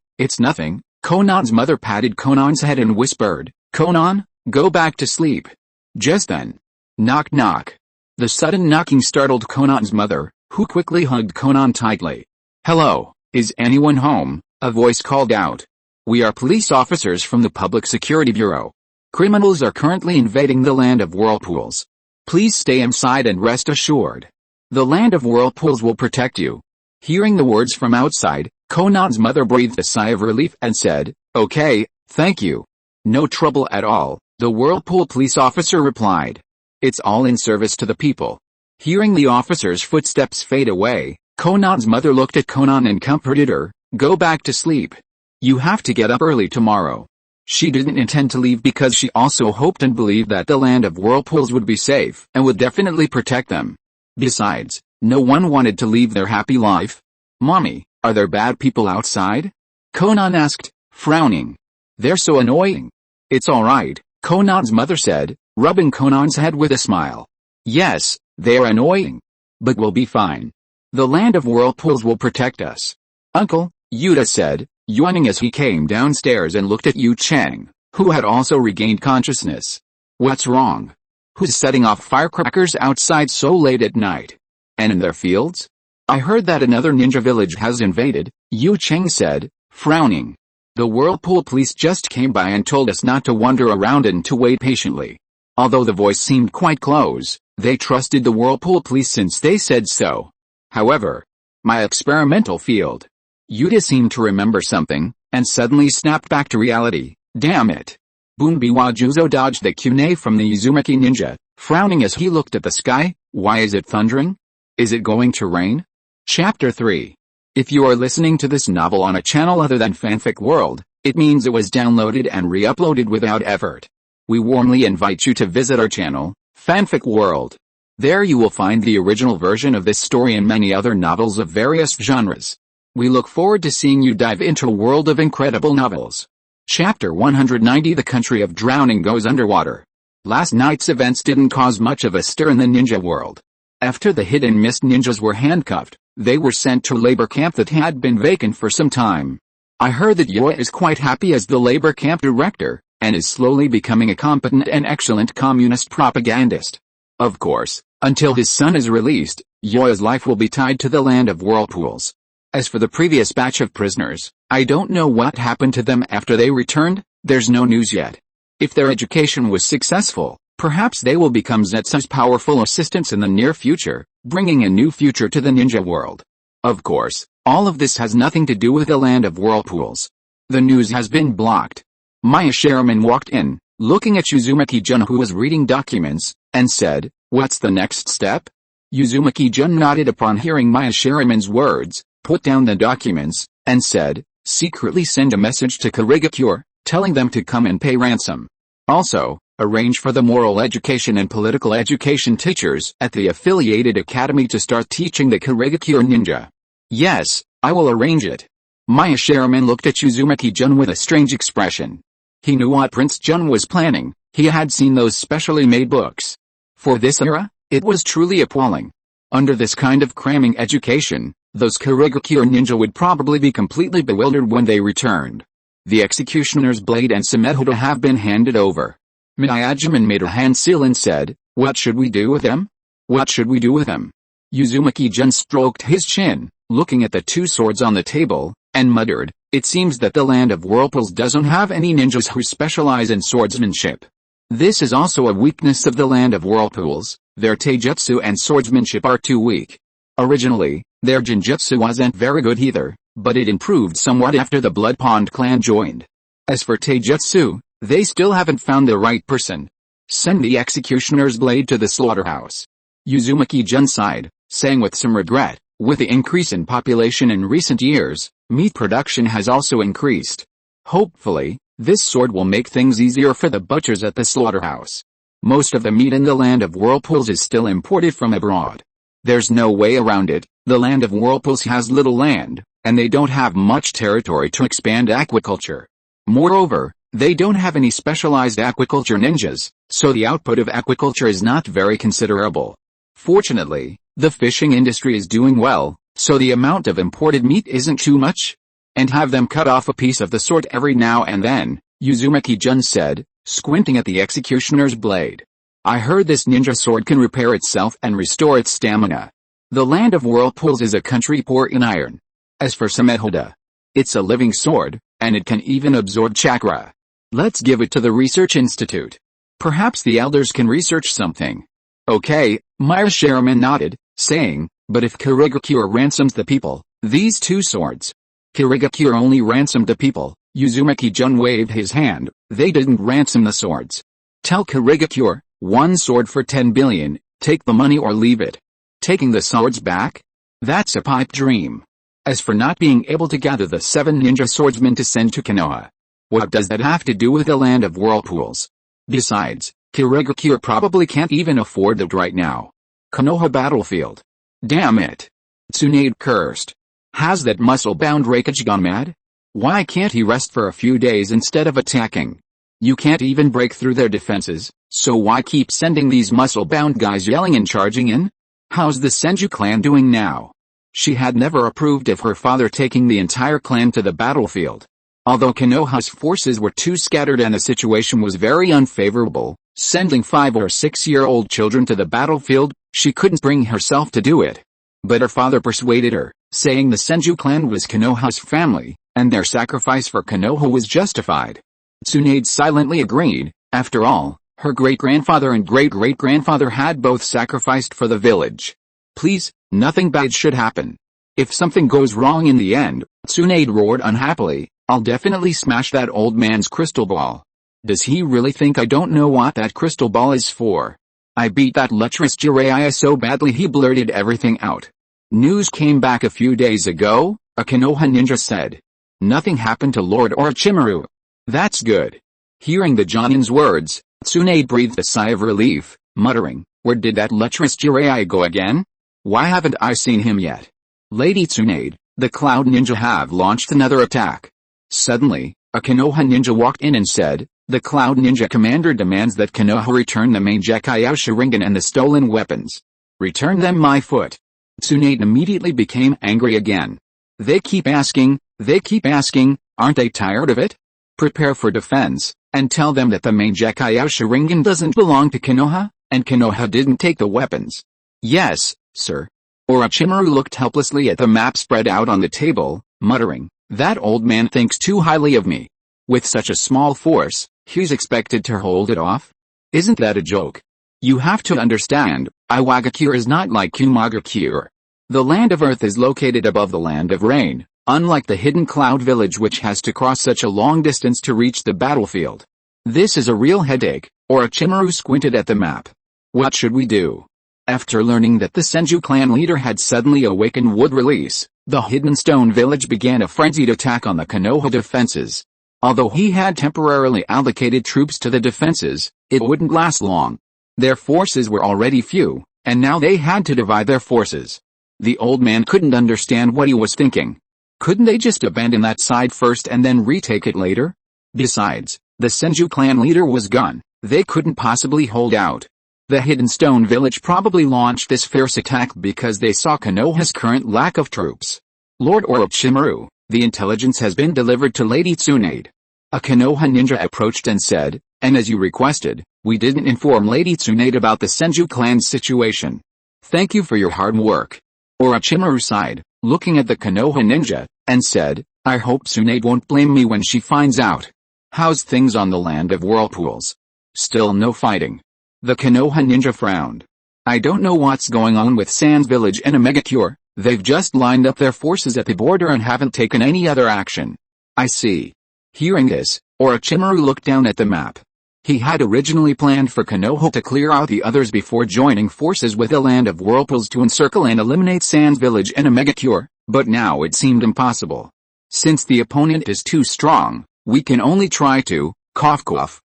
Konan's mother patted Konan's head and whispered, Konan, go back to sleep. Just then, knock knock. The sudden knocking startled Konan's mother, who quickly hugged Konan tightly. Hello, is anyone home? A voice called out. We are police officers from the Public Security Bureau. Criminals are currently invading the land of whirlpools. Please stay inside and rest assured. The land of whirlpools will protect you. Hearing the words from outside, Konan's mother breathed a sigh of relief and said, okay, thank you. No trouble at all, the whirlpool police officer replied. It's all in service to the people. Hearing the officer's footsteps fade away, Konan's mother looked at Konan and comforted her, go back to sleep. You have to get up early tomorrow. She didn't intend to leave because she also hoped and believed that the land of whirlpools would be safe and would definitely protect them. Besides, no one wanted to leave their happy life. Mommy, are there bad people outside? Konan asked, frowning. They're so annoying. It's alright, Konan's mother said, rubbing Konan's head with a smile. Yes, they're annoying. But we'll be fine. The land of whirlpools will protect us. Uncle, Yuta said, yawning as he came downstairs and looked at Yu Chang, who had also regained consciousness. What's wrong? Who's setting off firecrackers outside so late at night? And in their fields? I heard that another ninja village has invaded, Yu Chang said, frowning. The whirlpool police just came by and told us not to wander around and to wait patiently. Although the voice seemed quite close, they trusted the whirlpool police since they said so. However, my experimental field. Yuta seemed to remember something, and suddenly snapped back to reality. Damn it. Bunbiwa Juzo dodged the kunai from the Uzumaki ninja, frowning as he looked at the sky. Why is it thundering? Is it going to rain? Chapter 3. If you are listening to this novel on a channel other than Fanfic World, it means it was downloaded and re-uploaded without effort. We warmly invite you to visit our channel, Fanfic World. There you will find the original version of this story and many other novels of various genres. We look forward to seeing you dive into a world of incredible novels. Chapter 190 The Country of Drowning Goes Underwater. Last night's events didn't cause much of a stir in the ninja world. After the hidden mist ninjas were handcuffed, they were sent to a labor camp that had been vacant for some time. I heard that Yoi is quite happy as the labor camp director, and is slowly becoming a competent and excellent communist propagandist. Of course, until his son is released, Yoi's life will be tied to the land of whirlpools. As for the previous batch of prisoners, I don't know what happened to them after they returned. There's no news yet. If their education was successful, perhaps they will become Zetsu's powerful assistants in the near future, bringing a new future to the ninja world. Of course, all of this has nothing to do with the land of whirlpools. The news has been blocked. Maya Sherman walked in, looking at Uzumaki-jun who was reading documents, and said, "What's the next step?" Uzumaki-jun nodded upon hearing Maya Sherman's words, put down the documents, and said, "Secretly send a message to Kurigakure, telling them to come and pay ransom. Also, arrange for the moral education and political education teachers at the affiliated academy to start teaching the Kurigakure ninja." "Yes, I will arrange it." Maya Sherman looked at Uzumaki-jun with a strange expression. He knew what Prince Jun was planning. He had seen those specially made books. For this era, it was truly appalling. Under this kind of cramming education, those Kurigakure ninja would probably be completely bewildered when they returned. The executioner's blade and Samehoda have been handed over. Miyajima made a hand seal and said, "What should we do with them? What should we do with them?" Uzumaki-jun stroked his chin, looking at the two swords on the table, and muttered, "It seems that the land of whirlpools doesn't have any ninjas who specialize in swordsmanship. This is also a weakness of the land of whirlpools. Their taijutsu and swordsmanship are too weak. Originally, their genjutsu wasn't very good either, but it improved somewhat after the Blood Pond clan joined. As for taijutsu, they still haven't found the right person. Send the executioner's blade to the slaughterhouse." Uzumaki-jun sighed, saying with some regret, "With the increase in population in recent years, meat production has also increased. Hopefully, this sword will make things easier for the butchers at the slaughterhouse. Most of the meat in the land of whirlpools is still imported from abroad. There's no way around it. The land of whirlpools has little land, and they don't have much territory to expand aquaculture. Moreover, they don't have any specialized aquaculture ninjas, so the output of aquaculture is not very considerable. Fortunately, the fishing industry is doing well, so the amount of imported meat isn't too much. And have them cut off a piece of the sword every now and then," Uzumaki-jun said, squinting at the executioner's blade. "I heard this ninja sword can repair itself and restore its stamina. The land of whirlpools is a country poor in iron. As for Samehoda, it's a living sword, and it can even absorb chakra. Let's give it to the research institute. Perhaps the elders can research something." "Okay," Maya Sherman nodded, saying, "But if Kurigakure ransoms the people, these two swords..." "Kurigakure only ransomed the people," Uzumaki-jun waved his hand, "they didn't ransom the swords. Tell Kurigakure, 1 sword for 10 billion, take the money or leave it. Taking the swords back? That's a pipe dream. As for not being able to gather the 7 ninja swordsmen to send to Konoha, what does that have to do with the land of whirlpools? Besides, Kurigakure probably can't even afford it right now. Konoha battlefield. Damn it." Tsunade cursed. "Has that muscle-bound Raikage gone mad? Why can't he rest for a few days instead of attacking? You can't even break through their defenses, so why keep sending these muscle-bound guys yelling and charging in? How's the Senju clan doing now?" She had never approved of her father taking the entire clan to the battlefield. Although Konoha's forces were too scattered and the situation was very unfavorable, sending 5 or 6-year-old children to the battlefield, she couldn't bring herself to do it. But her father persuaded her, saying the Senju clan was Konoha's family, and their sacrifice for Konoha was justified. Tsunade silently agreed. After all, her great-grandfather and great-great-grandfather had both sacrificed for the village. "Please, nothing bad should happen. If something goes wrong in the end," Tsunade roared unhappily, "I'll definitely smash that old man's crystal ball. Does he really think I don't know what that crystal ball is for? I beat that lecherous Jiraiya so badly he blurted everything out." News came back a few days ago, a Konoha ninja said. "Nothing happened to Lord Orochimaru. That's good." Hearing the Jonin's words, Tsunade breathed a sigh of relief, muttering, "Where did that lecherous Jiraiya go again? Why haven't I seen him yet?" "Lady Tsunade, the Cloud Ninja have launched another attack." Suddenly, a Konoha ninja walked in and said, The Cloud Ninja Commander demands that Konoha return the main Gekkai Sharingan and the stolen weapons. Return them, my foot. Tsunade immediately became angry again. They keep asking, aren't they tired of it? Prepare for defense, and tell them that the main Gekkai Sharingan doesn't belong to Konoha, and Konoha didn't take the weapons. Yes, sir. Orochimaru looked helplessly at the map spread out on the table, muttering, that old man thinks too highly of me. With such a small force, he's expected to hold it off? Isn't that a joke? You have to understand, Iwagakure is not like Kumagakure. The land of earth is located above the land of rain, unlike the hidden cloud village which has to cross such a long distance to reach the battlefield. This is a real headache. Orochimaru squinted at the map. What should we do? After learning that the Senju clan leader had suddenly awakened wood release, the hidden stone village began a frenzied attack on the Konoha defenses. Although he had temporarily allocated troops to the defenses, it wouldn't last long. Their forces were already few, and now they had to divide their forces. The old man couldn't understand what he was thinking. Couldn't they just abandon that side first and then retake it later? Besides, the Senju clan leader was gone. They couldn't possibly hold out. The Hidden Stone Village probably launched this fierce attack because they saw Konoha's current lack of troops. Lord Orochimaru, the intelligence has been delivered to Lady Tsunade. A Konoha ninja approached and said, and as you requested, we didn't inform Lady Tsunade about the Senju clan's situation. Thank you for your hard work. Orochimaru sighed, looking at the Konoha ninja, and said, I hope Tsunade won't blame me when she finds out. How's things on the land of whirlpools? Still no fighting. The Konoha ninja frowned. I don't know what's going on with Sans Village and Omegakure. They've just lined up their forces at the border and haven't taken any other action. I see. Hearing this, Orochimaru looked down at the map. He had originally planned for Konoha to clear out the others before joining forces with the Land of Whirlpools to encircle and eliminate Sans Village and Omegakure, but now it seemed impossible. Since the opponent is too strong, we can only try to,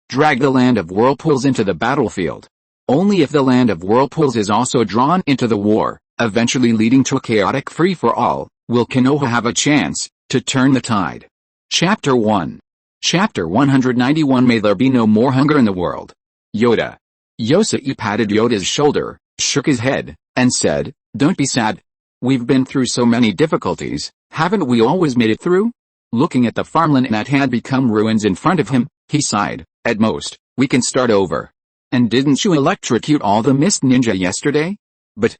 drag the Land of Whirlpools into the battlefield. Only if the Land of Whirlpools is also drawn into the war, eventually leading to a chaotic free-for-all, will Konoha have a chance to turn the tide. Chapter 1. Chapter 191. May there be no more hunger in the world. Yoda. Yosei patted Yoda's shoulder, shook his head, and said, don't be sad. We've been through so many difficulties, haven't we always made it through? Looking at the farmland that had become ruins in front of him, he sighed, at most, we can start over. And didn't you electrocute all the mist ninja yesterday? But,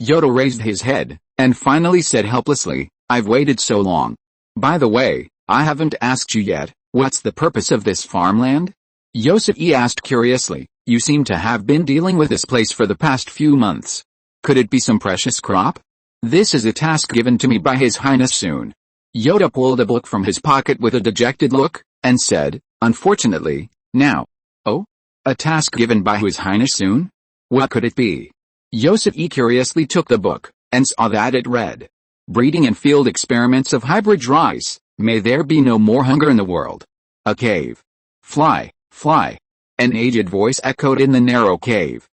Yoda raised his head, and finally said helplessly, I've waited so long. By the way, I haven't asked you yet, what's the purpose of this farmland? Yosei asked curiously, you seem to have been dealing with this place for the past few months. Could it be some precious crop? This is a task given to me by His Highness soon. Yoda pulled a book from his pocket with a dejected look, and said, unfortunately, now. Oh? A task given by His Highness soon? What could it be? Yosei curiously took the book, and saw that it read, breeding and field experiments of hybrid rice. May there be no more hunger in the world. A cave. Fly. An aged voice echoed in the narrow cave.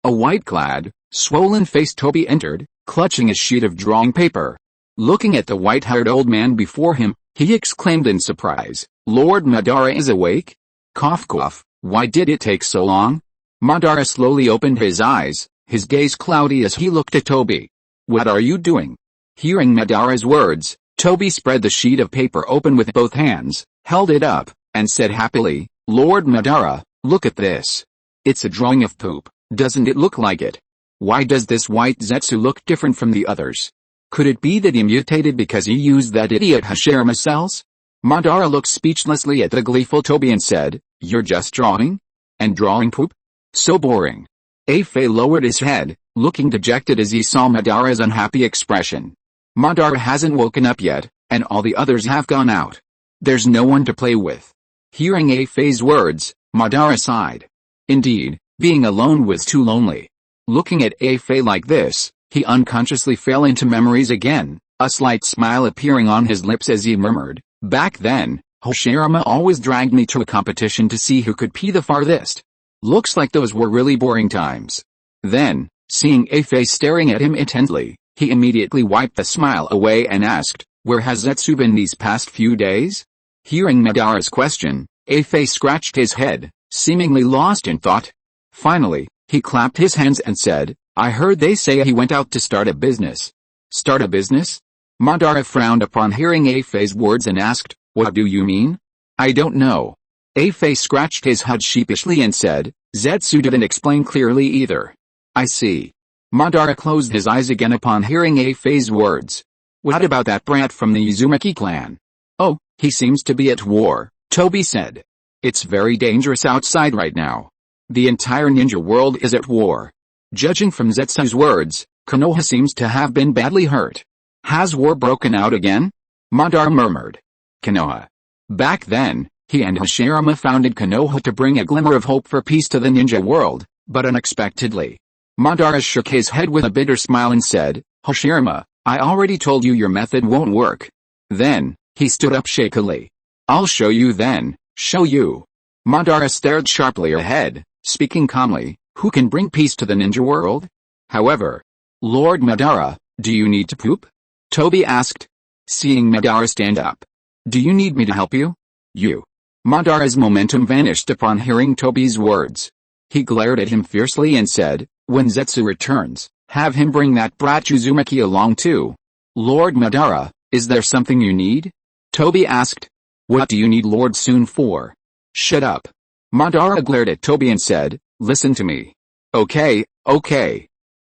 A white-clad, swollen-faced Toby entered, clutching a sheet of drawing paper. Looking at the white-haired old man before him, he exclaimed in surprise, Lord Madara is awake? Cough. Why did it take so long? Madara slowly opened his eyes, his gaze cloudy as he looked at Toby. What are you doing? Hearing Madara's words, Toby spread the sheet of paper open with both hands, held it up, and said happily, Lord Madara, look at this. It's a drawing of poop, doesn't it look like it? Why does this white Zetsu look different from the others? Could it be that he mutated because he used that idiot Hashirama cells? Madara looked speechlessly at the gleeful Toby and said, you're just drawing? And drawing poop? So boring. Afei lowered his head, looking dejected as he saw Madara's unhappy expression. Madara hasn't woken up yet, and all the others have gone out. There's no one to play with. Hearing Afei's words, Madara sighed. Indeed, being alone was too lonely. Looking at Afei like this, he unconsciously fell into memories again, a slight smile appearing on his lips as he murmured, back then, Hoshirama always dragged me to a competition to see who could pee the farthest. Looks like those were really boring times. Then, seeing Afei staring at him intently, he immediately wiped the smile away and asked, where has Zetsu been these past few days? Hearing Madara's question, Afei scratched his head, seemingly lost in thought. Finally, he clapped his hands and said, I heard they say he went out to start a business. Start a business? Madara frowned upon hearing Afei's words and asked, what do you mean? I don't know. Afei scratched his head sheepishly and said, Zetsu didn't explain clearly either. I see. Madara closed his eyes again upon hearing Afei's words. What about that brat from the Uzumaki clan? Oh, he seems to be at war, Toby said. It's very dangerous outside right now. The entire ninja world is at war. Judging from Zetsu's words, Konoha seems to have been badly hurt. Has war broken out again? Madara murmured. Konoha. Back then, he and Hashirama founded Konoha to bring a glimmer of hope for peace to the ninja world, but unexpectedly. Madara shook his head with a bitter smile and said, Hashirama, I already told you your method won't work. Then, he stood up shakily. I'll show you then, show you. Madara stared sharply ahead, speaking calmly, who can bring peace to the ninja world? However, Lord Madara, do you need to poop? Toby asked. Seeing Madara stand up. Do you need me to help you? You. Madara's momentum vanished upon hearing Toby's words. He glared at him fiercely and said, when Zetsu returns, have him bring that brat Uzumaki along too. Lord Madara, is there something you need? Toby asked. What do you need Lord Sun for? Shut up. Madara glared at Toby and said, listen to me. Okay.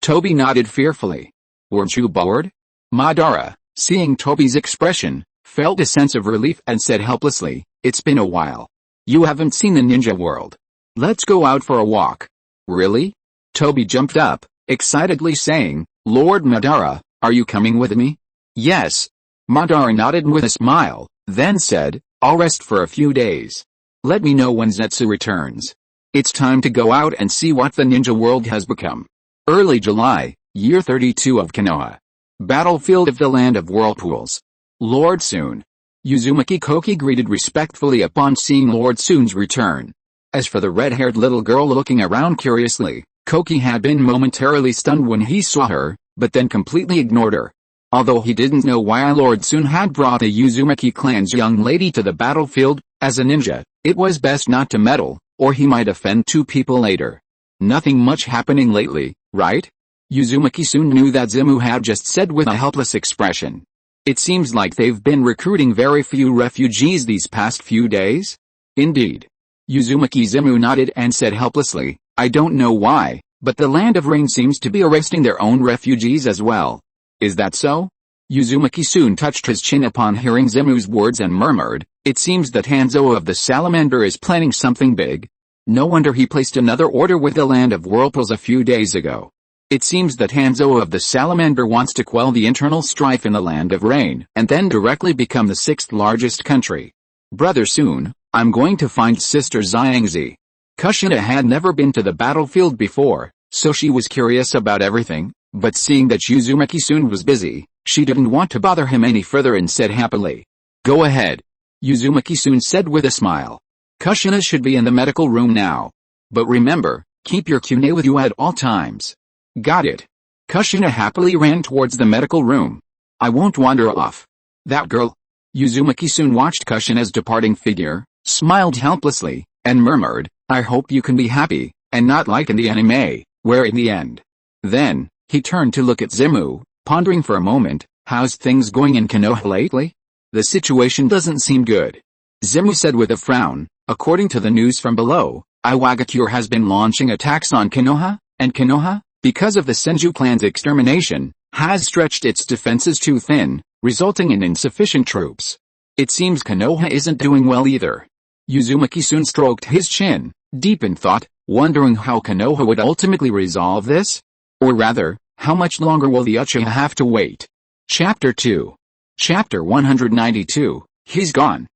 Toby nodded fearfully. Weren't you bored? Madara, seeing Toby's expression, felt a sense of relief and said helplessly, it's been a while. You haven't seen the ninja world. Let's go out for a walk. Really? Toby jumped up, excitedly saying, Lord Madara, are you coming with me? Yes. Madara nodded with a smile, then said, I'll rest for a few days. Let me know when Zetsu returns. It's time to go out and see what the ninja world has become. Early July, year 32 of Konoha. Battlefield of the Land of Whirlpools. Lord Sun. Uzumaki Koki greeted respectfully upon seeing Lord Sun's return. As for the red-haired little girl looking around curiously, Koki had been momentarily stunned when he saw her, but then completely ignored her. Although he didn't know why Lord Sun had brought the Uzumaki clan's young lady to the battlefield, as a ninja, it was best not to meddle, or he might offend two people later. Nothing much happening lately, right? Uzumaki soon knew that Zemu had just said with a helpless expression. It seems like they've been recruiting very few refugees these past few days? Indeed. Uzumaki Zemu nodded and said helplessly, I don't know why, but the Land of Rain seems to be arresting their own refugees as well. Is that so? Uzumaki soon touched his chin upon hearing Zemu's words and murmured, it seems that Hanzo of the Salamander is planning something big. No wonder he placed another order with the Land of Whirlpools a few days ago. It seems that Hanzo of the Salamander wants to quell the internal strife in the Land of Rain and then directly become the sixth largest country. Brother Sun, I'm going to find Sister Xiangzi. Kushina had never been to the battlefield before, so she was curious about everything, but seeing that Uzumaki Sun was busy, she didn't want to bother him any further and said happily. Go ahead. Uzumaki Sun said with a smile. Kushina should be in the medical room now. But remember, keep your Kune with you at all times. Got it. Kushina happily ran towards the medical room. I won't wander off. That girl. Uzumaki Sun watched Kushina's departing figure, smiled helplessly, and murmured, I hope you can be happy, and not like in the anime, where in the end. Then, he turned to look at Zemu, pondering for a moment, how's things going in Konoha lately? The situation doesn't seem good. Zemu said with a frown, according to the news from below, Iwagakure has been launching attacks on Konoha, and Konoha, because of the Senju clan's extermination, has stretched its defenses too thin, resulting in insufficient troops. It seems Konoha isn't doing well either. Uzumaki soon stroked his chin, deep in thought, wondering how Konoha would ultimately resolve this? Or rather, how much longer will the Uchiha have to wait? Chapter 2. Chapter 192, He's gone.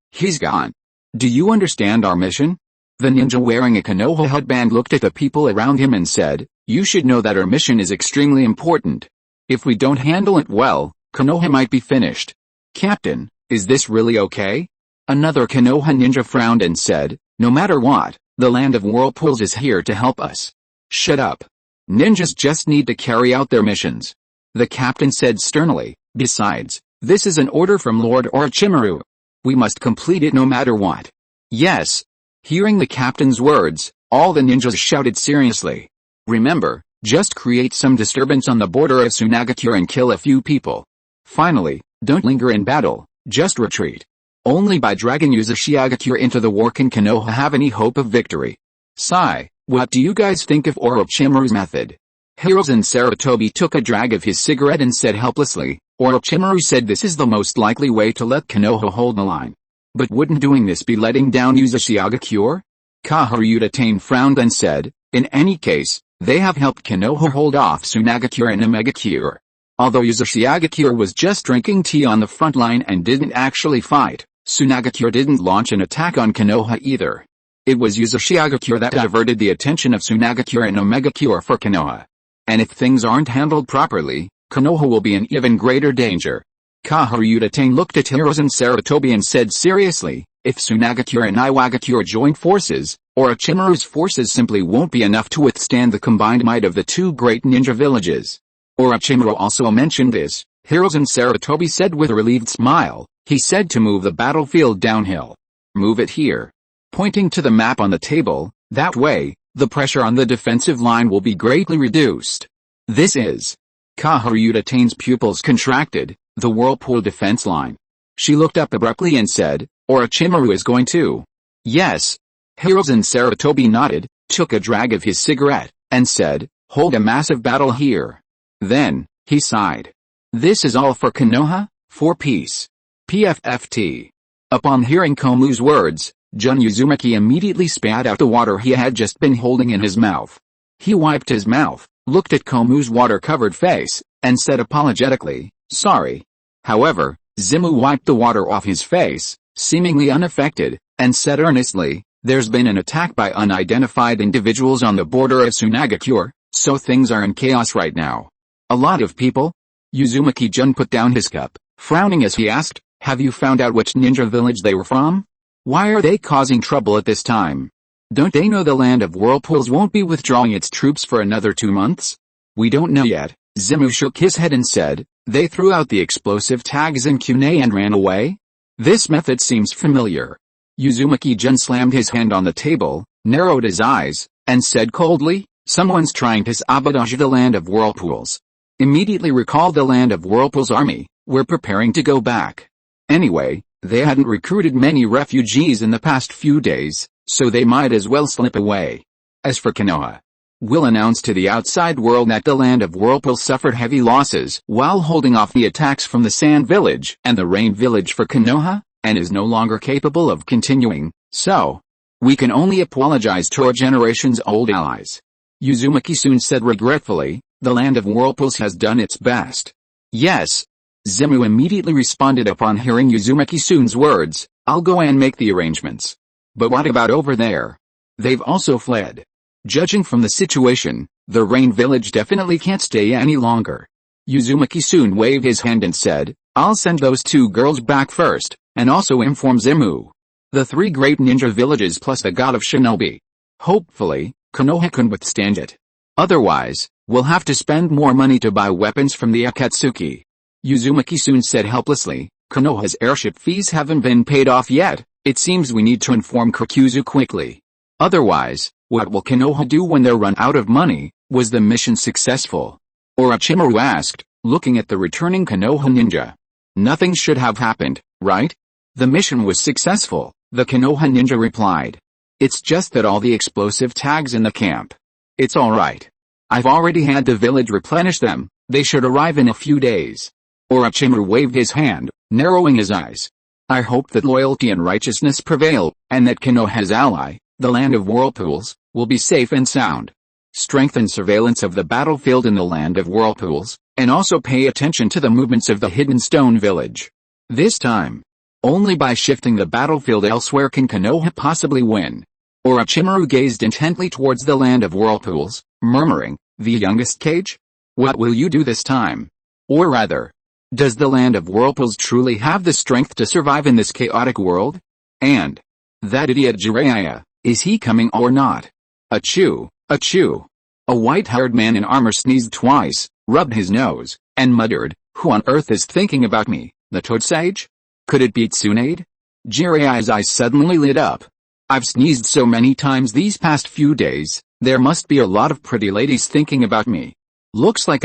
Do you understand our mission? The ninja wearing a Konoha headband looked at the people around him and said, you should know that our mission is extremely important. If we don't handle it well, Konoha might be finished. Captain, is this really okay? Another Konoha ninja frowned and said, no matter what, the Land of Whirlpools is here to help us. Shut up. Ninjas just need to carry out their missions. The captain said sternly, besides, this is an order from Lord Orochimaru. We must complete it no matter what. Yes. Hearing the captain's words, all the ninjas shouted seriously. Remember, just create some disturbance on the border of Sunagakure and kill a few people. Finally, don't linger in battle, just retreat. Only by dragging Uzumaki into the war can Konoha have any hope of victory. Sigh, what do you guys think of Orochimaru's method? Hiruzen Sarutobi took a drag of his cigarette and said helplessly, Orochimaru said this is the most likely way to let Konoha hold the line. But wouldn't doing this be letting down Uzumaki? Kaharu Tane frowned and said, in any case, they have helped Konoha hold off Sunagakure and Omegakure. Although Uzumaki was just drinking tea on the front line and didn't actually fight, Sunagakure didn't launch an attack on Konoha either. It was Uzumaki that diverted the attention of Sunagakure and Omegakure for Konoha. And if things aren't handled properly, Konoha will be in even greater danger. Kaharu Tane looked at Hiruzen Sarutobi and said seriously, if Sunagakure and Iwagakure join forces, Orochimaru's forces simply won't be enough to withstand the combined might of the two great ninja villages. Orochimaru also mentioned this, Hiruzen Sarutobi said with a relieved smile. He said to move the battlefield downhill. Move it here. Pointing to the map on the table, that way, the pressure on the defensive line will be greatly reduced. This is. Kaharu Tane's pupils contracted, the whirlpool defense line. She looked up abruptly and said, Orochimaru is going to. Yes. Hiruzen Sarutobi nodded, took a drag of his cigarette, and said, hold a massive battle here. Then, he sighed. This is all for Konoha, for peace. PFFT. Upon hearing Komu's words, Jun Uzumaki immediately spat out the water he had just been holding in his mouth. He wiped his mouth, looked at Komu's water-covered face, and said apologetically, sorry. However, Zimu wiped the water off his face, seemingly unaffected, and said earnestly, there's been an attack by unidentified individuals on the border of Sunagakure, so things are in chaos right now. A lot of people? Uzumaki-jun put down his cup, frowning as he asked, have you found out which ninja village they were from? Why are they causing trouble at this time? Don't they know the land of whirlpools won't be withdrawing its troops for another 2 months? We don't know yet. Zimu shook his head and said, they threw out the explosive tags in Kune and ran away? This method seems familiar. Uzumaki-jun slammed his hand on the table, narrowed his eyes, and said coldly, someone's trying to sabotage the land of whirlpools. Immediately recall the land of whirlpools army, we're preparing to go back. Anyway, they hadn't recruited many refugees in the past few days, so they might as well slip away. As for Konoha, we'll announce to the outside world that the land of whirlpools suffered heavy losses while holding off the attacks from the Sand Village and the Rain Village for Konoha, and is no longer capable of continuing, so we can only apologize to our generation's old allies. Uzumaki soon said regretfully, the land of whirlpools has done its best. Yes. Zimu immediately responded upon hearing Uzumaki-sun's words, I'll go and make the arrangements. But what about over there? They've also fled. Judging from the situation, the Rain Village definitely can't stay any longer. Uzumaki-sun waved his hand and said, I'll send those 2 girls back first, and also inform Zimu. The 3 great ninja villages plus the god of shinobi. Hopefully, Konoha can withstand it. Otherwise, we'll have to spend more money to buy weapons from the Akatsuki. Uzumaki-sun said helplessly, Konoha's airship fees haven't been paid off yet, it seems we need to inform Kakuzu quickly. Otherwise, what will Konoha do when they're run out of money? Was the mission successful? Orochimaru asked, looking at the returning Konoha ninja. Nothing should have happened, right? The mission was successful, the Konoha ninja replied. It's just that all the explosive tags in the camp. It's alright. I've already had the village replenish them, they should arrive in a few days. Orochimaru waved his hand, narrowing his eyes. I hope that loyalty and righteousness prevail, and that Konoha's ally, the land of whirlpools, will be safe and sound. Strengthen surveillance of the battlefield in the land of whirlpools, and also pay attention to the movements of the hidden stone village. This time, only by shifting the battlefield elsewhere can Konoha possibly win. Orochimaru gazed intently towards the land of whirlpools, murmuring, the youngest Kage? What will you do this time? Or rather, does the land of whirlpools truly have the strength to survive in this chaotic world? And that idiot Jiraiya, is he coming or not? Achoo, achoo. A white-haired man in armor sneezed twice, rubbed his nose, and muttered, who on earth is thinking about me, the Toad Sage? Could it be Tsunade? Jiraiya's eyes suddenly lit up. I've sneezed so many times these past few days, there must be a lot of pretty ladies thinking about me. Looks like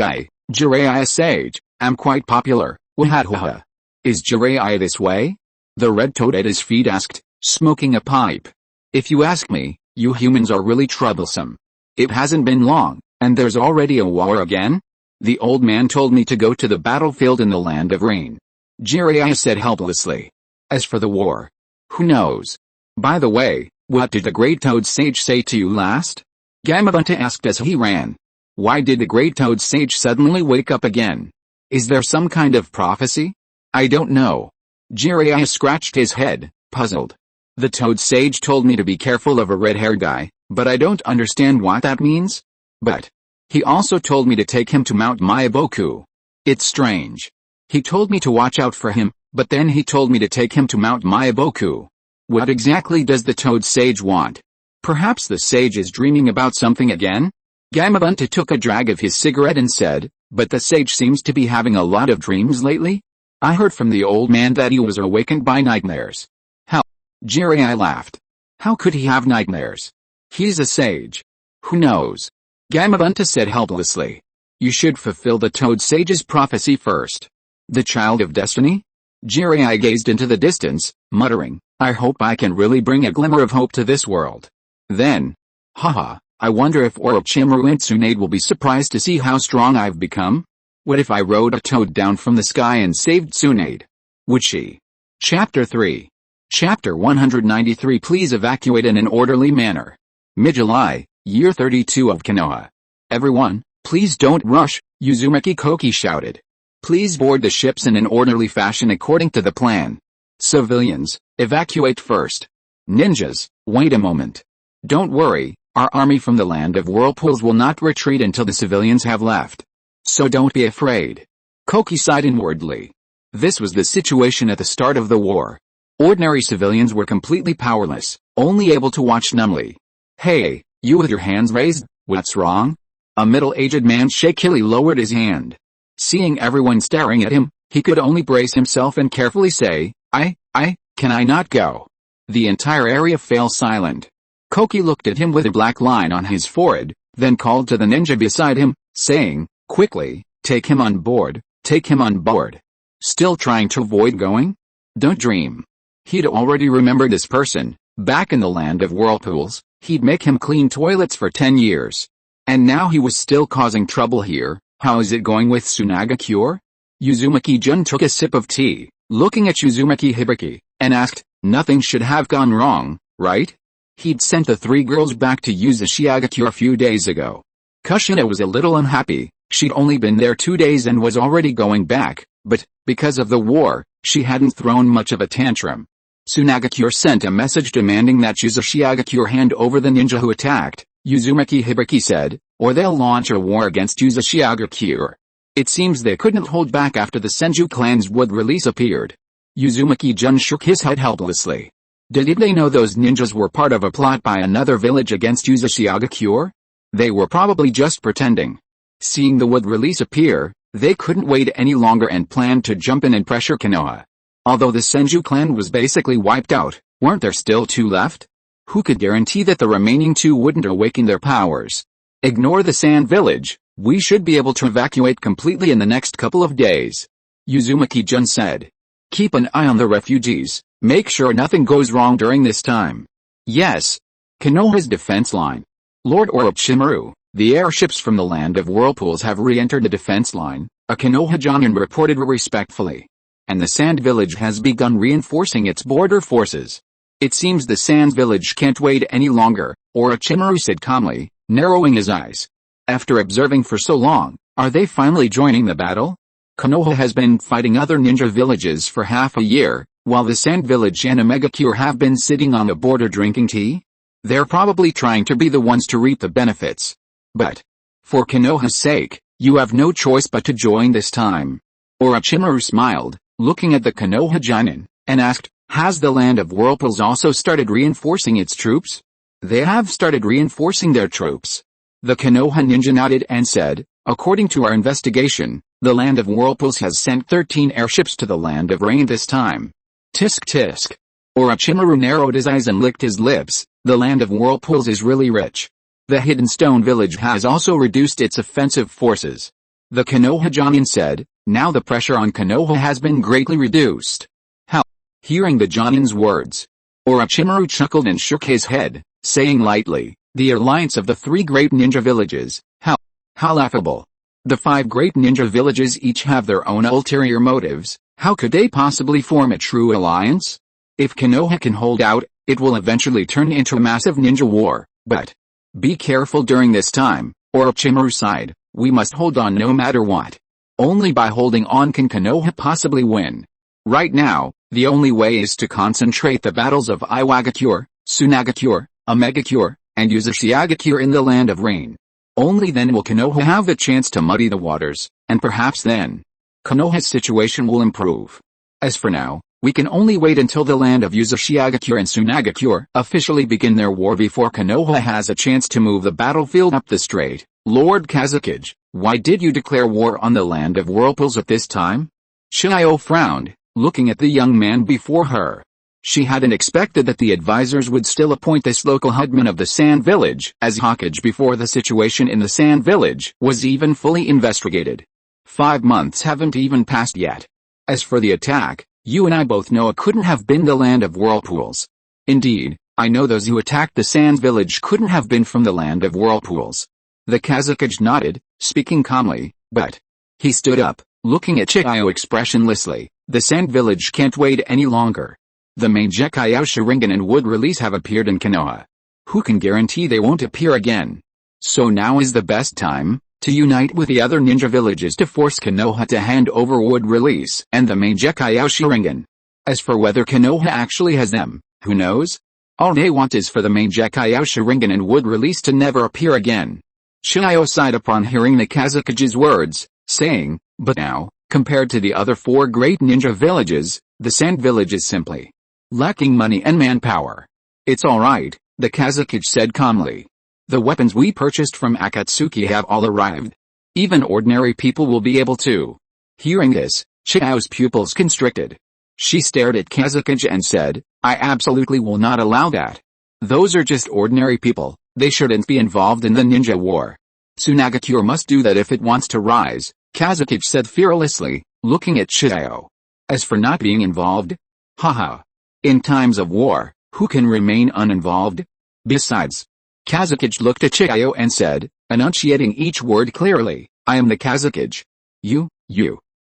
Jiraiya Sage, am quite popular, wahahaha. Is Jiraiya this way? The red toad at his feet asked, smoking a pipe. If you ask me, you humans are really troublesome. It hasn't been long, and there's already a war again? The old man told me to go to the battlefield in the land of rain. Jiraiya said helplessly. As for the war, who knows? By the way, what did the Great Toad Sage say to you last? Gamabunta asked as he ran. Why did the Great Toad Sage suddenly wake up again? Is there some kind of prophecy? I don't know. Jiraiya scratched his head, puzzled. The Toad Sage told me to be careful of a red-haired guy, but I don't understand what that means. But he also told me to take him to Mount Myaboku. It's strange. He told me to watch out for him, but then he told me to take him to Mount Myaboku. What exactly does the Toad Sage want? Perhaps the sage is dreaming about something again? Gamabunta took a drag of his cigarette and said, but the sage seems to be having a lot of dreams lately? I heard from the old man that he was awakened by nightmares. How? Jiraiya laughed. How could he have nightmares? He's a sage. Who knows? Gamabunta said helplessly. You should fulfill the Toad Sage's prophecy first. The child of destiny? Jiraiya gazed into the distance, muttering, I hope I can really bring a glimmer of hope to this world. Then, haha, I wonder if Orochimaru and Tsunade will be surprised to see how strong I've become? What if I rode a toad down from the sky and saved Tsunade? Would she? Chapter 3. Chapter 193. Please evacuate in an orderly manner. Mid-July, year 32 of Konoha. Everyone, please don't rush, Uzumaki Koki shouted. Please board the ships in an orderly fashion according to the plan. Civilians, evacuate first. Ninjas, wait a moment. Don't worry, our army from the land of whirlpools will not retreat until the civilians have left. So don't be afraid. Koki sighed inwardly. This was the situation at the start of the war. Ordinary civilians were completely powerless, only able to watch numbly. Hey, you with your hands raised, what's wrong? A middle-aged man shakily lowered his hand. Seeing everyone staring at him, he could only brace himself and carefully say, can I not go? The entire area fell silent. Koki looked at him with a black line on his forehead, then called to the ninja beside him, saying, quickly, take him on board, take him on board. Still trying to avoid going? Don't dream. He'd already remembered this person. Back in the land of whirlpools, he'd make him clean toilets for 10 years. And now he was still causing trouble here. How is it going with Tsunaga Cure? Uzumaki-jun took a sip of tea, looking at Uzumaki Hibiki, and asked, nothing should have gone wrong, right? He'd sent the 3 girls back to Uzumaki a few days ago. Kushina was a little unhappy. She'd only been there 2 days and was already going back, but, because of the war, she hadn't thrown much of a tantrum. Tsunagakure sent a message demanding that Uzumaki hand over the ninja who attacked, Uzumaki Hibiki said, or they'll launch a war against Uzumaki. It seems they couldn't hold back after the Senju clan's wood release appeared. Uzumaki-jun shook his head helplessly. Did they know those ninjas were part of a plot by another village against Uzumaki? They were probably just pretending. Seeing the wood release appear, they couldn't wait any longer and planned to jump in and pressure Konoha. Although the Senju clan was basically wiped out, weren't there still 2 left? Who could guarantee that the remaining 2 wouldn't awaken their powers? Ignore the sand village, we should be able to evacuate completely in the next couple of days. Uzumaki-jun said. Keep an eye on the refugees, make sure nothing goes wrong during this time. Yes. Konoha's defense line. Lord Orochimaru, the airships from the land of whirlpools have re-entered the defense line, a Konoha Jonin reported respectfully. And the Sand Village has begun reinforcing its border forces. It seems the Sand Village can't wait any longer, Orochimaru said calmly, narrowing his eyes. After observing for so long, are they finally joining the battle? Konoha has been fighting other ninja villages for half a year, while the Sand Village and Omegakure have been sitting on the border drinking tea? They're probably trying to be the ones to reap the benefits. But, for Konoha's sake, you have no choice but to join this time. Orochimaru smiled, looking at the Konoha Jonin, and asked, has the land of whirlpools also started reinforcing its troops? They have started reinforcing their troops. The Konoha ninja nodded and said, according to our investigation, the land of whirlpools has sent 13 airships to the land of rain this time. Tisk tisk. Orochimaru narrowed his eyes and licked his lips. The land of whirlpools is really rich. The hidden stone village has also reduced its offensive forces. The Konoha Jonin said, now the pressure on Konoha has been greatly reduced. How? Hearing the Jonin's words, Orochimaru chuckled and shook his head, saying lightly, the alliance of the 3 great ninja villages, how laughable. The 5 great ninja villages each have their own ulterior motives. How could they possibly form a true alliance? If Konoha can hold out, it will eventually turn into a massive ninja war, but be careful during this time. Orochimaru sighed, we must hold on no matter what. Only by holding on can Konoha possibly win. Right now, the only way is to concentrate the battles of Iwagakure, Tsunagakure, Omegakure, and Uzumaki in the Land of Rain. Only then will Konoha have a chance to muddy the waters, and perhaps then, Konoha's situation will improve. As for now, we can only wait until the land of Uzumaki and Tsunagakure officially begin their war before Konoha has a chance to move the battlefield up the strait. Lord Kazekage, why did you declare war on the land of whirlpools at this time? Shio frowned, looking at the young man before her. She hadn't expected that the advisors would still appoint this local headman of the Sand Village as Hokage before the situation in the Sand Village was even fully investigated. 5 months haven't even passed yet. As for the attack, you and I both know it couldn't have been the land of whirlpools. Indeed, I know those who attacked the Sand Village couldn't have been from the land of whirlpools. The Kazekage nodded, speaking calmly, but he stood up, looking at Shio expressionlessly. The Sand Village can't wait any longer. The Mangekyou Sharingan and Wood Release have appeared in Konoha. Who can guarantee they won't appear again? So now is the best time to unite with the other ninja villages to force Konoha to hand over Wood Release and the Mangekyou Sharingan. As for whether Konoha actually has them, who knows? All they want is for the Mangekyou Sharingan and Wood Release to never appear again. Shio sighed upon hearing the Kazekage's words, saying, but now, compared to the other 4 great ninja villages, the Sand Village is simply lacking money and manpower. It's alright, the Kazekage said calmly. The weapons we purchased from Akatsuki have all arrived. Even ordinary people will be able to. Hearing this, Shio's pupils constricted. She stared at Kazekage and said, I absolutely will not allow that. Those are just ordinary people, they shouldn't be involved in the ninja war. Tsunagakure must do that if it wants to rise, Kazekage said fearlessly, looking at Shio. As for not being involved? Haha. In times of war, who can remain uninvolved? Besides, Kazekage looked at Shio and said, enunciating each word clearly, I am the Kazekage. You.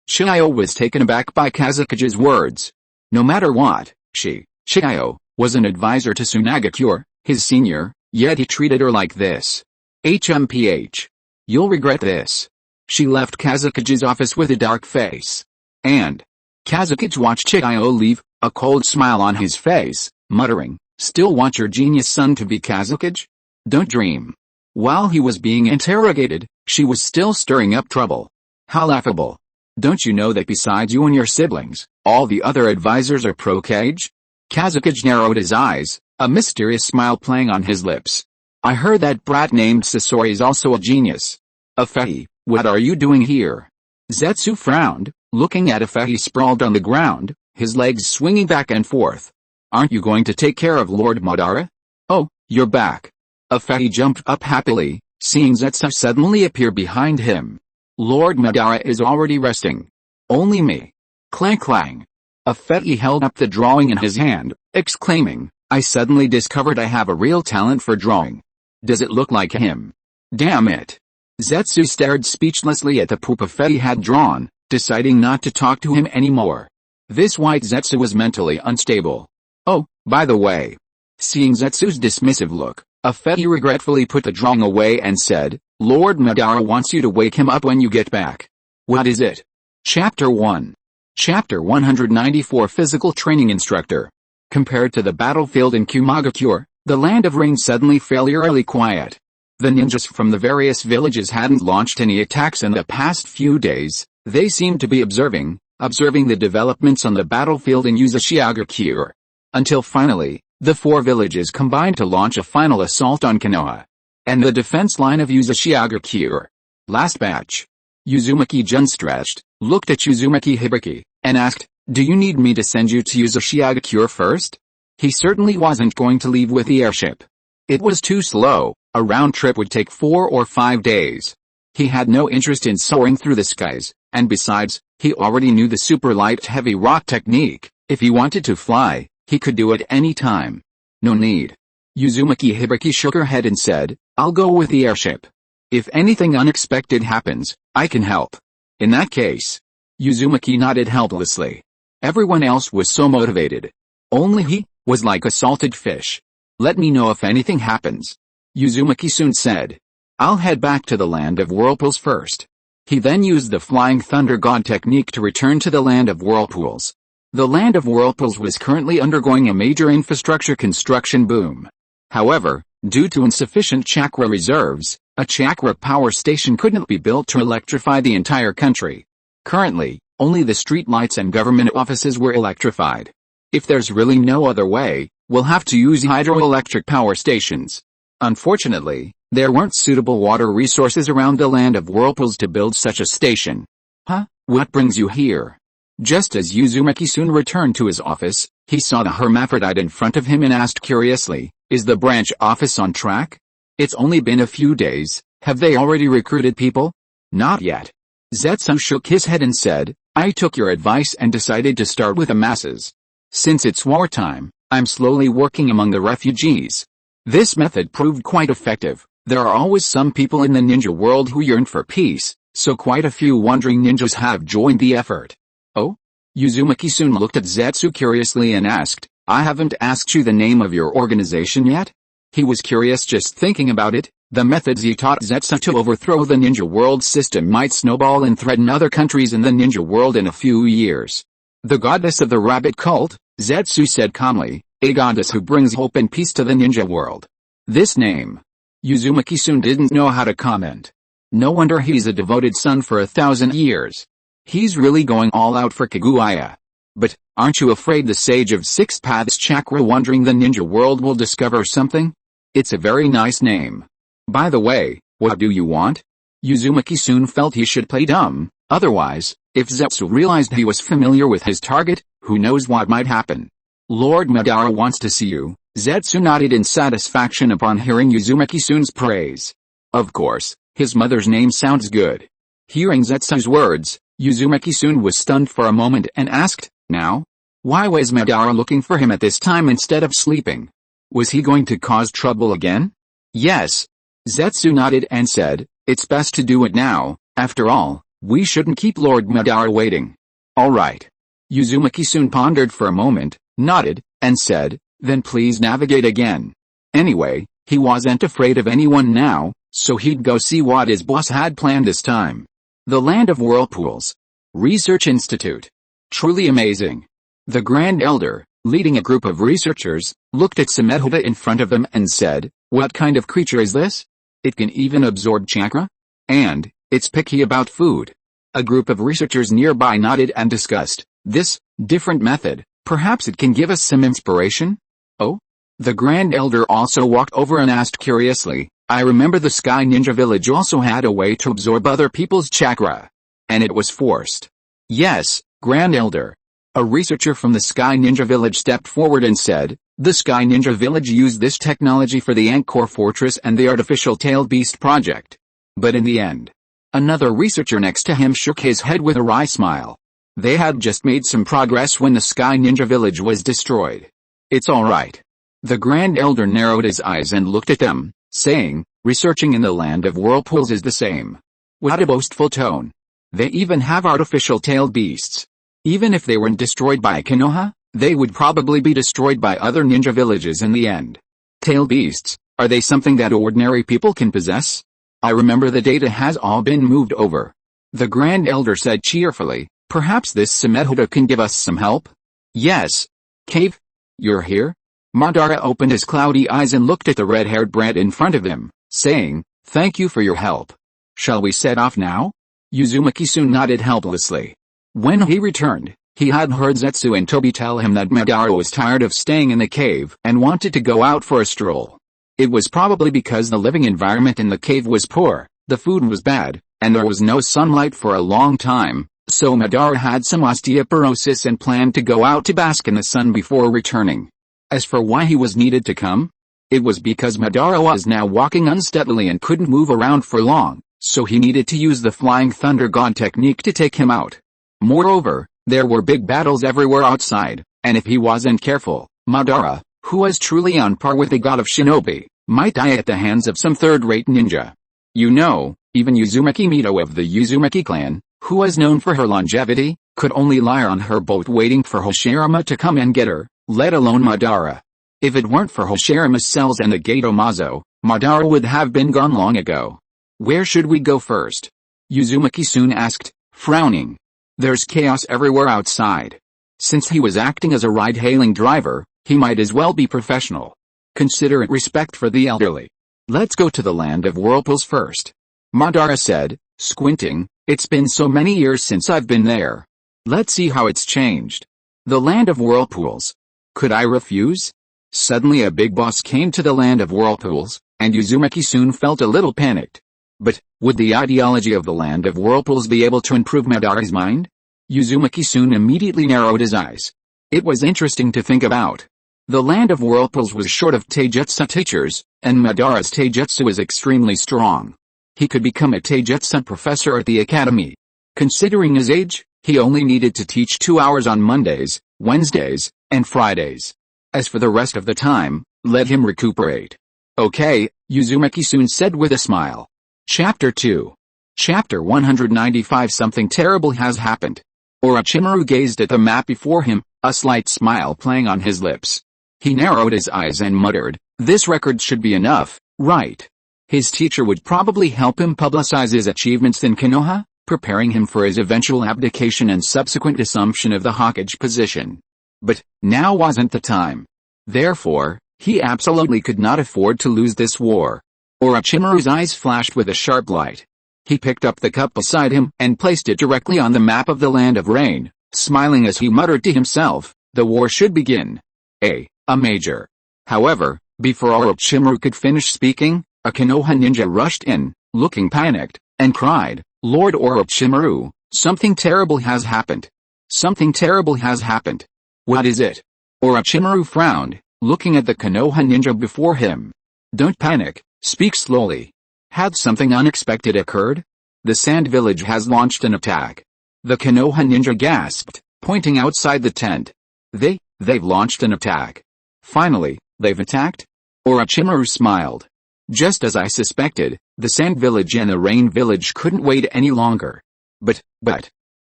Shio was taken aback by Kazekage's words. No matter what, Shio, was an advisor to Tsunagakure, his senior, yet he treated her like this. HMPH. You'll regret this. She left Kazekage's office with a dark face. And Kazekage watched Shio leave, a cold smile on his face, muttering, still want your genius son to be Kazekage? Don't dream. While he was being interrogated, she was still stirring up trouble. How laughable. Don't you know that besides you and your siblings, all the other advisors are pro-Kage? Kazekage narrowed his eyes, a mysterious smile playing on his lips. I heard that brat named Sasori is also a genius. Afehi, what are you doing here? Zetsu frowned, looking at Afehi sprawled on the ground, his legs swinging back and forth. Aren't you going to take care of Lord Madara? Oh, you're back. Afehi jumped up happily, seeing Zetsu suddenly appear behind him. Lord Madara is already resting. Only me. Clang clang. Afehi held up the drawing in his hand, exclaiming, I suddenly discovered I have a real talent for drawing. Does it look like him? Damn it. Zetsu stared speechlessly at the poop Afehi had drawn, deciding not to talk to him anymore. This white Zetsu was mentally unstable. Oh, by the way. Seeing Zetsu's dismissive look, Afehi regretfully put the drawing away and said, Lord Madara wants you to wake him up when you get back. What is it? Chapter 1. Chapter 194 Physical Training Instructor. Compared to the battlefield in Kumagakure, the Land of Rain suddenly felt eerily quiet. The ninjas from the various villages hadn't launched any attacks in the past few days. They seemed to be observing the developments on the battlefield in Uzumaki. Until finally, the 4 villages combined to launch a final assault on Konoha and the defense line of Uzumaki. Last batch. Uzumaki-jun stretched, looked at Uzumaki Hibiki, and asked, do you need me to send you to Uzumaki first? He certainly wasn't going to leave with the airship. It was too slow. A round trip would take 4 or 5 days. He had no interest in soaring through the skies, and besides, he already knew the super light heavy rock technique. If he wanted to fly, he could do it any time. No need. Uzumaki Hibiki shook her head and said, I'll go with the airship. If anything unexpected happens, I can help. In that case. Uzumaki nodded helplessly. Everyone else was so motivated. Only he was like a salted fish. Let me know if anything happens. Uzumaki soon said. I'll head back to the land of whirlpools first. He then used the flying thunder god technique to return to the land of whirlpools. The land of whirlpools was currently undergoing a major infrastructure construction boom. However, due to insufficient chakra reserves, a chakra power station couldn't be built to electrify the entire country. Currently, only the street lights and government offices were electrified. If there's really no other way, we'll have to use hydroelectric power stations. Unfortunately, there weren't suitable water resources around the land of whirlpools to build such a station. Huh? What brings you here? Just as Uzumaki soon returned to his office, he saw the hermaphrodite in front of him and asked curiously, is the branch office on track? It's only been a few days, have they already recruited people? Not yet. Zetsu shook his head and said, I took your advice and decided to start with the masses. Since it's wartime, I'm slowly working among the refugees. This method proved quite effective. There are always some people in the ninja world who yearn for peace, so quite a few wandering ninjas have joined the effort. Oh? Uzumaki soon looked at Zetsu curiously and asked, I haven't asked you the name of your organization yet? He was curious just thinking about it. The methods he taught Zetsu to overthrow the ninja world system might snowball and threaten other countries in the ninja world in a few years. The goddess of the rabbit cult, Zetsu said calmly, a goddess who brings hope and peace to the ninja world. This name. Uzumaki soon didn't know how to comment. No wonder he's a devoted son for 1,000 years. He's really going all out for Kaguya. But, aren't you afraid the Sage of Six Paths Chakra wandering the ninja world will discover something? It's a very nice name. By the way, what do you want? Uzumaki soon felt he should play dumb, otherwise, if Zetsu realized he was familiar with his target, who knows what might happen. Lord Madara wants to see you. Zetsu nodded in satisfaction upon hearing Uzumaki soon's praise. Of course, his mother's name sounds good. Hearing Zetsu's words, Uzumaki soon was stunned for a moment and asked, now? Why was Madara looking for him at this time instead of sleeping? Was he going to cause trouble again? Yes. Zetsu nodded and said, it's best to do it now, after all, we shouldn't keep Lord Madara waiting. Alright. Uzumaki soon pondered for a moment, nodded, and said, then please navigate again. Anyway, he wasn't afraid of anyone now, so he'd go see what his boss had planned this time. The Land of Whirlpools. Research Institute. Truly amazing. The Grand Elder, leading a group of researchers, looked at Samedhuda in front of them and said, what kind of creature is this? It can even absorb chakra? And, it's picky about food. A group of researchers nearby nodded and discussed this different method. Perhaps it can give us some inspiration? Oh? The Grand Elder also walked over and asked curiously, I remember the Sky Ninja Village also had a way to absorb other people's chakra. And it was forced. Yes, Grand Elder. A researcher from the Sky Ninja Village stepped forward and said, the Sky Ninja Village used this technology for the Angkor Fortress and the Artificial Tailed Beast project. But in the end, another researcher next to him shook his head with a wry smile. They had just made some progress when the Sky Ninja Village was destroyed. It's alright. The Grand Elder narrowed his eyes and looked at them, saying, researching in the Land of Whirlpools is the same. What a boastful tone. They even have artificial tailed beasts. Even if they weren't destroyed by Konoha, they would probably be destroyed by other ninja villages in the end. Tailed beasts, are they something that ordinary people can possess? I remember the data has all been moved over. The Grand Elder said cheerfully, perhaps this Samedhuda can give us some help? Yes. Cave? You're here? Madara opened his cloudy eyes and looked at the red-haired brat in front of him, saying, thank you for your help. Shall we set off now? Uzumaki soon nodded helplessly. When he returned, he had heard Zetsu and Tobi tell him that Madara was tired of staying in the cave and wanted to go out for a stroll. It was probably because the living environment in the cave was poor, the food was bad, and there was no sunlight for a long time, so Madara had some osteoporosis and planned to go out to bask in the sun before returning. As for why he was needed to come, it was because Madara was now walking unsteadily and couldn't move around for long, so he needed to use the Flying Thunder God technique to take him out. Moreover, there were big battles everywhere outside, and if he wasn't careful, Madara, who was truly on par with the god of shinobi, might die at the hands of some third-rate ninja. You know, even Uzumaki Mito of the Uzumaki Clan, who was known for her longevity, could only lie on her boat waiting for Hashirama to come and get her, let alone Madara. If it weren't for Hashirama's cells and the Gato Mazo, Madara would have been gone long ago. Where should we go first? Uzumaki soon asked, frowning. There's chaos everywhere outside. Since he was acting as a ride-hailing driver, he might as well be professional. Considerate respect for the elderly. Let's go to the land of whirlpools first. Madara said, squinting, it's been so many years since I've been there. Let's see how it's changed. The land of whirlpools. Could I refuse? Suddenly a big boss came to the land of whirlpools, and Uzumaki soon felt a little panicked. But, would the ideology of the land of whirlpools be able to improve Madara's mind? Uzumaki soon immediately narrowed his eyes. It was interesting to think about. The land of whirlpools was short of taijutsu teachers, and Madara's taijutsu was extremely strong. He could become a taijutsu professor at the academy. Considering his age, he only needed to teach 2 hours on Mondays, Wednesdays, and Fridays. As for the rest of the time, let him recuperate. Okay, Uzumaki soon said with a smile. Chapter 2. Chapter 195. Something terrible has happened. Orochimaru gazed at the map before him, a slight smile playing on his lips. He narrowed his eyes and muttered, this record should be enough, right? His teacher would probably help him publicize his achievements in Konoha, preparing him for his eventual abdication and subsequent assumption of the Hokage position. But, now wasn't the time. Therefore, he absolutely could not afford to lose this war. Orochimaru's eyes flashed with a sharp light. He picked up the cup beside him and placed it directly on the map of the Land of Rain, smiling as he muttered to himself, the war should begin. A major. However, before Orochimaru could finish speaking, a Konoha ninja rushed in, looking panicked, and cried, Lord Orochimaru, something terrible has happened. Something terrible has happened. What is it? Orochimaru frowned, looking at the Konoha ninja before him. Don't panic, speak slowly. Had something unexpected occurred? The Sand Village has launched an attack. The Konoha ninja gasped, pointing outside the tent. They've launched an attack. Finally, they've attacked? Orochimaru smiled. Just as I suspected, the Sand Village and the Rain Village couldn't wait any longer. But,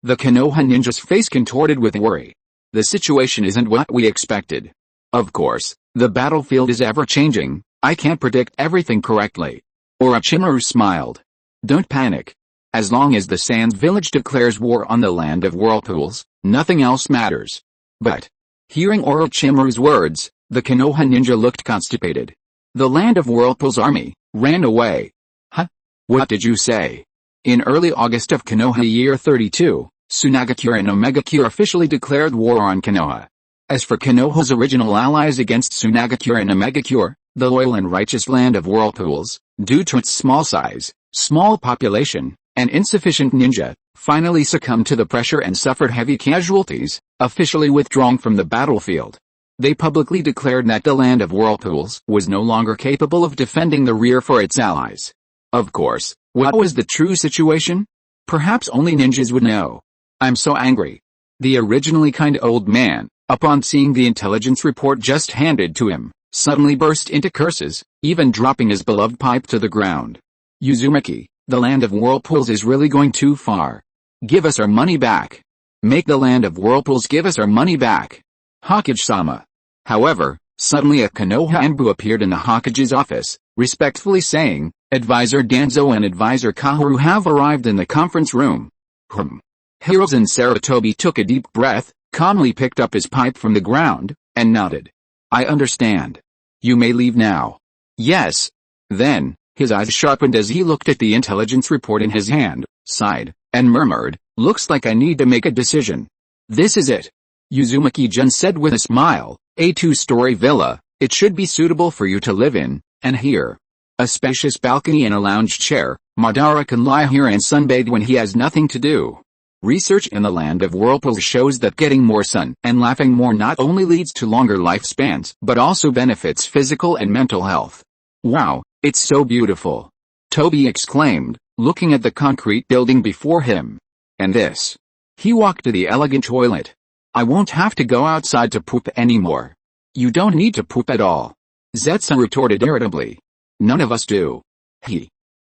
the Konoha ninja's face contorted with worry. The situation isn't what we expected. Of course, the battlefield is ever-changing, I can't predict everything correctly. Orochimaru smiled. Don't panic. As long as the Sand Village declares war on the land of whirlpools, nothing else matters. But, hearing Orochimaru's words, the Konoha ninja looked constipated. The land of whirlpools army ran away. Huh? What did you say? In early August of Konoha year 32, Tsunagakure and Omegakure officially declared war on Konoha. As for Konoha's original allies against Tsunagakure and Omegakure, the loyal and righteous land of whirlpools, due to its small size, small population, and insufficient ninja, finally succumbed to the pressure and suffered heavy casualties, officially withdrawing from the battlefield. They publicly declared that the land of whirlpools was no longer capable of defending the rear for its allies. Of course, what was the true situation? Perhaps only ninjas would know. I'm so angry. The originally kind old man, upon seeing the intelligence report just handed to him, suddenly burst into curses, even dropping his beloved pipe to the ground. Uzumaki, the land of whirlpools is really going too far. Give us our money back. Make the land of whirlpools give us our money back. Hokage-sama. However, suddenly a Konoha Anbu appeared in the Hokage's office, respectfully saying, Advisor Danzo and Advisor Kaoru have arrived in the conference room. Hiruzen Sarutobi took a deep breath, calmly picked up his pipe from the ground, and nodded. I understand. You may leave now. Yes. Then, his eyes sharpened as he looked at the intelligence report in his hand, sighed, and murmured, looks like I need to make a decision. This is it. Uzumaki-jun said with a smile, a 2-story villa, it should be suitable for you to live in, and here. A spacious balcony and a lounge chair, Madara can lie here and sunbathe when he has nothing to do. Research in the land of whirlpools shows that getting more sun and laughing more not only leads to longer lifespans, but also benefits physical and mental health. Wow, it's so beautiful! Toby exclaimed, looking at the concrete building before him. And this? He walked to the elegant toilet. I won't have to go outside to poop anymore. You don't need to poop at all. Zetsu retorted irritably. None of us do.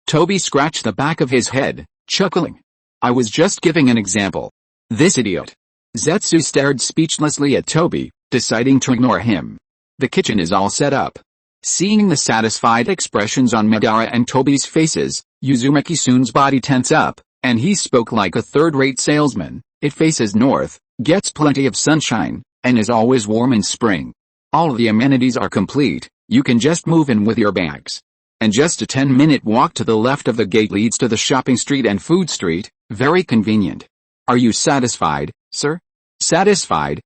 Toby scratched the back of his head, chuckling. I was just giving an example. This idiot. Zetsu stared speechlessly at Toby, deciding to ignore him. The kitchen is all set up. Seeing the satisfied expressions on Madara and Toby's faces, Uzumaki-san's body tense up, and he spoke like a third-rate salesman. It faces north, gets plenty of sunshine, and is always warm in spring. All the amenities are complete, you can just move in with your bags. And just a 10-minute walk to the left of the gate leads to the shopping street and food street, very convenient. Are you satisfied, sir? Satisfied.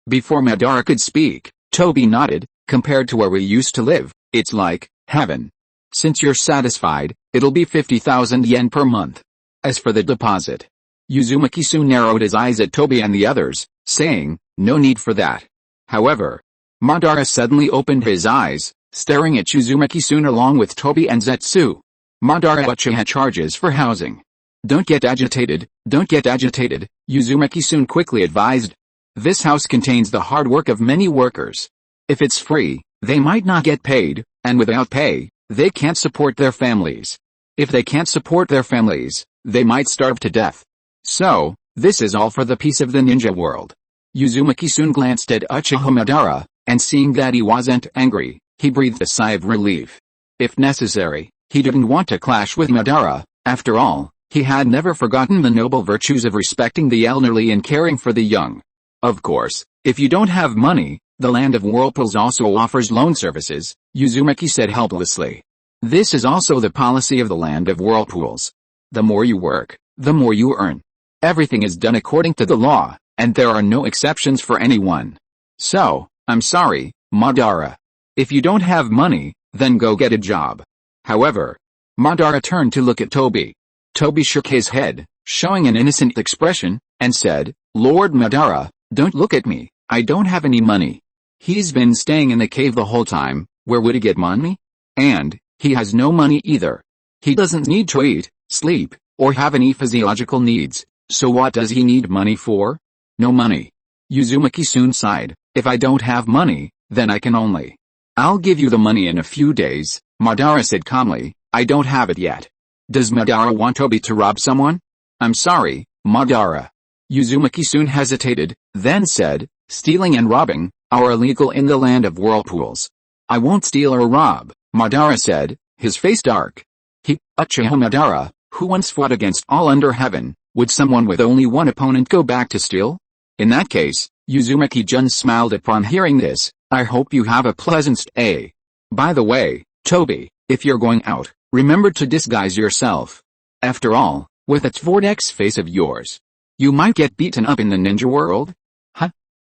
Before Madara could speak, Toby nodded. Compared to where we used to live, it's like heaven. Since you're satisfied, it'll be 50,000 yen per month. As for the deposit, Uzumaki-san narrowed his eyes at Toby and the others, saying, no need for that. However, Madara suddenly opened his eyes, staring at Uzumaki-san along with Toby and Zetsu. Madara Uchiha charges for housing. Don't get agitated, Uzumaki-san quickly advised. This house contains the hard work of many workers. If it's free, they might not get paid, and without pay, they can't support their families. If they can't support their families, they might starve to death. So, this is all for the peace of the ninja world. Uzumaki-san glanced at Uchiha Madara, and seeing that he wasn't angry, he breathed a sigh of relief. If necessary, he didn't want to clash with Madara. After all, he had never forgotten the noble virtues of respecting the elderly and caring for the young. Of course, if you don't have money, the land of whirlpools also offers loan services, Uzumaki said helplessly. This is also the policy of the land of whirlpools. The more you work, the more you earn. Everything is done according to the law, and there are no exceptions for anyone. So, I'm sorry, Madara. If you don't have money, then go get a job. However, Madara turned to look at Toby. Toby shook his head, showing an innocent expression, and said, Lord Madara, don't look at me, I don't have any money. He's been staying in the cave the whole time, where would he get money? And, he has no money either. He doesn't need to eat, sleep, or have any physiological needs, so what does he need money for? No money. Uzumaki-san sighed, if I don't have money, then I can only. I'll give you the money in a few days, Madara said calmly, I don't have it yet. Does Madara want Toby to rob someone? I'm sorry, Madara. Uzumaki-san hesitated, then said, stealing and robbing are illegal in the land of whirlpools. I won't steal or rob, Madara said, his face dark. Uchiha Madara, who once fought against all under heaven, would someone with only one opponent go back to steal? In that case, Uzumaki-jun smiled upon hearing this, I hope you have a pleasant stay. By the way, Toby, if you're going out, remember to disguise yourself. After all, with that vortex face of yours, you might get beaten up in the ninja world.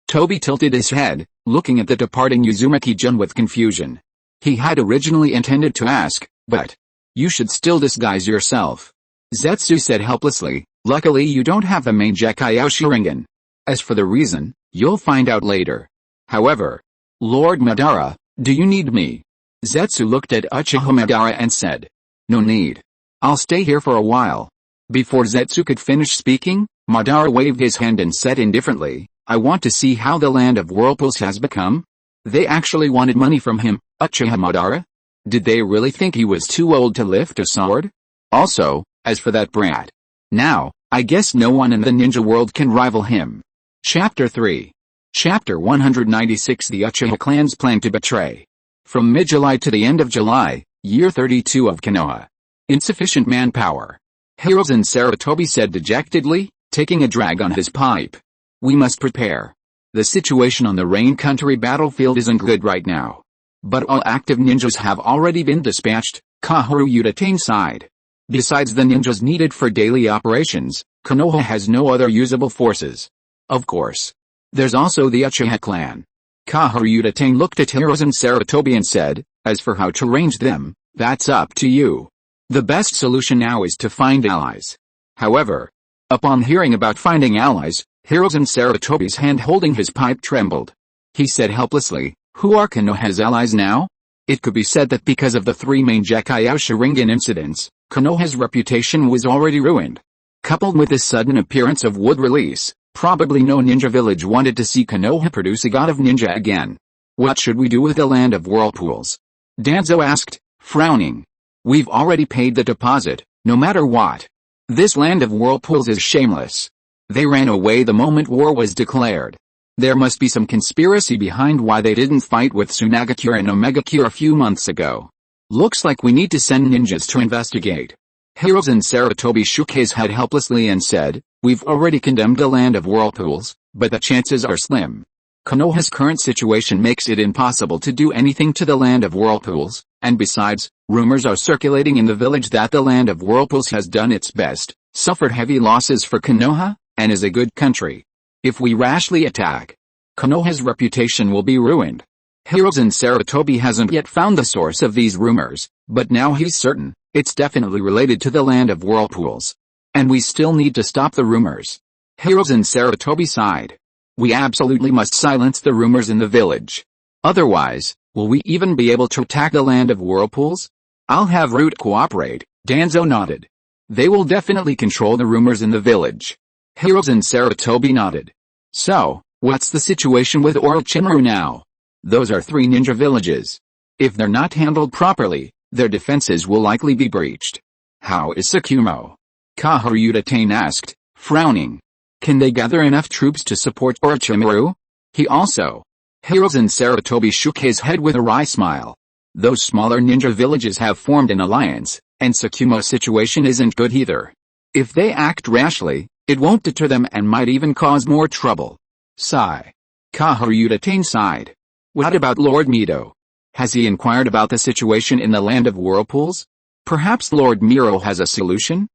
Toby tilted his head, looking at the departing Uzumaki-jun with confusion. He had originally intended to ask, but you should still disguise yourself. Zetsu said helplessly, luckily you don't have the main Gekkyou Sharingan. As for the reason, you'll find out later. However, Lord Madara, do you need me? Zetsu looked at Uchiha Madara and said, no need. I'll stay here for a while. Before Zetsu could finish speaking, Madara waved his hand and said indifferently, I want to see how the land of whirlpools has become. They actually wanted money from him, Uchiha Madara? Did they really think he was too old to lift a sword? Also, as for that brat. Now, I guess no one in the ninja world can rival him. Chapter 3. Chapter 196 The Uchiha Clan's Plan to Betray. From mid-July to the end of July, year 32 of Konoha. Insufficient manpower. Hiruzen Sarutobi said dejectedly, taking a drag on his pipe. We must prepare. The situation on the Rain Country battlefield isn't good right now. But all active ninjas have already been dispatched, Kahoru Utatane sighed. Besides the ninjas needed for daily operations, Konoha has no other usable forces. Of course. There's also the Uchiha clan. Kahoru Utatane looked at Hiruzen Sarutobi and said, as for how to arrange them, that's up to you. The best solution now is to find allies. However, Upon hearing about finding allies, Hiruzen Sarutobi's hand holding his pipe trembled. He said helplessly, "Who are Konoha's allies now?" It could be said that because of the three main Gekkai Sharingan incidents, Konoha's reputation was already ruined. Coupled with this sudden appearance of wood release, probably no ninja village wanted to see Konoha produce a god of ninja again. "What should we do with the land of whirlpools?" Danzo asked, frowning. "We've already paid the deposit, no matter what. This land of whirlpools is shameless. They ran away the moment war was declared. There must be some conspiracy behind why they didn't fight with Tsunagakure and Omegakure a few months ago. Looks like we need to send ninjas to investigate." Hiruzen Sarutobi shook his head helplessly and said, "We've already condemned the land of whirlpools, but the chances are slim. Konoha's current situation makes it impossible to do anything to the land of whirlpools, and besides, rumors are circulating in the village that the land of whirlpools has done its best, suffered heavy losses for Konoha, and is a good country. If we rashly attack, Konoha's reputation will be ruined." Hiruzen Sarutobi hasn't yet found the source of these rumors, but now he's certain, it's definitely related to the land of whirlpools. And we still need to stop the rumors. Hiruzen Sarutobi sighed. "We absolutely must silence the rumors in the village. Otherwise, will we even be able to attack the land of whirlpools?" "I'll have Root cooperate," Danzo nodded. "They will definitely control the rumors in the village." Hiruzen Sarutobi nodded. "So, what's the situation with Orochimaru now? Those are three ninja villages. If they're not handled properly, their defenses will likely be breached." "How is Tsukumo?" Kahoryuda Tane asked, frowning. "Can they gather enough troops to support Orochimaru?" Hiruzen Sarutobi shook his head with a wry smile. "Those smaller ninja villages have formed an alliance, and Tsukumo's situation isn't good either. If they act rashly, it won't deter them and might even cause more trouble." Sigh. Kahoryuda Tane sighed. "What about Lord Mito? Has he inquired about the situation in the land of whirlpools? Perhaps Lord Miro has a solution?"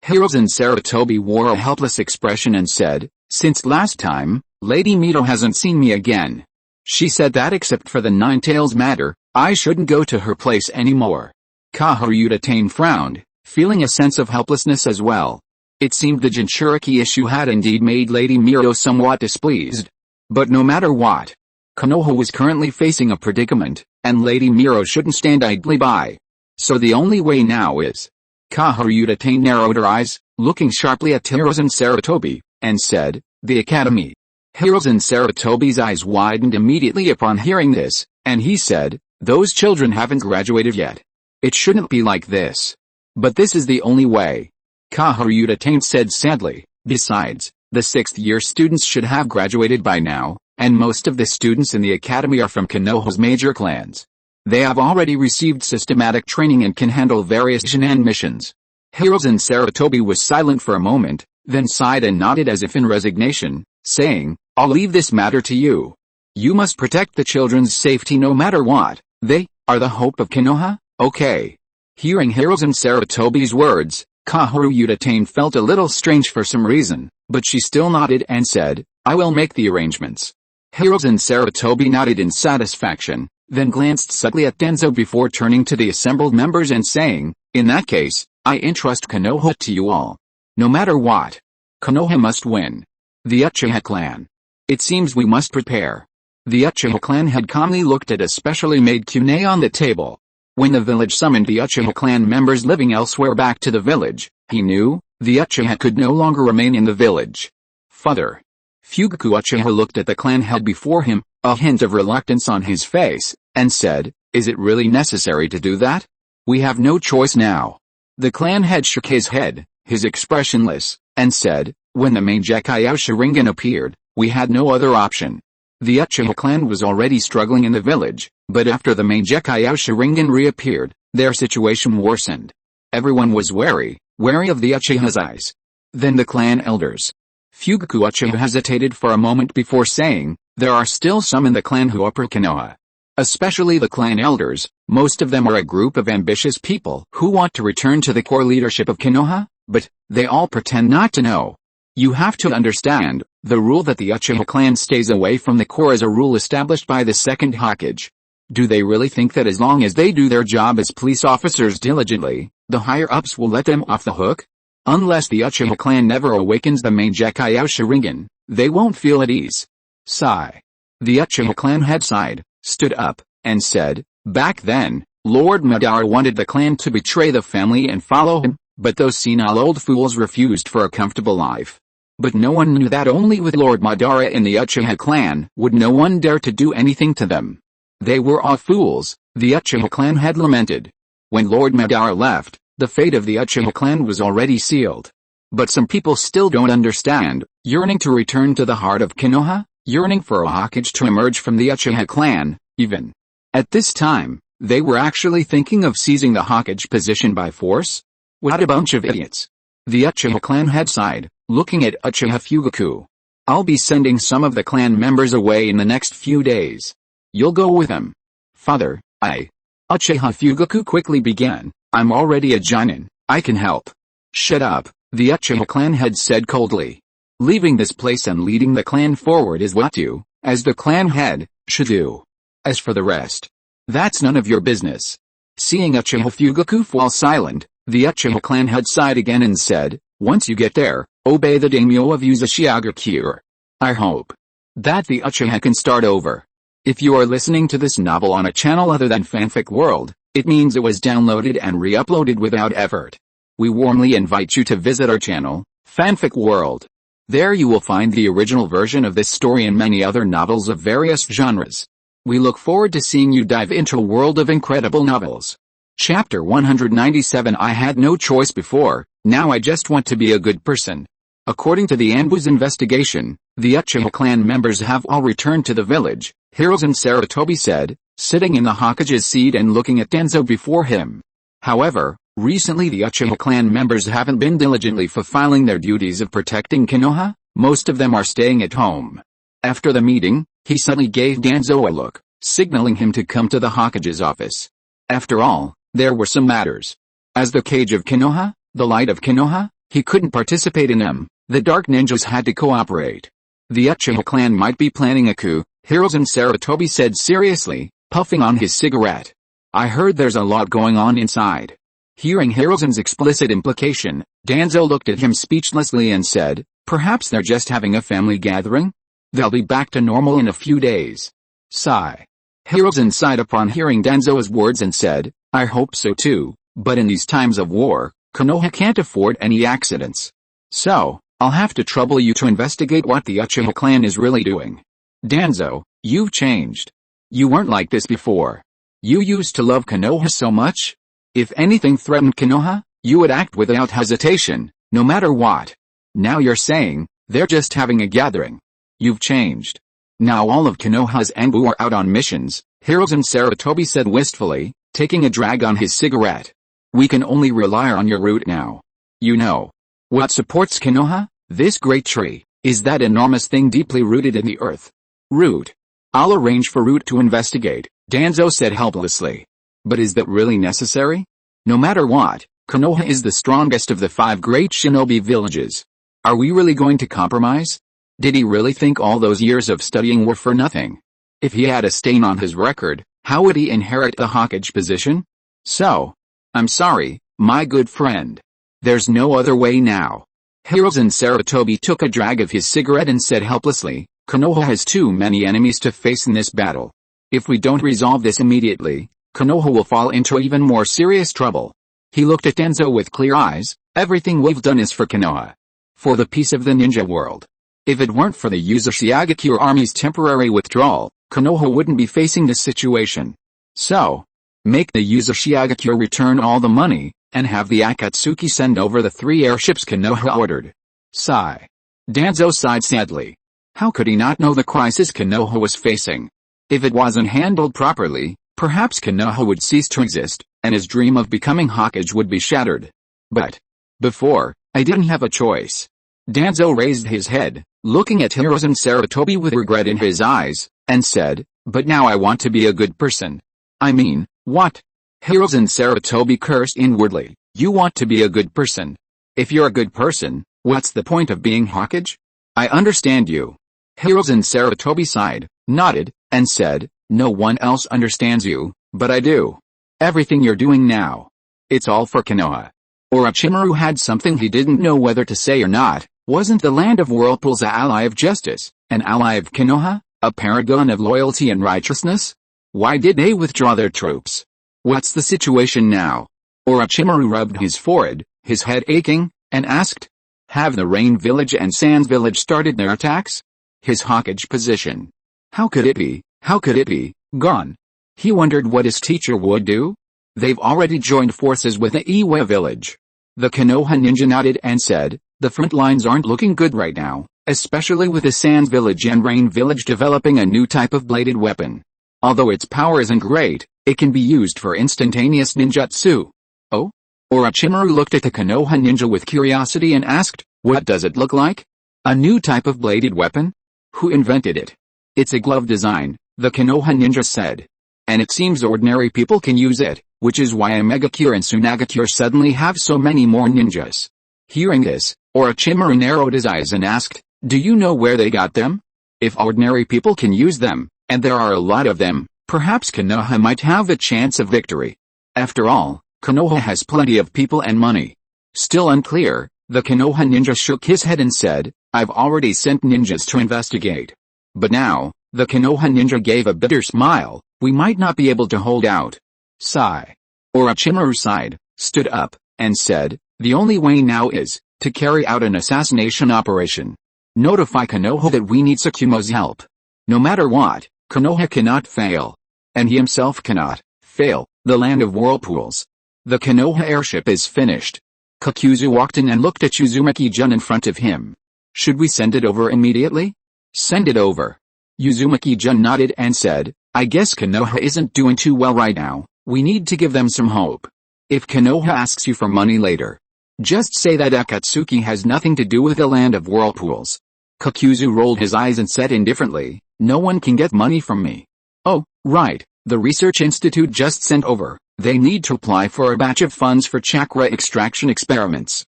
Hiruzen Sarutobi wore a helpless expression and said, "Since last time, Lady Mito hasn't seen me again. She said that except for the Nine Tails matter, I shouldn't go to her place anymore." Kahoryuda Tane frowned, feeling a sense of helplessness as well. It seemed the Jinchuriki issue had indeed made Lady Miro somewhat displeased. But no matter what, Konoha was currently facing a predicament, and Lady Miro shouldn't stand idly by. So the only way now is... Kahoryuda Tane narrowed her eyes, looking sharply at Hiruzen Sarutobi, and said, "The academy." Hiruzen Sarutobi's eyes widened immediately upon hearing this, and he said, "Those children haven't graduated yet. It shouldn't be like this. But this is the only way." Kahoryuda Tane said sadly, "Besides, the 6th-year students should have graduated by now, and most of the students in the academy are from Konoha's major clans. They have already received systematic training and can handle various Shin'an missions." Hiruzen Sarutobi was silent for a moment, then sighed and nodded as if in resignation, saying, "I'll leave this matter to you. You must protect the children's safety no matter what. They are the hope of Konoha, okay?" Hearing Hiruzen Sarutobi's words, Kahoryuda Tane felt a little strange for some reason, but she still nodded and said, "I will make the arrangements." Hiruzen Sarutobi nodded in satisfaction, then glanced subtly at Danzo before turning to the assembled members and saying, "In that case, I entrust Konoha to you all. No matter what, Konoha must win. The Uchiha clan. It seems we must prepare." The Uchiha clan had calmly looked at a specially made kunai on the table. When the village summoned the Uchiha clan members living elsewhere back to the village, he knew, the Uchiha could no longer remain in the village. Father. Fugaku Uchiha looked at the clan head before him, a hint of reluctance on his face, and said, "Is it really necessary to do that? We have no choice now." The clan head shook his head, his expressionless, and said, "When the main Gekkai Sharingan appeared, we had no other option. The Uchiha clan was already struggling in the village, but after the main Gekkai Sharingan reappeared, their situation worsened. Everyone was wary of the Uchiha's eyes. Then the clan elders." Fugaku Uchiha hesitated for a moment before saying, "There are still some in the clan who oppose Konoha. Especially the clan elders, most of them are a group of ambitious people who want to return to the core leadership of Konoha, but they all pretend not to know. You have to understand, the rule that the Uchiha clan stays away from the core is a rule established by the second Hokage. Do they really think that as long as they do their job as police officers diligently, the higher-ups will let them off the hook? Unless the Uchiha clan never awakens the main Gekkai Sharingan, they won't feel at ease. Sigh. The Uchiha clan head sighed, stood up, and said, back then, Lord Madara wanted the clan to betray the family and follow him, but those senile old fools refused for a comfortable life. But no one knew that only with Lord Madara in the Uchiha clan would no one dare to do anything to them. They were all fools, the Uchiha clan had lamented. When Lord Madara left, the fate of the Uchiha clan was already sealed. But some people still don't understand, yearning to return to the heart of Konoha, yearning for a Hokage to emerge from the Uchiha clan, even. At this time, they were actually thinking of seizing the Hokage position by force? What a bunch of idiots. The Uchiha clan had sighed, looking at Uchiha Fugaku. I'll be sending some of the clan members away in the next few days. You'll go with them. Father, Uchiha Fugaku quickly began, I'm already a Jonin, I can help. Shut up, the Uchiha clan had said coldly. Leaving this place and leading the clan forward is what you, as the clan head, should do. As for the rest, that's none of your business. Seeing Uchiha Fugaku fall silent, the Uchiha clan head sighed again and said, once you get there, obey the daimyo of Uzumaki. I hope that the Uchiha can start over. If you are listening to this novel on a channel other than Fanfic World, it means it was downloaded and re-uploaded without effort. We warmly invite you to visit our channel, Fanfic World. There you will find the original version of this story and many other novels of various genres. We look forward to seeing you dive into a world of incredible novels. Chapter 197 I had no choice before, now I just want to be a good person. According to the Anbu's investigation, the Uchiha clan members have all returned to the village, Hiruzen Sarutobi said, sitting in the Hokage's seat and looking at Danzo before him. However, recently the Uchiha clan members haven't been diligently fulfilling their duties of protecting Konoha, most of them are staying at home. After the meeting, he suddenly gave Danzo a look, signaling him to come to the Hokage's office. After all, there were some matters. As the cage of Konoha, the light of Konoha, he couldn't participate in them, the dark ninjas had to cooperate. The Uchiha clan might be planning a coup, Hiruzen Sarutobi said seriously, puffing on his cigarette. I heard there's a lot going on inside. Hearing Hiruzen's explicit implication, Danzo looked at him speechlessly and said, perhaps they're just having a family gathering? They'll be back to normal in a few days. Sigh. Hiruzen sighed upon hearing Danzo's words and said, I hope so too, but in these times of war, Konoha can't afford any accidents. So, I'll have to trouble you to investigate what the Uchiha clan is really doing. Danzo, you've changed. You weren't like this before. You used to love Konoha so much. If anything threatened Konoha, you would act without hesitation, no matter what. Now you're saying, they're just having a gathering. You've changed. Now all of Konoha's Anbu are out on missions, Hiruzen Sarutobi said wistfully, taking a drag on his cigarette. We can only rely on your root now. You know. What supports Konoha? This great tree, is that enormous thing deeply rooted in the earth. Root. I'll arrange for Root to investigate, Danzo said helplessly. But is that really necessary? No matter what, Konoha is the strongest of the 5 great shinobi villages. Are we really going to compromise? Did he really think all those years of studying were for nothing? If he had a stain on his record, how would he inherit the Hokage position? So, I'm sorry, my good friend. There's no other way now. Hiruzen Sarutobi took a drag of his cigarette and said helplessly, Konoha has too many enemies to face in this battle. If we don't resolve this immediately, Konoha will fall into even more serious trouble. He looked at Danzo with clear eyes, everything we've done is for Konoha. For the peace of the ninja world. If it weren't for the Uzumaki army's temporary withdrawal, Konoha wouldn't be facing this situation. So, make the Uzumaki return all the money, and have the Akatsuki send over the 3 airships Konoha ordered. Sigh. Danzo sighed sadly. How could he not know the crisis Konoha was facing? If it wasn't handled properly, perhaps Konoha would cease to exist, and his dream of becoming Hokage would be shattered. But, before, I didn't have a choice. Danzo raised his head, looking at Hiruzen Sarutobi with regret in his eyes, and said, but now I want to be a good person. I mean, what? Hiruzen Sarutobi cursed inwardly, you want to be a good person. If you're a good person, what's the point of being Hokage? I understand you. Hiruzen Sarutobi sighed, nodded, and said, no one else understands you, but I do. Everything you're doing now. It's all for Konoha. Orochimaru had something he didn't know whether to say or not. Wasn't the land of whirlpools an ally of justice, an ally of Konoha, a paragon of loyalty and righteousness? Why did they withdraw their troops? What's the situation now? Orochimaru rubbed his forehead, his head aching, and asked. Have the Rain Village and Sands Village started their attacks? His hawkish position. How could it be, gone? He wondered what his teacher would do. They've already joined forces with the Iwa village. The Konoha ninja nodded and said, the front lines aren't looking good right now, especially with the Sands Village and Rain Village developing a new type of bladed weapon. Although its power isn't great, it can be used for instantaneous ninjutsu. Oh? Orochimaru looked at the Konoha ninja with curiosity and asked, what does it look like? A new type of bladed weapon? Who invented it? It's a glove design, the Konoha ninja said. And it seems ordinary people can use it, which is why Omega-Cure and Tsunade-Cure suddenly have so many more ninjas. Hearing this, Orochimaru narrowed his eyes and asked, do you know where they got them? If ordinary people can use them, and there are a lot of them, perhaps Konoha might have a chance of victory. After all, Konoha has plenty of people and money. Still unclear, the Konoha ninja shook his head and said, I've already sent ninjas to investigate. But now, the Konoha ninja gave a bitter smile, we might not be able to hold out. Sigh. Orochimaru sighed, stood up, and said, the only way now is, to carry out an assassination operation. Notify Konoha that we need Tsukumo's help. No matter what, Konoha cannot fail. And he himself cannot fail, the land of whirlpools. The Konoha airship is finished. Kakuzu walked in and looked at Uzumaki-jun in front of him. Should we send it over immediately? Send it over. Uzumaki-jun nodded and said, I guess Konoha isn't doing too well right now, we need to give them some hope. If Konoha asks you for money later, just say that Akatsuki has nothing to do with the land of whirlpools. Kakuzu rolled his eyes and said indifferently, no one can get money from me. Oh, right, the research institute just sent over. They need to apply for a batch of funds for chakra extraction experiments.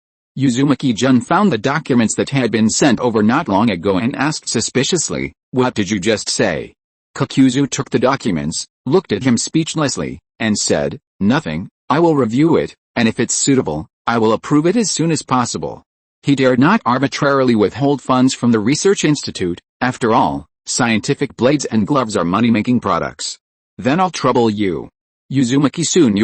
Uzumaki-jun found the documents that had been sent over not long ago and asked suspiciously, what did you just say? Kakuzu took the documents, looked at him speechlessly, and said, nothing, I will review it, and if it's suitable, I will approve it as soon as possible. He dared not arbitrarily withhold funds from the research institute, after all, scientific blades and gloves are money-making products. Then I'll trouble you. Uzumaki soon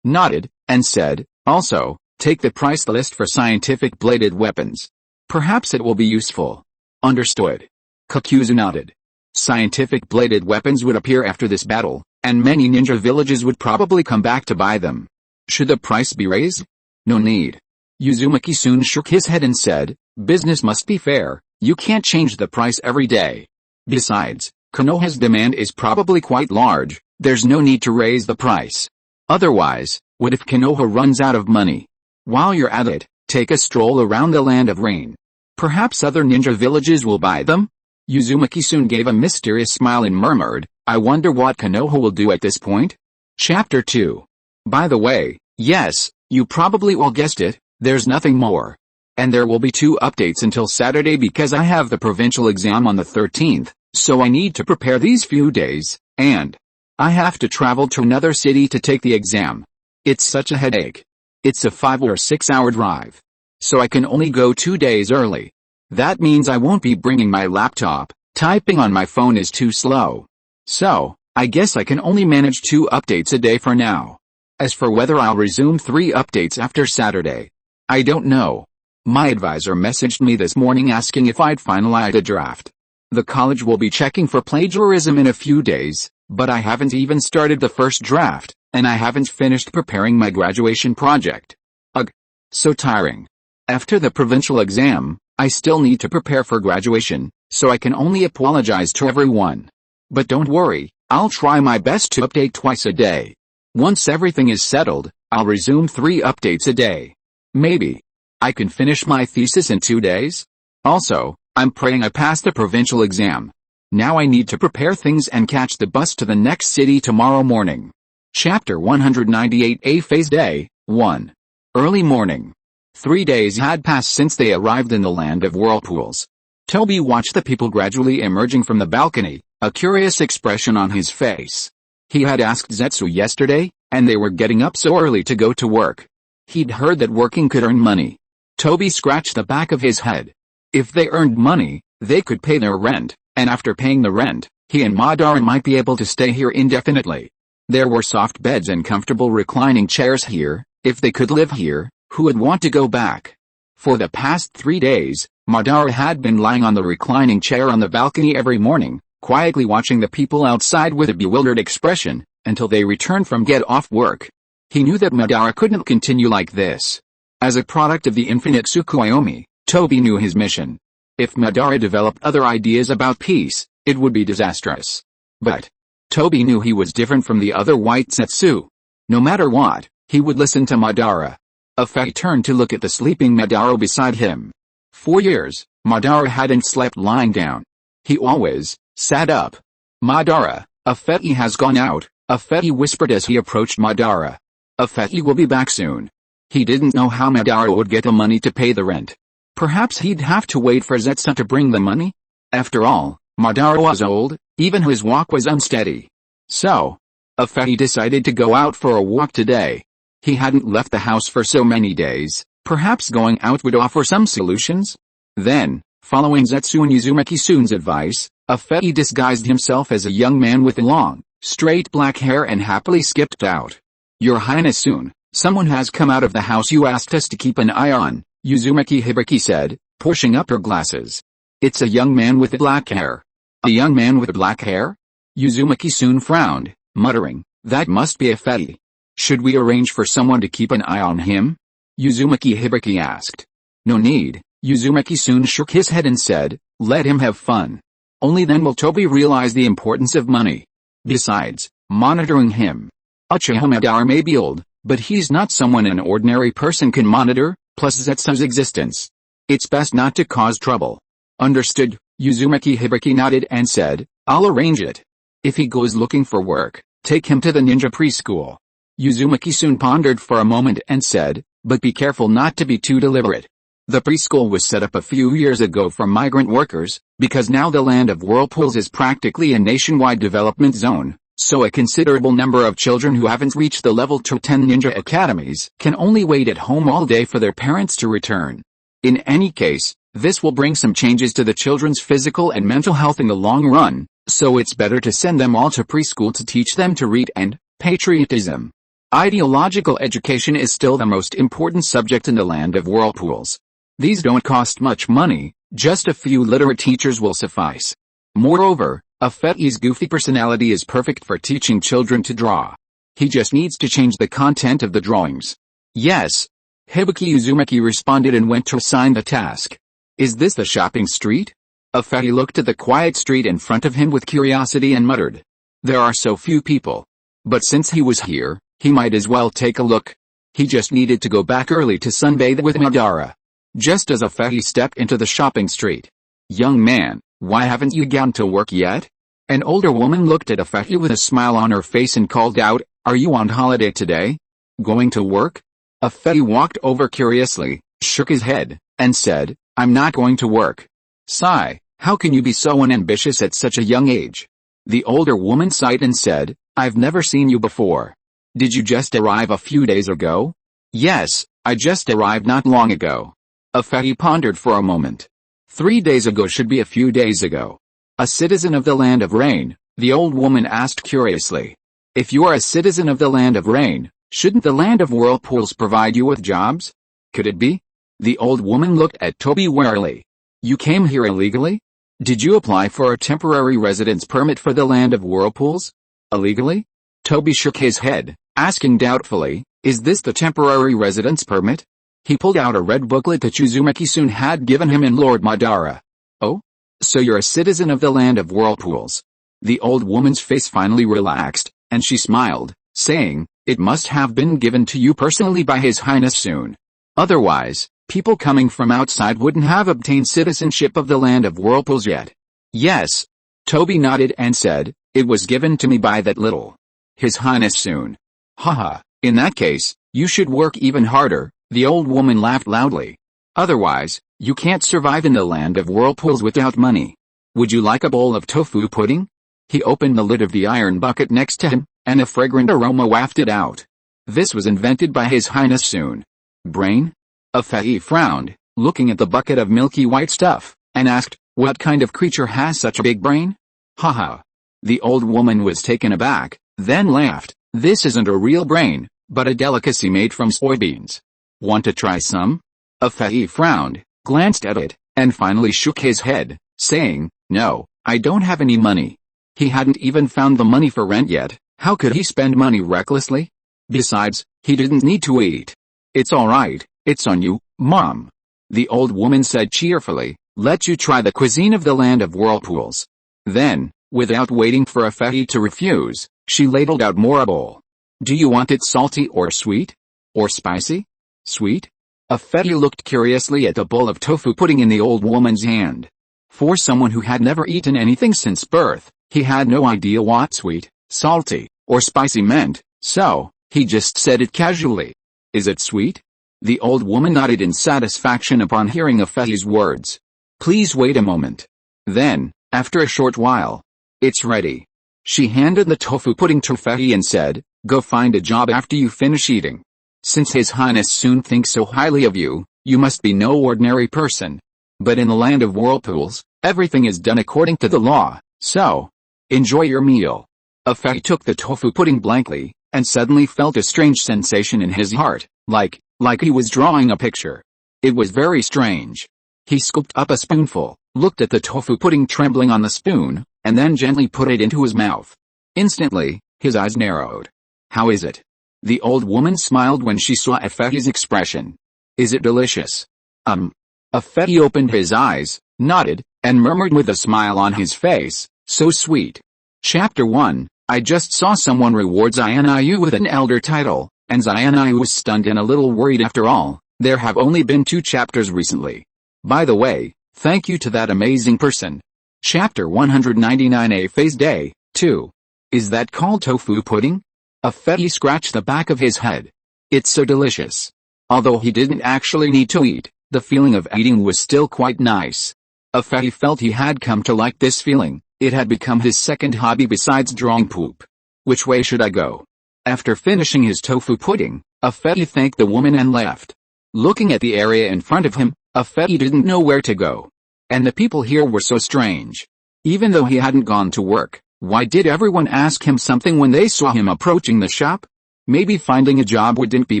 nodded, and said, also, take the price list for scientific bladed weapons. Perhaps it will be useful. Understood. Kakuzu nodded. Scientific bladed weapons would appear after this battle, and many ninja villages would probably come back to buy them. Should the price be raised? No need. Uzumaki soon shook his head and said, business must be fair, you can't change the price every day. Besides, Konoha's demand is probably quite large. There's no need to raise the price. Otherwise, what if Konoha runs out of money? While you're at it, take a stroll around the land of rain. Perhaps other ninja villages will buy them? Uzumaki soon gave a mysterious smile and murmured, I wonder what Konoha will do at this point? Chapter 2. By the way, yes, you probably all guessed it, there's nothing more. And there will be 2 updates until Saturday because I have the provincial exam on the 13th, so I need to prepare these few days, and I have to travel to another city to take the exam. It's such a headache. It's a 5 or 6 hour drive. So I can only go 2 days early. That means I won't be bringing my laptop, typing on my phone is too slow. So, I guess I can only manage 2 updates a day for now. As for whether I'll resume 3 updates after Saturday, I don't know. My advisor messaged me this morning asking if I'd finalized a draft. The college will be checking for plagiarism in a few days, but I haven't even started the first draft, and I haven't finished preparing my graduation project. Ugh. So tiring. After the provincial exam, I still need to prepare for graduation, so I can only apologize to everyone. But don't worry, I'll try my best to update twice a day. Once everything is settled, I'll resume 3 updates a day. Maybe I can finish my thesis in 2 days? Also, I'm praying I pass the provincial exam. Now I need to prepare things and catch the bus to the next city tomorrow morning. Chapter 198 Phase Day 1. Early morning. 3 days had passed since they arrived in the land of whirlpools. Toby watched the people gradually emerging from the balcony, a curious expression on his face. He had asked Zetsu yesterday, and they were getting up so early to go to work. He'd heard that working could earn money. Toby scratched the back of his head. If they earned money, they could pay their rent, and after paying the rent, he and Madara might be able to stay here indefinitely. There were soft beds and comfortable reclining chairs here. If they could live here, who would want to go back? For the past 3 days, Madara had been lying on the reclining chair on the balcony every morning, quietly watching the people outside with a bewildered expression, until they returned from get off work. He knew that Madara couldn't continue like this. As a product of the infinite Tsukuyomi, Toby knew his mission. If Madara developed other ideas about peace, it would be disastrous. But Toby knew he was different from the other white Zetsu. No matter what, he would listen to Madara. Afei turned to look at the sleeping Madara beside him. For years, Madara hadn't slept lying down. He always sat up. Madara, Afei has gone out, Afei whispered as he approached Madara. Afei will be back soon. He didn't know how Madara would get the money to pay the rent. Perhaps he'd have to wait for Zetsu to bring the money? After all, Madara was old, even his walk was unsteady. So, Afei decided to go out for a walk today. He hadn't left the house for so many days, perhaps going out would offer some solutions? Then, following Zetsu and Uzumaki-san's advice, Afei disguised himself as a young man with long, straight black hair and happily skipped out. Your Highness-san, someone has come out of the house you asked us to keep an eye on, Uzumaki Hibiki said, pushing up her glasses. It's a young man with black hair. A young man with black hair? Uzumaki-san frowned, muttering, that must be Afei. Should we arrange for someone to keep an eye on him? Uzumaki Hibiki asked. No need, Uzumaki-san shook his head and said, let him have fun. Only then will Toby realize the importance of money. Besides, monitoring him. Uchiha Madara may be old, but he's not someone an ordinary person can monitor, plus Zetsu's existence. It's best not to cause trouble. Understood, Uzumaki Hibiki nodded and said, I'll arrange it. If he goes looking for work, take him to the ninja preschool. Uzumaki-san pondered for a moment and said, but be careful not to be too deliberate. The preschool was set up a few years ago for migrant workers, because now the land of whirlpools is practically a nationwide development zone, so a considerable number of children who haven't reached the level to attend ninja academies can only wait at home all day for their parents to return. In any case, this will bring some changes to the children's physical and mental health in the long run, so it's better to send them all to preschool to teach them to read and patriotism. Ideological education is still the most important subject in the land of whirlpools. These don't cost much money, just a few literate teachers will suffice. Moreover, Afei's goofy personality is perfect for teaching children to draw. He just needs to change the content of the drawings. Yes. Hibiki Uzumaki responded and went to assign the task. Is this the shopping street? Afei looked at the quiet street in front of him with curiosity and muttered. There are so few people. But since he was here, he might as well take a look. He just needed to go back early to sunbathe with Madara. Just as Afei stepped into the shopping street. Young man, why haven't you gone to work yet? An older woman looked at Afei with a smile on her face and called out, are you on holiday today? Going to work? Afei walked over curiously, shook his head, and said, I'm not going to work. Sigh, how can you be so unambitious at such a young age? The older woman sighed and said, I've never seen you before. Did you just arrive a few days ago? Yes, I just arrived not long ago. Afei pondered for a moment. 3 days ago should be a few days ago. A citizen of the land of rain, the old woman asked curiously. If you are a citizen of the land of rain, shouldn't the land of whirlpools provide you with jobs? Could it be? The old woman looked at Toby warily. You came here illegally? Did you apply for a temporary residence permit for the land of whirlpools? Illegally? Toby shook his head, asking doubtfully, is this the temporary residence permit? He pulled out a red booklet that Uzumaki-san had given him and Lord Madara. Oh? So you're a citizen of the land of whirlpools. The old woman's face finally relaxed, and she smiled, saying, it must have been given to you personally by His Highness-san. Otherwise, people coming from outside wouldn't have obtained citizenship of the land of whirlpools yet. Yes. Toby nodded and said, it was given to me by that little His Highness-san. Haha, in that case, you should work even harder, the old woman laughed loudly. Otherwise, you can't survive in the land of whirlpools without money. Would you like a bowl of tofu pudding? He opened the lid of the iron bucket next to him, and a fragrant aroma wafted out. This was invented by His Highness-san. Brain? Afei frowned, looking at the bucket of milky white stuff, and asked, what kind of creature has such a big brain? Haha. The old woman was taken aback, then laughed. This isn't a real brain, but a delicacy made from soybeans. Want to try some? Afei frowned, glanced at it, and finally shook his head, saying, no, I don't have any money. He hadn't even found the money for rent yet. How could he spend money recklessly? Besides, he didn't need to eat. It's alright, it's on you, Mom. The old woman said cheerfully, let you try the cuisine of the land of whirlpools. Then, without waiting for Afei to refuse, she ladled out more a bowl. Do you want it salty or sweet? Or spicy? Sweet? Afei looked curiously at the bowl of tofu pudding in the old woman's hand. For someone who had never eaten anything since birth, he had no idea what sweet, salty, or spicy meant, so he just said it casually. Is it sweet? The old woman nodded in satisfaction upon hearing Afei's words. Please wait a moment. Then, after a short while, it's ready. She handed the tofu pudding to Afei and said, go find a job after you finish eating. Since His Highness soon thinks so highly of you, you must be no ordinary person. But in the land of whirlpools, everything is done according to the law, so enjoy your meal. Afei took the tofu pudding blankly, and suddenly felt a strange sensation in his heart, like he was drawing a picture. It was very strange. He scooped up a spoonful, looked at the tofu pudding trembling on the spoon, and then gently put it into his mouth. Instantly, his eyes narrowed. How is it? The old woman smiled when she saw Afei's expression. Is it delicious? Afei opened his eyes, nodded, and murmured with a smile on his face, so sweet. Chapter 1, I just saw someone reward Xianyu with an elder title, and Xianyu was stunned and a little worried. After all, there have only been 2 chapters recently. By the way, thank you to that amazing person. Chapter 199 Afei's Day, 2. Is that called tofu pudding? Afei scratched the back of his head. It's so delicious. Although he didn't actually need to eat, the feeling of eating was still quite nice. Afei felt he had come to like this feeling. It had become his second hobby besides drawing poop. Which way should I go? After finishing his tofu pudding, Afei thanked the woman and left. Looking at the area in front of him, Afei didn't know where to go. And the people here were so strange. Even though he hadn't gone to work, why did everyone ask him something when they saw him approaching the shop? Maybe finding a job wouldn't be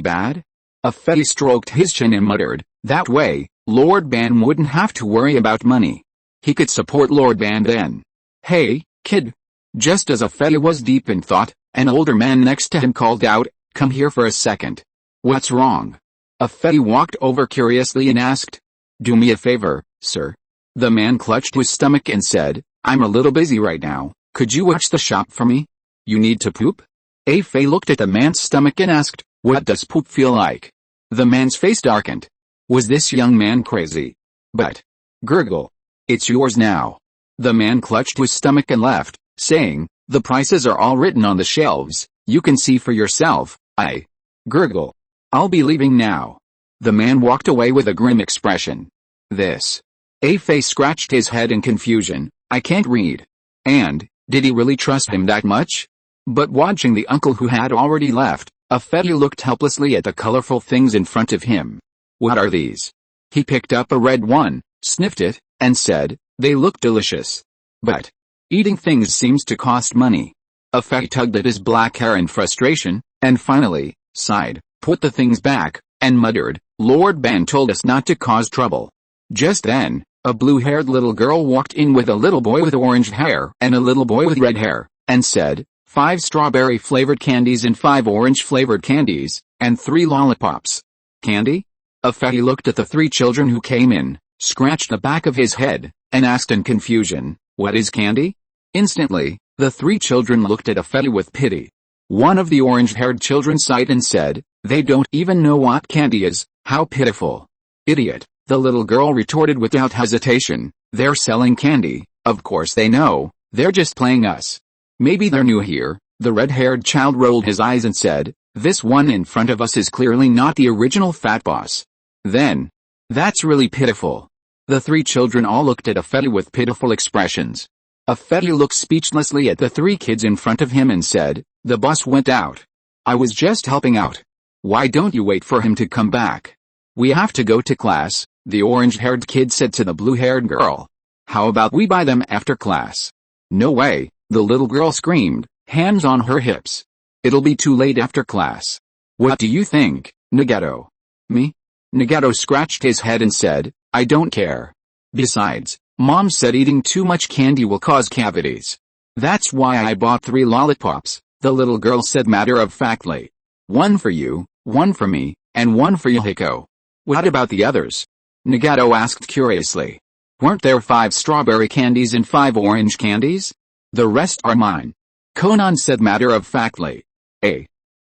bad? Afei stroked his chin and muttered, that way, Lord Ban wouldn't have to worry about money. He could support Lord Ban then. Hey, kid. Just as Afei was deep in thought, an older man next to him called out, come here for a second. What's wrong? Afei walked over curiously and asked. Do me a favor, sir. The man clutched his stomach and said, I'm a little busy right now, could you watch the shop for me? You need to poop? Afei looked at the man's stomach and asked, what does poop feel like? The man's face darkened. Was this young man crazy? But, gurgle. It's yours now. The man clutched his stomach and left, saying, the prices are all written on the shelves, you can see for yourself. I gurgle. I'll be leaving now. The man walked away with a grim expression. This. Afei scratched his head in confusion. I can't read. And, did he really trust him that much? But watching the uncle who had already left, Afei looked helplessly at the colorful things in front of him. What are these? He picked up a red one, sniffed it, and said, they look delicious. But eating things seems to cost money. Afei tugged at his black hair in frustration, and finally, sighed, put the things back, and muttered, Lord Ban told us not to cause trouble. Just then, a blue-haired little girl walked in with a little boy with orange hair and a little boy with red hair, and said, 5 strawberry-flavored candies and 5 orange-flavored candies, and 3 lollipops. Candy? Afei looked at the 3 children who came in, scratched the back of his head, and asked in confusion, what is candy? Instantly, the 3 children looked at Afei with pity. One of the orange-haired children sighed and said, they don't even know what candy is, how pitiful. Idiot, the little girl retorted without hesitation, they're selling candy, of course they know, they're just playing us. Maybe they're new here. The red-haired child rolled his eyes and said, this one in front of us is clearly not the original fat boss. Then, that's really pitiful. The 3 children all looked at Afei with pitiful expressions. Afei looked speechlessly at the 3 kids in front of him and said, the boss went out. I was just helping out. Why don't you wait for him to come back? We have to go to class, the orange-haired kid said to the blue-haired girl. How about we buy them after class? No way, the little girl screamed, hands on her hips. It'll be too late after class. What do you think, Nagato? Me? Nagato scratched his head and said, I don't care. Besides, Mom said eating too much candy will cause cavities. That's why I bought 3 lollipops, the little girl said matter-of-factly. 1 for you, 1 for me, and 1 for Yohiko. What about the others? Nagato asked curiously. Weren't there 5 strawberry candies and 5 orange candies? The rest are mine. Conan said matter-of-factly.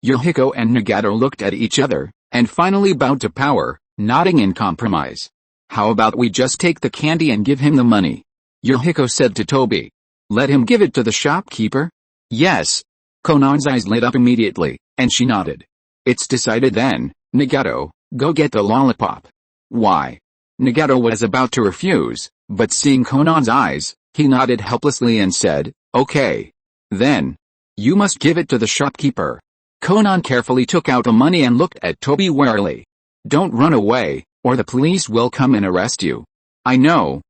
Yohiko and Nagato looked at each other, and finally bowed to power, nodding in compromise. How about we just take the candy and give him the money? Yohiko said to Toby. Let him give it to the shopkeeper? Yes. Conan's eyes lit up immediately, and she nodded. It's decided then. Nagato, go get the lollipop. Why? Nagato was about to refuse, but seeing Conan's eyes, he nodded helplessly and said, okay. Then. You must give it to the shopkeeper. Conan carefully took out the money and looked at Toby warily. Don't run away, or the police will come and arrest you. I know.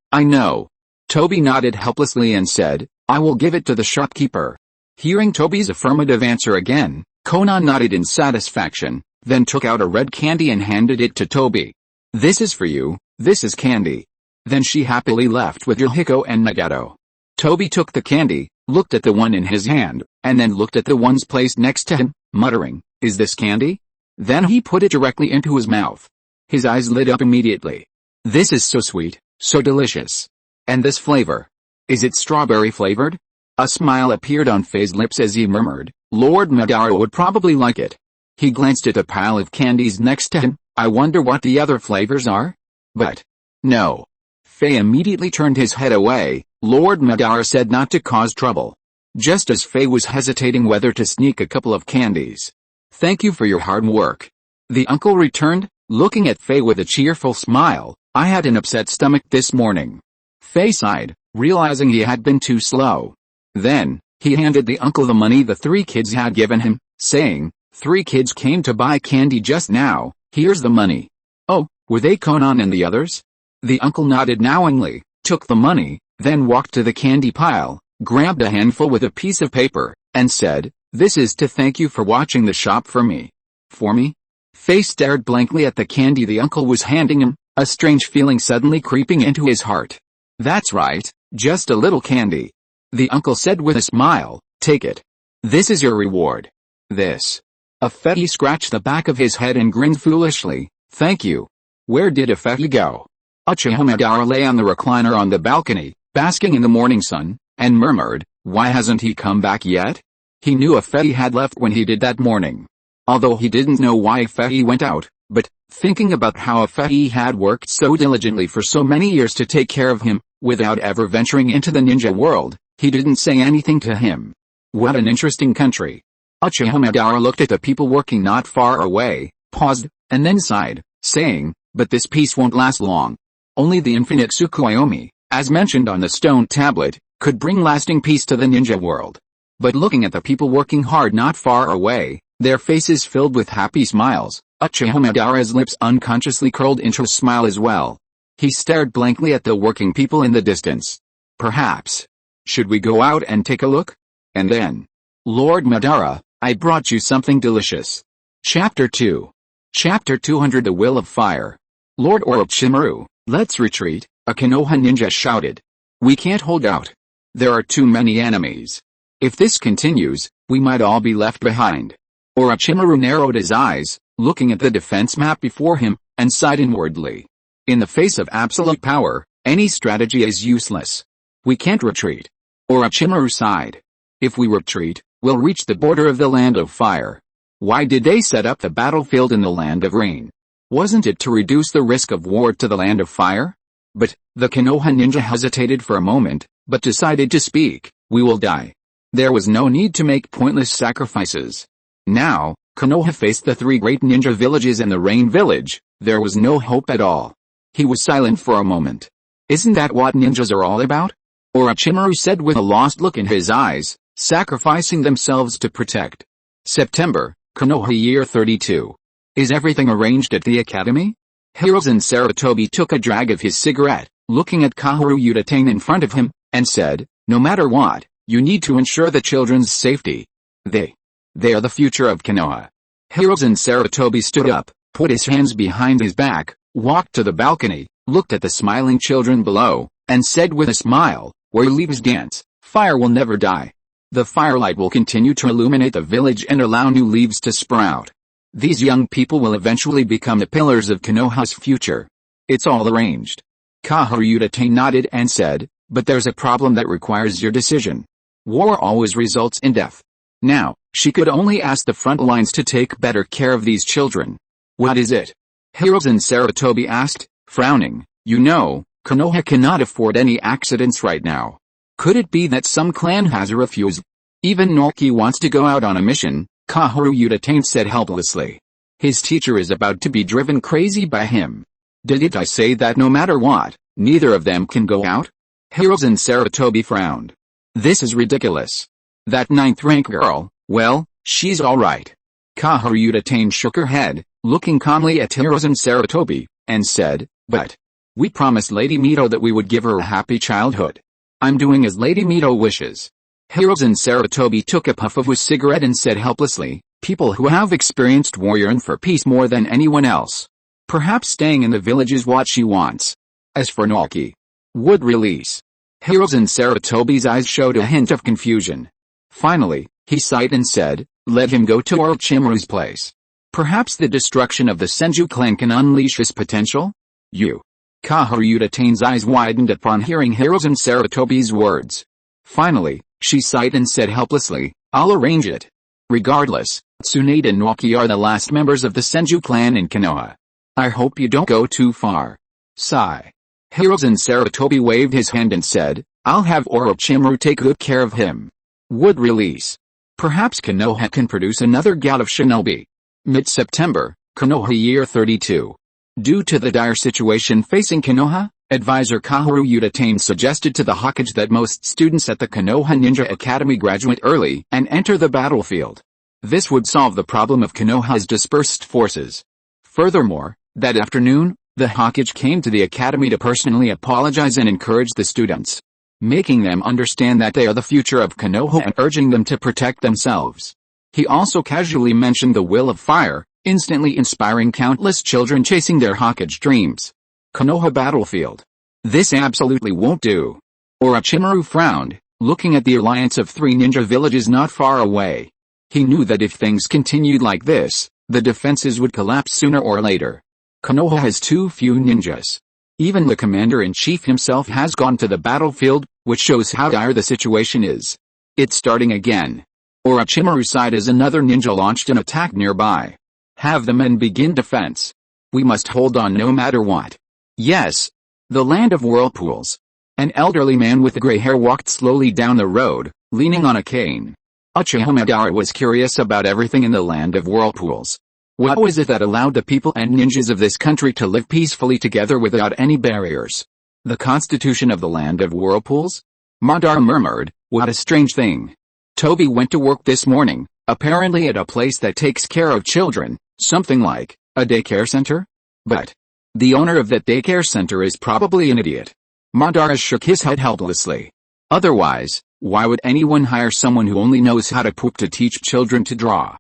Toby nodded helplessly and said, I will give it to the shopkeeper. Hearing Toby's affirmative answer again, Conan nodded in satisfaction, then took out a red candy and handed it to Toby. This is for you, this is candy. Then she happily left with Yohiko and Nagato. Toby took the candy, looked at the one in his hand, and then looked at the ones placed next to him, muttering, is this candy? Then he put it directly into his mouth. His eyes lit up immediately. This is so sweet, so delicious. And this flavor? Is it strawberry flavored? A smile appeared on Faye's lips as he murmured, Lord Madara would probably like it. He glanced at a pile of candies next to him, I wonder what the other flavors are? But. No. Faye immediately turned his head away. Lord Madara said not to cause trouble. Just as Faye was hesitating whether to sneak a couple of candies. Thank you for your hard work. The uncle returned, looking at Faye with a cheerful smile. I had an upset stomach this morning. Faye sighed, realizing he had been too slow. Then, he handed the uncle the money the 3 kids had given him, saying, 3 kids came to buy candy just now, here's the money. Oh, were they Conan and the others? The uncle nodded knowingly, took the money, then walked to the candy pile, grabbed a handful with a piece of paper, and said, this is to thank you for watching the shop for me. For me? Faye stared blankly at the candy the uncle was handing him, a strange feeling suddenly creeping into his heart. That's right, just a little candy. The uncle said with a smile, take it. This is your reward. This. Afeti scratched the back of his head and grinned foolishly, thank you. Where did Afeti go? Uchiha Madara lay on the recliner on the balcony, basking in the morning sun, and murmured, why hasn't he come back yet? He knew Afeti had left when he did that morning. Although he didn't know why Afeti went out, but, thinking about how Afeti had worked so diligently for so many years to take care of him, without ever venturing into the ninja world, he didn't say anything to him. What an interesting country. Uchiha Madara looked at the people working not far away, paused, and then sighed, saying, but this peace won't last long. Only the infinite Tsukuyomi, as mentioned on the stone tablet, could bring lasting peace to the ninja world. But looking at the people working hard not far away, their faces filled with happy smiles, Uchiha Madara's lips unconsciously curled into a smile as well. He stared blankly at the working people in the distance. Perhaps. Should we go out and take a look? And then. Lord Madara, I brought you something delicious. Chapter 2. Chapter 200 The Will of Fire. Lord Orochimaru, let's retreat, a Konoha ninja shouted. We can't hold out. There are too many enemies. If this continues, we might all be left behind. Orochimaru narrowed his eyes, looking at the defense map before him, and sighed inwardly. In the face of absolute power, any strategy is useless. We can't retreat. Orochimaru sighed. If we retreat, we'll reach the border of the Land of Fire. Why did they set up the battlefield in the Land of Rain? Wasn't it to reduce the risk of war to the Land of Fire? But, the Konoha ninja hesitated for a moment, but decided to speak, we will die. There was no need to make pointless sacrifices. Now, Konoha faced the 3 great ninja villages and the Rain Village, there was no hope at all. He was silent for a moment. Isn't that what ninjas are all about? Orochimaru said with a lost look in his eyes, sacrificing themselves to protect. September, Konoha year 32. Is everything arranged at the academy? Hirozen Sarutobi took a drag of his cigarette, looking at Kaoru Udatane in front of him, and said, no matter what, you need to ensure the children's safety. They are the future of Konoha. Hirozen Sarutobi stood up, put his hands behind his back, walked to the balcony, looked at the smiling children below, and said with a smile, where leaves dance, fire will never die. The firelight will continue to illuminate the village and allow new leaves to sprout. These young people will eventually become the pillars of Konoha's future. It's all arranged. Kaoru Udatane nodded and said, but there's a problem that requires your decision. War always results in death. Now, she could only ask the front lines to take better care of these children. What is it? Hirozen Sarutobi asked, frowning. You know, Konoha cannot afford any accidents right now. Could it be that some clan has a refuse? Even Naruto wants to go out on a mission, Kaoru Udatane said helplessly. His teacher is about to be driven crazy by him. Didn't I say that no matter what, neither of them can go out? Hirozen Sarutobi frowned. This is ridiculous. That 9th rank girl, well, she's alright. Kaoru Udatane shook her head, looking calmly at Hirozen Sarutobi, and said, but we promised Lady Mito that we would give her a happy childhood. I'm doing as Lady Mito wishes. Hirozen Sarutobi took a puff of his cigarette and said helplessly, people who have experienced war yearn for peace more than anyone else. Perhaps staying in the village is what she wants. As for Naruto, would release. Hirozen Sarutobi's eyes showed a hint of confusion. Finally, he sighed and said, let him go to Orochimaru's place. Perhaps the destruction of the Senju clan can unleash his potential? Kaoru Udatane's eyes widened upon hearing Hirozen Sarutobi's words. Finally, she sighed and said helplessly, I'll arrange it. Regardless, Tsunade and Naruto are the last members of the Senju clan in Konoha. I hope you don't go too far. Sigh. Hirozen Sarutobi waved his hand and said, I'll have Orochimaru take good care of him. Would release. Perhaps Konoha can produce another god of shinobi. Mid-September, Konoha year 32. Due to the dire situation facing Konoha, advisor Kaoru Udatane suggested to the Hokage that most students at the Konoha Ninja Academy graduate early and enter the battlefield. This would solve the problem of Konoha's dispersed forces. Furthermore, that afternoon, the Hokage came to the academy to personally apologize and encourage the students, making them understand that they are the future of Konoha and urging them to protect themselves. He also casually mentioned the will of fire, instantly inspiring countless children chasing their Hokage dreams. Konoha battlefield. This absolutely won't do. Orochimaru frowned, looking at the alliance of 3 ninja villages not far away. He knew that if things continued like this, the defenses would collapse sooner or later. Konoha has too few ninjas. Even the commander-in-chief himself has gone to the battlefield, which shows how dire the situation is. It's starting again. Orochimaru sighed as another ninja launched an attack nearby. Have the men begin defense. We must hold on no matter what. Yes. The land of whirlpools. An elderly man with gray hair walked slowly down the road, leaning on a cane. Uchiha Madara was curious about everything in the land of whirlpools. What was it that allowed the people and ninjas of this country to live peacefully together without any barriers? The constitution of the land of whirlpools? Madara murmured, what a strange thing. Toby went to work this morning, apparently at a place that takes care of children, something like a daycare center? But the owner of that daycare center is probably an idiot. Madara shook his head helplessly. Otherwise, why would anyone hire someone who only knows how to poop to teach children to draw?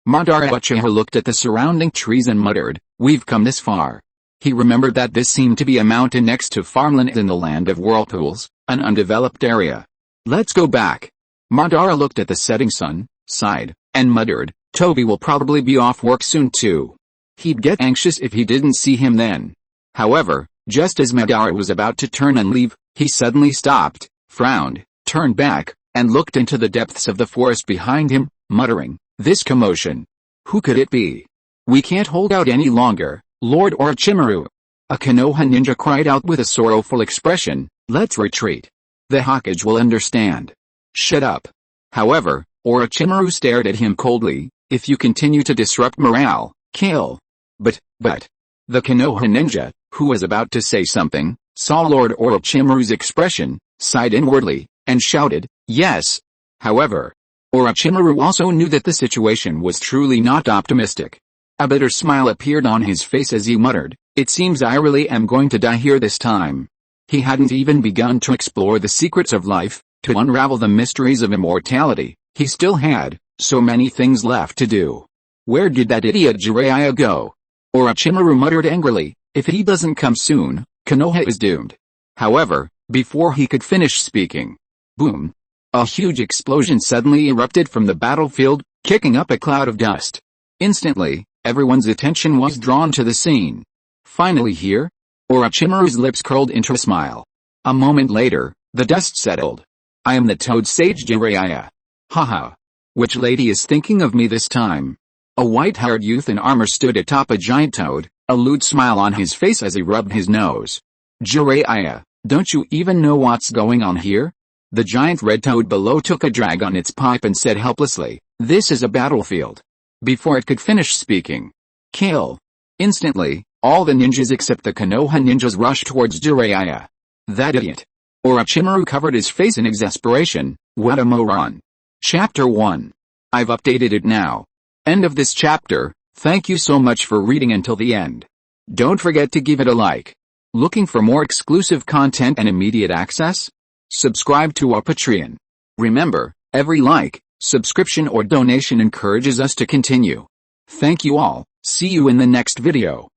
Madara Uchiha looked at the surrounding trees and muttered, we've come this far. He remembered that this seemed to be a mountain next to farmland in the land of whirlpools, an undeveloped area. Let's go back. Madara looked at the setting sun, sighed, and muttered, Toby will probably be off work soon too. He'd get anxious if he didn't see him then. However, just as Madara was about to turn and leave, he suddenly stopped, frowned, turned back, and looked into the depths of the forest behind him, muttering, this commotion. Who could it be? We can't hold out any longer, Lord Orochimaru. A Konoha ninja cried out with a sorrowful expression, let's retreat. The Hokage will understand. Shut up. However, Orochimaru stared at him coldly, if you continue to disrupt morale, kill. But, the Konoha ninja, who was about to say something, saw Lord Orochimaru's expression, sighed inwardly, and shouted, yes. However, Orochimaru also knew that the situation was truly not optimistic. A bitter smile appeared on his face as he muttered, "It seems I really am going to die here this time." He hadn't even begun to explore the secrets of life, to unravel the mysteries of immortality. He still had so many things left to do. Where did that idiot Jiraiya go? Orochimaru muttered angrily, "If he doesn't come soon, Konoha is doomed." However, before he could finish speaking, boom! A huge explosion suddenly erupted from the battlefield, kicking up a cloud of dust. Instantly, everyone's attention was drawn to the scene. Finally here? Orochimaru's lips curled into a smile. A moment later, the dust settled. "I am the Toad Sage Jiraiya. Haha. Which lady is thinking of me this time?" A white-haired youth in armor stood atop a giant toad, a lewd smile on his face as he rubbed his nose. "Jiraiya, don't you even know what's going on here?" The giant red toad below took a drag on its pipe and said helplessly, "This is a battlefield." Before it could finish speaking, kill. Instantly, all the ninjas except the Konoha ninjas rushed towards Jiraiya. That idiot. Orochimaru covered his face in exasperation. What a moron. Chapter 1. I've updated it now. End of this chapter. Thank you so much for reading until the end. Don't forget to give it a like. Looking for more exclusive content and immediate access? Subscribe to our Patreon. Remember, every like, subscription or donation encourages us to continue. Thank you all. See you in the next video.